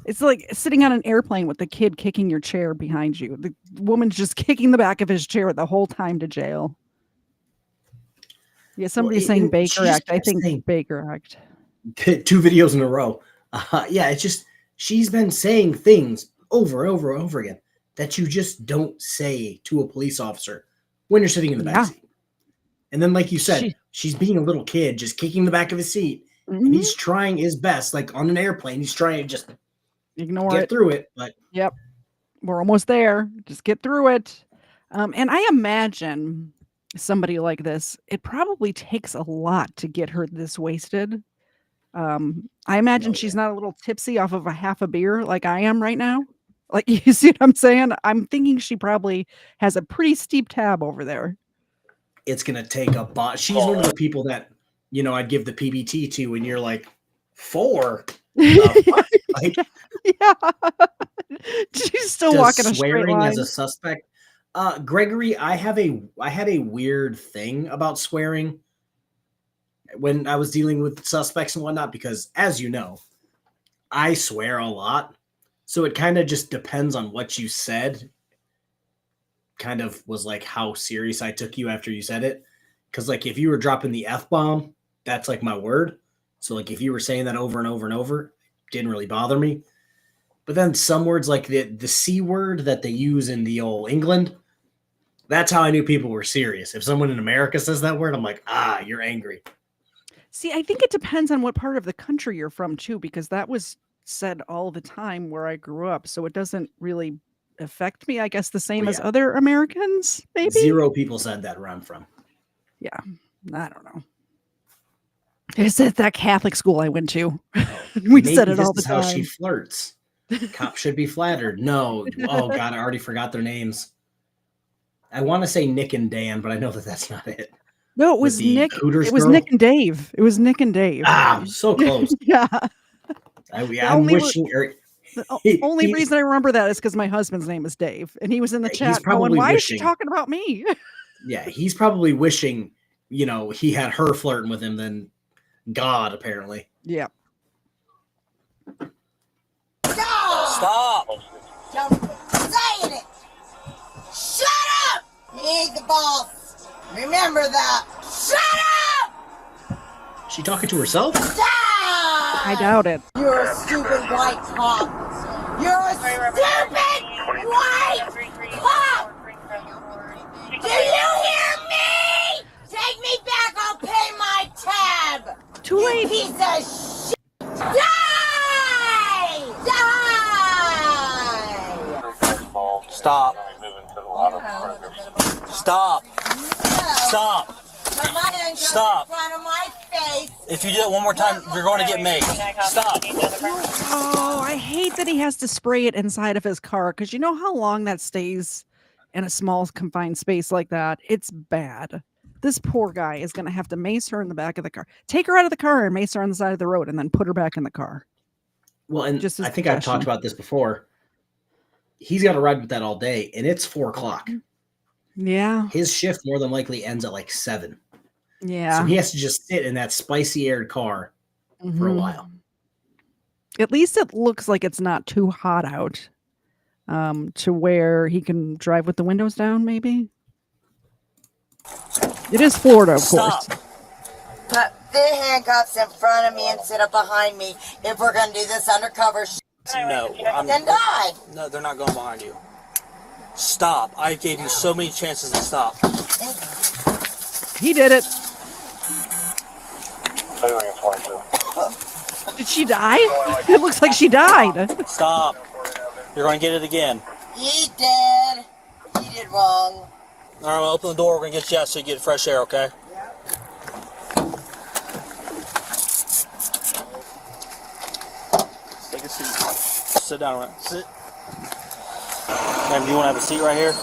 It's like sitting on an airplane with the kid kicking your chair behind you. The woman's just kicking the back of his chair the whole time to jail. Yeah, somebody's saying Baker Act. I think Baker Act. 2 videos in a row. Yeah, it's just she's been saying things over and over and over again that you just don't say to a police officer when you're sitting in the back seat. And then, like you said, she's being a little kid, just kicking the back of his seat, and he's trying his best, like on an airplane. He's trying to just get through it. But yep, we're almost there. Just get through it. And I imagine somebody like this, it probably takes a lot to get her this wasted. I imagine she's not a little tipsy off of a half a beer like I am right now. Like, you see what I'm saying? I'm thinking she probably has a pretty steep tab over there. It's going to take a bot. She's one of the people that, you know, I'd give the PBT to, and you're like, 4? Like, yeah. She's still walking a straight swearing line. as a suspect. Gregory, I had a weird thing about swearing when I was dealing with suspects and whatnot, because as you know, I swear a lot. So it kind of just depends on what you said. Kind of was like how serious I took you after you said it. Because like if you were dropping the F-bomb, that's like my word. So like if you were saying that over and over and over, it didn't really bother me. But then some words like the C word that they use in the old England, that's how I knew people were serious. If someone in America says that word, I'm like, you're angry. See, I think it depends on what part of the country you're from too, because that was said all the time where I grew up. So it doesn't really affect me, I guess, the same as other Americans, maybe? 0 people said that where I'm from. Yeah, I don't know. It's at that Catholic school I went to. We said it all the time. How she flirts. Cops should be flattered. No. Oh, God, I already forgot their names. I want to say Nick and Dan, but I know that that's not it. No, it was Nick. Hooters it was girl? Nick and Dave. It was Nick and Dave. So close. Yeah. I'm wishing... The only reason I remember that is because my husband's name is Dave, and he was in the chat going, why is she talking about me? Yeah, he's probably wishing, you know, he had her flirting with him than God, apparently. Yeah. Stop! Saying it! Shut up! He's the boss. Remember that. Shut up! She talking to herself? I doubt it. You're a stupid white cop. You're a stupid white cop! Do you hear me? Take me back, I'll pay my tab! Too late. You piece of shit! Die! Die! Stop. Stop. Stop. Stop. If you do it one more time, you're going to get made. Stop. Oh, I hate that he has to spray it inside of his car, because you know how long that stays in a small confined space like that? It's bad. This poor guy is going to have to mace her in the back of the car. Take her out of the car and mace her on the side of the road and then put her back in the car. Well, and Just I think I've talked about this before. He's got to ride with that all day, and it's 4 o'clock. Yeah. His shift more than likely ends at like 7. Yeah. So he has to just sit in that spicy aired car for a while. At least it looks like it's not too hot out to where he can drive with the windows down, maybe. It is Florida, of course. Put the handcuffs in front of me instead of behind me if we're going to do this undercover shit. No. Then die. No, they're not going behind you. Stop. I gave you so many chances to stop. He did it. Did she die? It looks like she died. Stop. You're going to get it again. He did. He did wrong. All right, I'm going to open the door. We're going to get you out so you get fresh air, okay? Take a seat. Sit down, right? Sit. Ma'am, do you want to have a seat right here?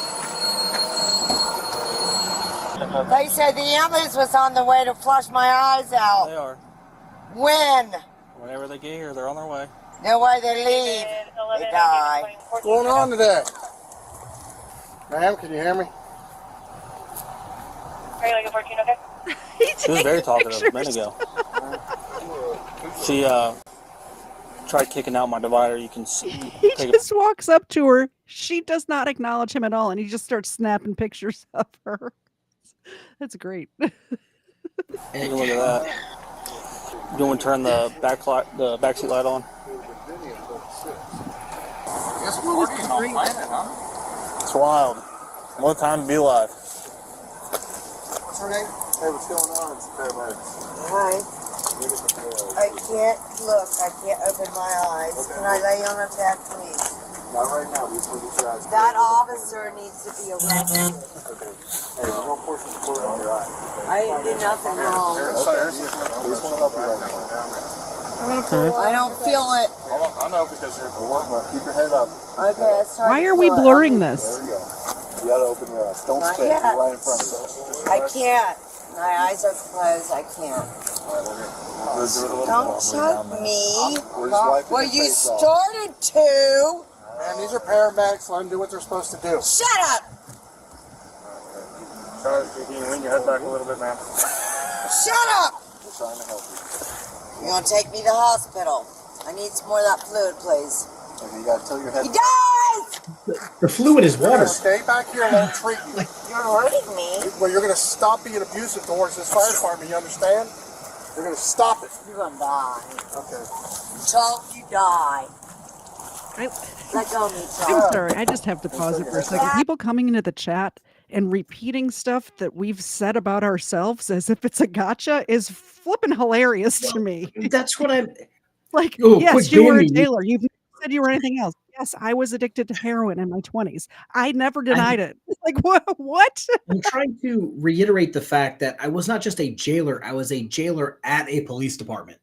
They said the ambulance was on the way to flush my eyes out. They are. When? Whenever they get here, they're on their way. No way they leave. They die. What's going on today? Ma'am, can you hear me? Are you looking for Gino, okay? She was very talkative a minute ago. She tried kicking out my divider. You can see. He just walks up to her. She does not acknowledge him at all, and he just starts snapping pictures of her. That's great. You can look at that. You want to turn the backseat light on? It's wild. What a time to be alive. What's her name? Hey, what's going on? It's paramedics. Hi. I can't look. I can't open my eyes. Can I lay on a back, please? Not right now. We just want to get your eyes. That officer needs to be arrested. Okay. Hey, we're going to pour some fluid on your eye. I didn't do nothing wrong. We just want to help you right now. I don't feel it. Hold on. I know because you're keep your head up. Okay, let's try. Why are we blurring this? There you go. You got to open your eyes. Don't spit. You're right in front of us. I can't. My eyes are closed. I can't. Don't choke me. Well, you started to. Man, these are paramedics. Let them do what they're supposed to do. Shut up. Sorry, can you lean your head back a little bit, ma'am? Shut up. We're trying to help you. You're going to take me to the hospital. I need some more of that fluid, please. Okay, you got to tilt your head. He dies! The fluid is water. Stay back here and let them treat you. You're hurting me. Well, you're going to stop being abusive towards this fire department, you understand? You're going to stop it. You're going to die. Okay. Until you die. Let go of me, Charles. I'm sorry. I just have to pause it for a second. People coming into the chat and repeating stuff that we've said about ourselves as if it's a gotcha is flipping hilarious to me. That's what I'm like. Oh, yes, quit you were a banning me. jailer. You've never said you were anything else. Yes, I was addicted to heroin in my 20s. I never denied it. Like what? I'm trying to reiterate the fact that I was not just a jailer, I was a jailer at a police department.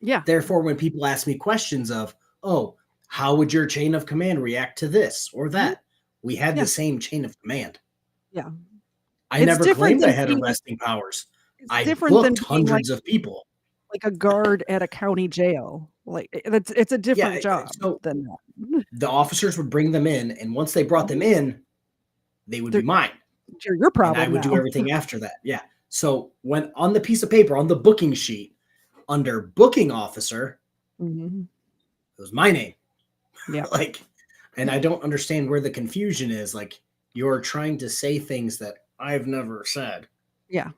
Yeah. Therefore, when people ask me questions of, oh, how would your chain of command react to this or that? We had the same chain of command. Yeah. I never claimed I had arresting powers. I booked hundreds of people. Like a guard at a county jail. Like it's a different job than that. The officers would bring them in, and once they brought them in, they would be mine. Your problem. And I would now. do everything after that. Yeah. So when on the piece of paper, on the booking sheet, under booking officer, it was my name. Yeah. Like, and I don't understand where the confusion is. Like, you're trying to say things that I've never said. Yeah.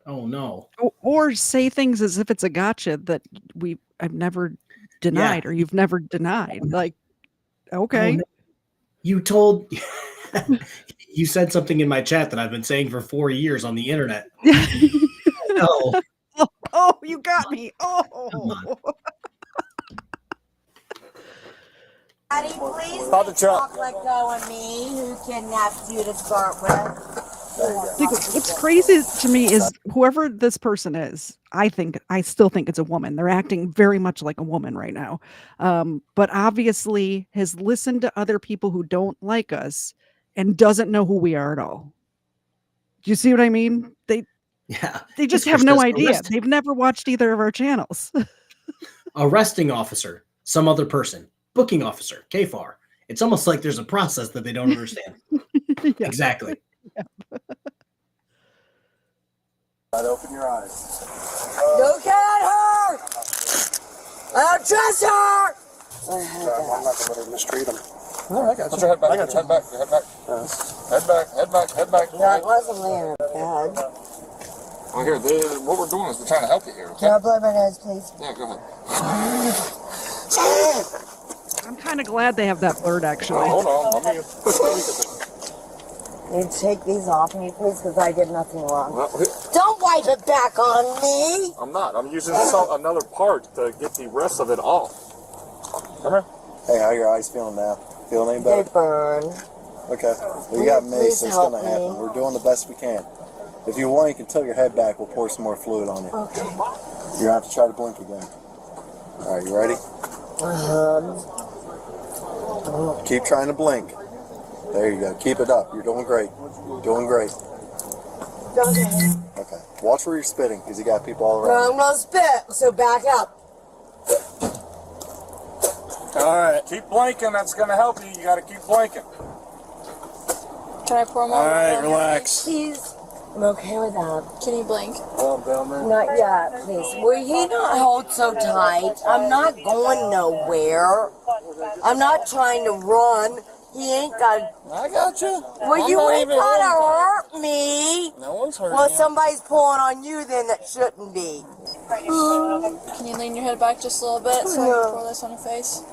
Oh no. Or say things as if it's a gotcha that I've never denied or you've never denied. Like, okay. Oh, no. You told you said something in my chat that I've been saying for 4 years on the internet. No. Oh, you got me. Oh. Daddy, please don't let go of me. Who kidnapped you to start with? What's crazy to me is whoever this person is, I still think it's a woman. They're acting very much like a woman right now. But obviously has listened to other people who don't like us and doesn't know who we are at all. Do you see what I mean? They just have no idea. They've never watched either of our channels. Arresting officer, some other person. Booking officer, KFARR. It's almost like there's a process that they don't understand. Exactly. Open your eyes. Look at her! I'll trust her! I'm not going to let her mistreat him. No, I got Put you. your head back. I got you. Head back. Head back. Head back. Head back. Head back. No, I wasn't laying on bed. Well, here, what we're doing is we're trying to help you here. Okay? Can I blow my nose, please? Yeah, go ahead. I'm kind of glad they have that blurred, actually. Hold on. Let me You take these off me, please, because I did nothing wrong. Don't wipe it back on me! I'm not. I'm using another part to get the rest of it off. Come here. Hey, how are your eyes feeling now? Feeling any better? They burn. Okay. Well, you got mace. It's going to happen. We're doing the best we can. If you want, you can tilt your head back. We'll pour some more fluid on you. Okay. You're going to have to try to blink again. All right, you ready? Keep trying to blink. There you go. Keep it up. You're doing great. Doing great. Okay. Watch where you're spitting because you got people all around. No, I'm not spit, so back up. All right. Keep blinking. That's going to help you. You got to keep blinking. Can I pour more? All right, relax. Please. I'm okay with that. Can you blink? Not yet, please. Will he not hold so tight? I'm not going nowhere. I'm not trying to run. He ain't got. I got you. Well, you ain't gotta hurt me. No one's hurting Well, you. somebody's pulling on you then that shouldn't be. Can you lean your head back just a little bit so I can pour this on your face?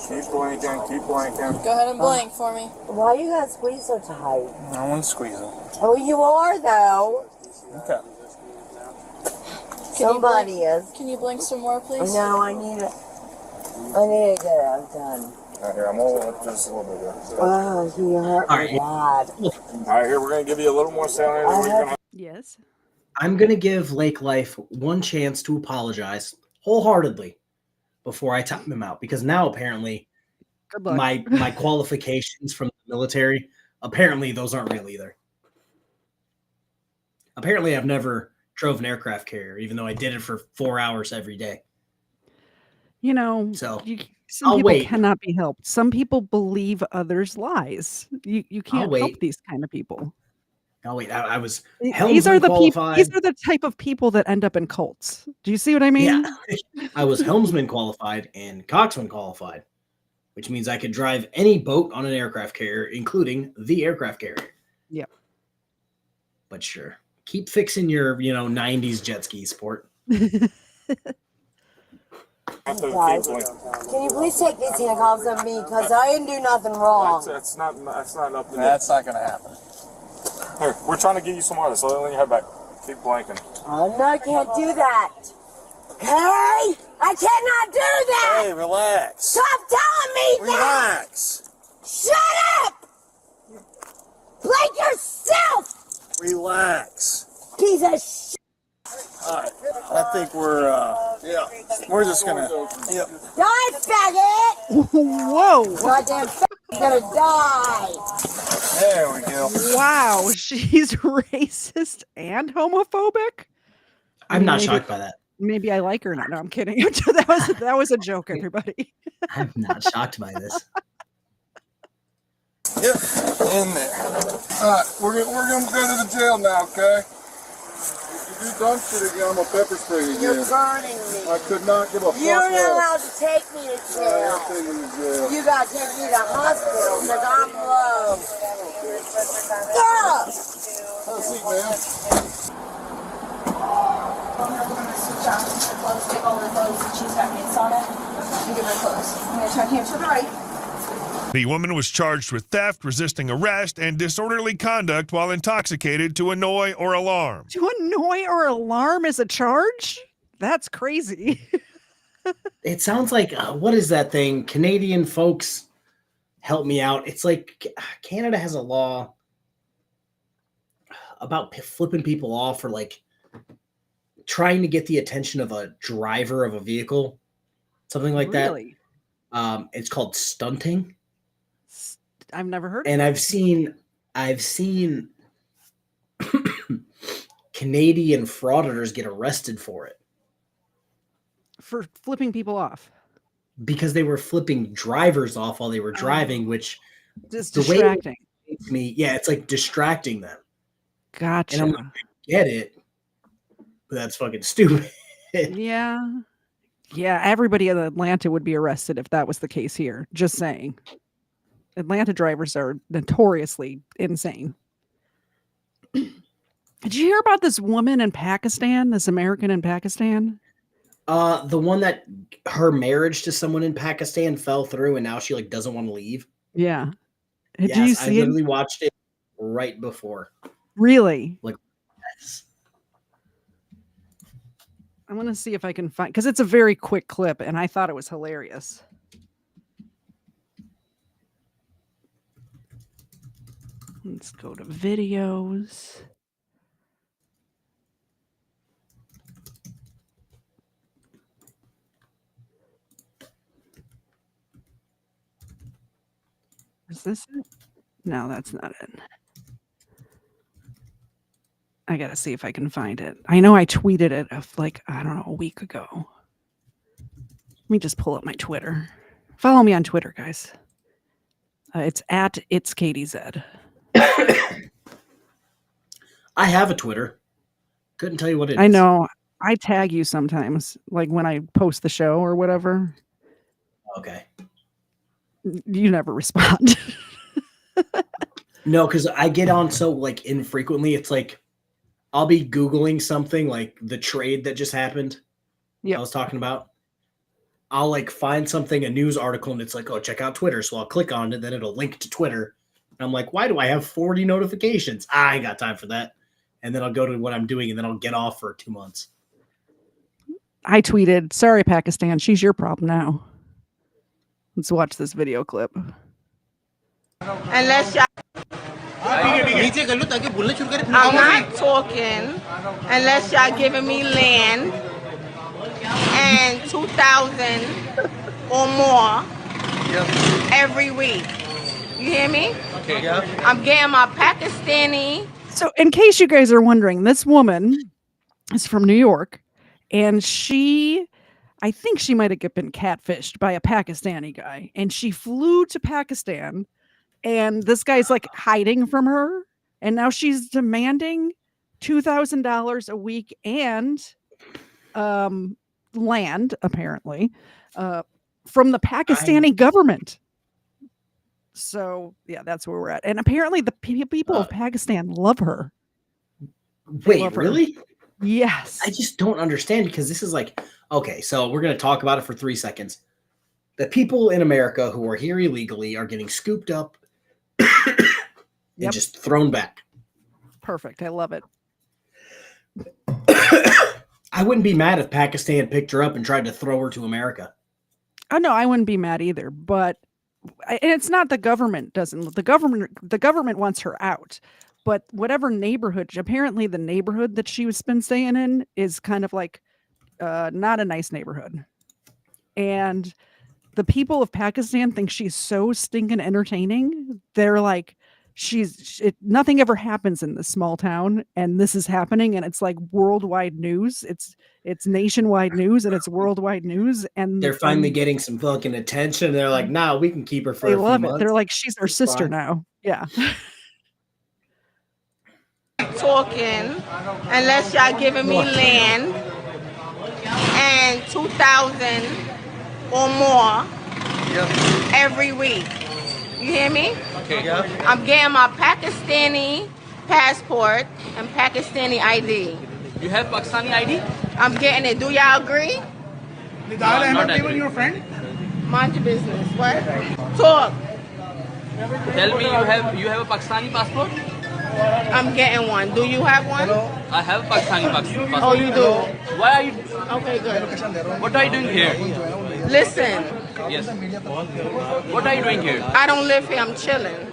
Keep blinking, keep blinking. Go ahead and blink for me. Why you gotta squeeze so tight? No one's squeezing. Oh, you are though. Okay. Somebody is. Can you blink some more, please? No, I need it. I need to get it. I'm done. All right, here, I'm gonna hold it just a little bit here. Oh, he hurt me bad. All right, here, we're gonna give you a little more saline. Yes. I'm going to give Lake Life one chance to apologize wholeheartedly before I time him out, because now apparently Good luck. my qualifications from the military, apparently those aren't real either. Apparently I've never drove an aircraft carrier, even though I did it for 4 hours every day. You know, So some I'll people wait. cannot be helped. Some people believe others' lies. You can't wait. help these kind of people. Oh wait, I was These helmsman are the people. qualified. These are the type of people that end up in cults. Do you see what I mean? Yeah, I was helmsman qualified and coxswain qualified, which means I could drive any boat on an aircraft carrier, including the aircraft carrier. Yep. But sure, keep fixing your 90s jet ski sport. Guys, can you please take these handcuffs of me? Because I didn't do nothing wrong. That's not up to That's not gonna happen. Here, we're trying to give you some water, so lean your head back. Keep blinking. Oh, no, I can't do that. Okay? I cannot do that. Hey, relax. Stop telling me Relax. that. Shut up. Blake yourself. Relax. Piece of shit. Alright, I think we're just gonna, Die, faggot. Whoa. Goddamn faggot's gonna die. there we go. Wow, she's racist and homophobic. I'm not shocked by that. Maybe I like her now. No, I'm kidding. that was a joke, everybody. I'm not shocked by this. Yep, in there. Alright, we're gonna go to the jail now, okay? If you done shit again, I'm gonna pepper spray you again. You're burning me. I could not give a fuck. You're not less. allowed to take me to jail. I'll take you to jail. You gotta take me to hospital because I'm low. Stop! Have a seat, man. Take all the clothes that she's got mitts on it and give her clothes. I'm going to turn here to the right. The woman was charged with theft, resisting arrest, and disorderly conduct while intoxicated to annoy or alarm. To annoy or alarm is a charge? That's crazy. It sounds like, what is that thing? Canadian folks, help me out. It's like Canada has a law about flipping people off or like trying to get the attention of a driver of a vehicle, something like Really? that. It's called stunting. I've never heard of And it. I've seen Canadian frauditors get arrested for it For flipping people off. because they were flipping drivers off while they were driving, which Just the way distracting. to me, yeah, it's like distracting them. Gotcha. And I'm like, I get it, but that's fucking stupid. Yeah. Yeah, everybody in Atlanta would be arrested if that was the case here. Just saying. Atlanta drivers are notoriously insane. Did you hear about this woman in Pakistan, this American in Pakistan? The one that her marriage to someone in Pakistan fell through and now she like doesn't want to leave. Yeah. Did Yes, you I see it? literally watched it right before. Really? Like, yes. I'm going to see if I can find, because it's a very quick clip and I thought it was hilarious. Let's go to videos. Is this it? No, that's not it. I got to see if I can find it. I know I tweeted it like, I don't know, a week ago. Let me just pull up my Twitter. Follow me on Twitter, guys. It's @KTZed. I have a Twitter. Couldn't tell you what it is. I know. I tag you sometimes, like when I post the show or whatever. Okay. You never respond. No, because I get on so like infrequently. It's like I'll be Googling something like the trade that just happened. Yeah, I was talking about. I'll like find something, a news article, and it's like, oh, check out Twitter. So I'll click on it, then it'll link to Twitter. And I'm like, why do I have 40 notifications? I ain't got time for that. And then I'll go to what I'm doing, and then I'll get off for 2 months. I tweeted, sorry, Pakistan, she's your problem now. Let's watch this video clip. Unless y'all, I'm not talking unless y'all giving me land and 2,000 or more every week. You hear me? Okay. I'm getting my Pakistani. So in case you guys are wondering, this woman is from New York, and I think she might have been catfished by a Pakistani guy, and she flew to Pakistan, and this guy's like hiding from her, and now she's demanding $2,000 a week and land, apparently, from the Pakistani government. So yeah, that's where we're at. And apparently the people of Pakistan love her. Wait, really? Yes. I just don't understand, because this is like, okay, so we're going to talk about it for 3 seconds. The people in America who are here illegally are getting scooped up and just thrown back. Perfect. I love it. I wouldn't be mad if Pakistan picked her up and tried to throw her to America. Oh no, I wouldn't be mad either, but and it's not the government doesn't. The government wants her out. But whatever neighborhood, apparently the neighborhood that she's been staying in is kind of like not a nice neighborhood. And the people of Pakistan think she's so stinking entertaining. They're like, nothing ever happens in this small town, and this is happening, and it's like worldwide news. It's nationwide news, and it's worldwide news. And they're finally getting some fucking attention. They're like, nah, we can keep her for a few months. They're like, she's our sister now. Yeah. Talking unless y'all giving me land and 2,000 or more every week. You hear me? Okay. I'm getting my Pakistani passport and Pakistani ID. You have Pakistani ID? I'm getting it. Do y'all agree? Not even your friend? Mind your business. What? Talk. Tell me you have a Pakistani passport? I'm getting one. Do you have one? I have a Pakistani passport. Oh, you do? Why are you? Okay, good. What are you doing here? Listen. Yes. What are you doing here? I don't live here. I'm chilling.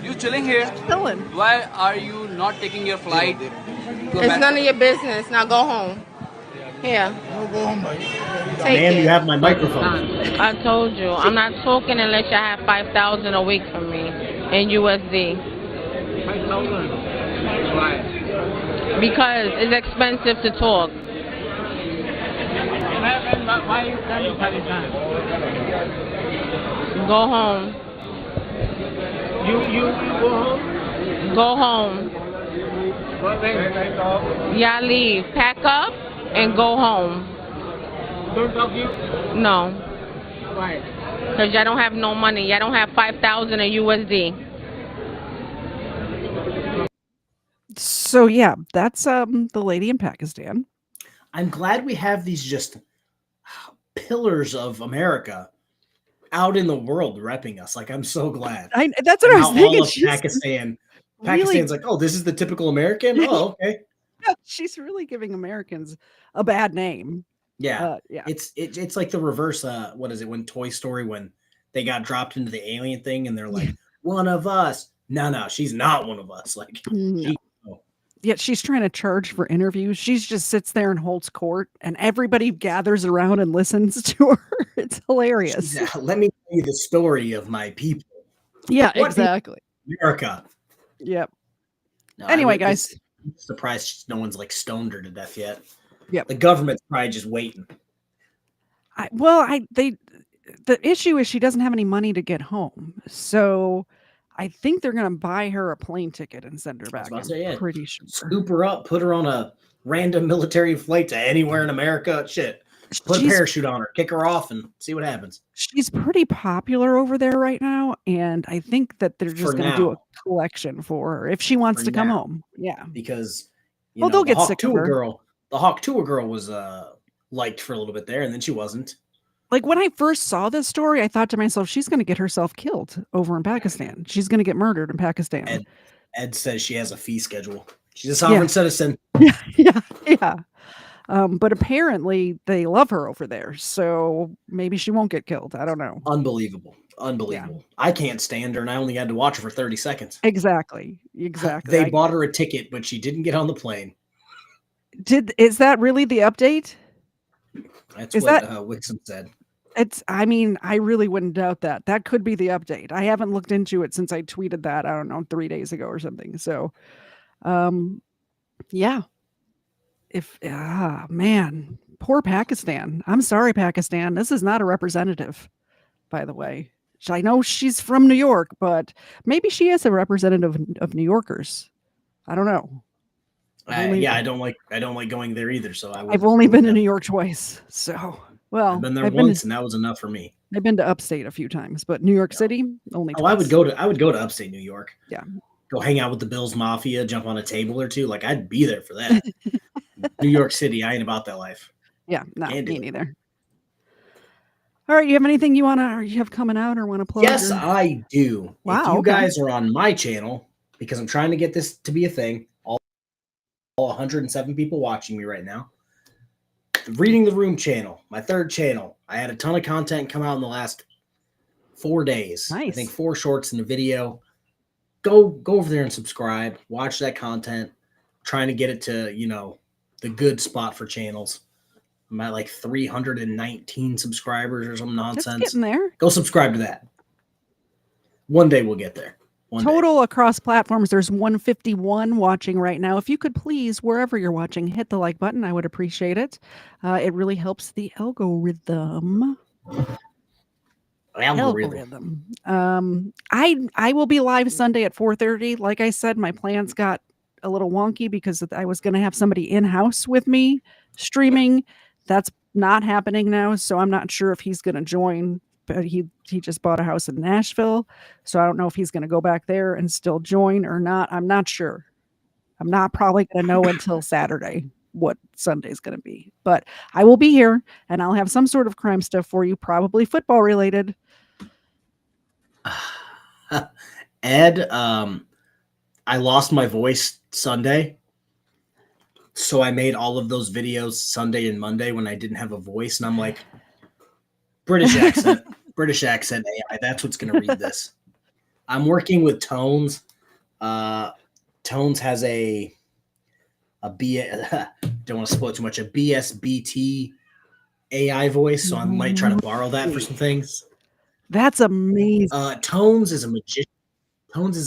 You chilling here? Chilling. Why are you not taking your flight? It's none of your business. Now go home. Here. Ma'am, you have my microphone. I told you. I'm not talking unless you have 5,000 a week from me in USD. 5,000. Why? Because it's expensive to talk. Why you coming Pakistan? Go home. You go home? Go home. Yeah, leave. Pack up and go home. Don't talk you? No. Why? Because y'all don't have no money. Y'all don't have 5,000 in USD. So yeah, that's the lady in Pakistan. I'm glad we have these just pillars of America out in the world repping us. Like, I'm so glad. That's what I was thinking. All of Pakistan's like, oh, this is the typical American. Oh, okay. Yeah, she's really giving Americans a bad name. Yeah, yeah. It's like the reverse. What is it? When Toy Story, when they got dropped into the alien thing, and they're like, one of us. No, she's not one of us. Like, Yet she's trying to charge for interviews. She just sits there and holds court, and everybody gathers around and listens to her. It's hilarious. Yeah, let me tell you the story of my people. Yeah, exactly. America. Yep. No, Anyway, guys. I'm surprised no one's like stoned her to death yet. Yep. The government's probably just waiting. The issue is she doesn't have any money to get home. So I think they're going to buy her a plane ticket and send her back. I'm pretty sure. Scoop her up, put her on a random military flight to anywhere in America. Shit. Put a parachute on her, kick her off, and see what happens. She's pretty popular over there right now, and I think that they're just going to do a collection for her if she wants to come home. Yeah. Because they'll get sick of her. The Hawk Tour girl was liked for a little bit there, and then she wasn't. Like when I first saw this story, I thought to myself, she's going to get herself killed over in Pakistan. She's going to get murdered in Pakistan. Ed says she has a fee schedule. She's a sovereign citizen. Yeah. But apparently they love her over there, so maybe she won't get killed. I don't know. Unbelievable. Yeah. I can't stand her, and I only had to watch her for 30 seconds. Exactly. They bought her a ticket, but she didn't get on the plane. Is that really the update? That's what Wixom said. I really wouldn't doubt that. That could be the update. I haven't looked into it since I tweeted that, I don't know, 3 days ago or something. So, yeah. Man, poor Pakistan. I'm sorry, Pakistan. This is not a representative, by the way. I know she's from New York, but maybe she is a representative of New Yorkers. I don't know. I don't like going there either. So I've only been to New York twice. So, well, I've been there once, and that was enough for me. I've been to upstate a few times, but New York City only twice. I would go to upstate New York. Yeah. Go hang out with the Bills Mafia, jump on a table or two. Like, I'd be there for that. New York City, I ain't about that life. Yeah, no, me neither. All right, you have anything you have coming out or want to plug? Yes, I do. Wow, if you guys are on my channel, because I'm trying to get this to be a thing, all 107 people watching me right now. The Reading the Room channel, my third channel. I had a ton of content come out in the last 4 days. Nice. I think 4 shorts and a video. Go over there and subscribe. Watch that content. Trying to get it to, the good spot for channels. I'm at like 319 subscribers or some nonsense. Just getting there. Go subscribe to that. One day we'll get there. Total across platforms, there's 151 watching right now. If you could please, wherever you're watching, hit the like button. I would appreciate it. It really helps the algorithm. Algorithm. I will be live Sunday at 4:30. Like I said, my plans got a little wonky because I was going to have somebody in-house with me streaming. That's not happening now, so I'm not sure if he's going to join. But he just bought a house in Nashville, so I don't know if he's going to go back there and still join or not. I'm not sure. I'm not probably going to know until Saturday what Sunday's going to be. But I will be here, and I'll have some sort of crime stuff for you, probably football related. Ed, I lost my voice Sunday, so I made all of those videos Sunday and Monday when I didn't have a voice, and I'm like, British accent AI, that's what's going to read this. I'm working with Tones. Tones has a don't want to spoil too much, a BSBT AI voice, so I might try to borrow that for some things. That's amazing. Tones is a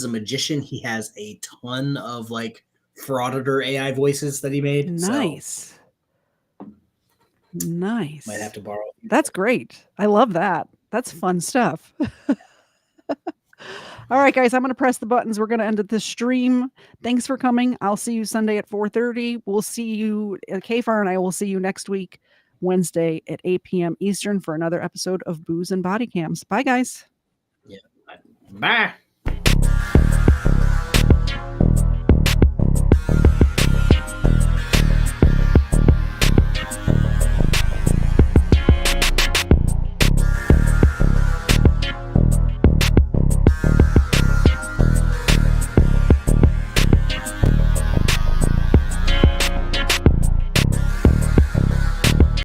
magician. He has a ton of like frauditor AI voices that he made. Nice. Nice. Might have to borrow. That's great. I love that. That's fun stuff. All right, guys, I'm going to press the buttons. We're going to end this stream. Thanks for coming. I'll see you Sunday at 4:30. We'll see you, KFARR and I will see you next week, Wednesday at 8 p.m. Eastern for another episode of Booze and Bodycams. Bye, guys. Yeah. Bye.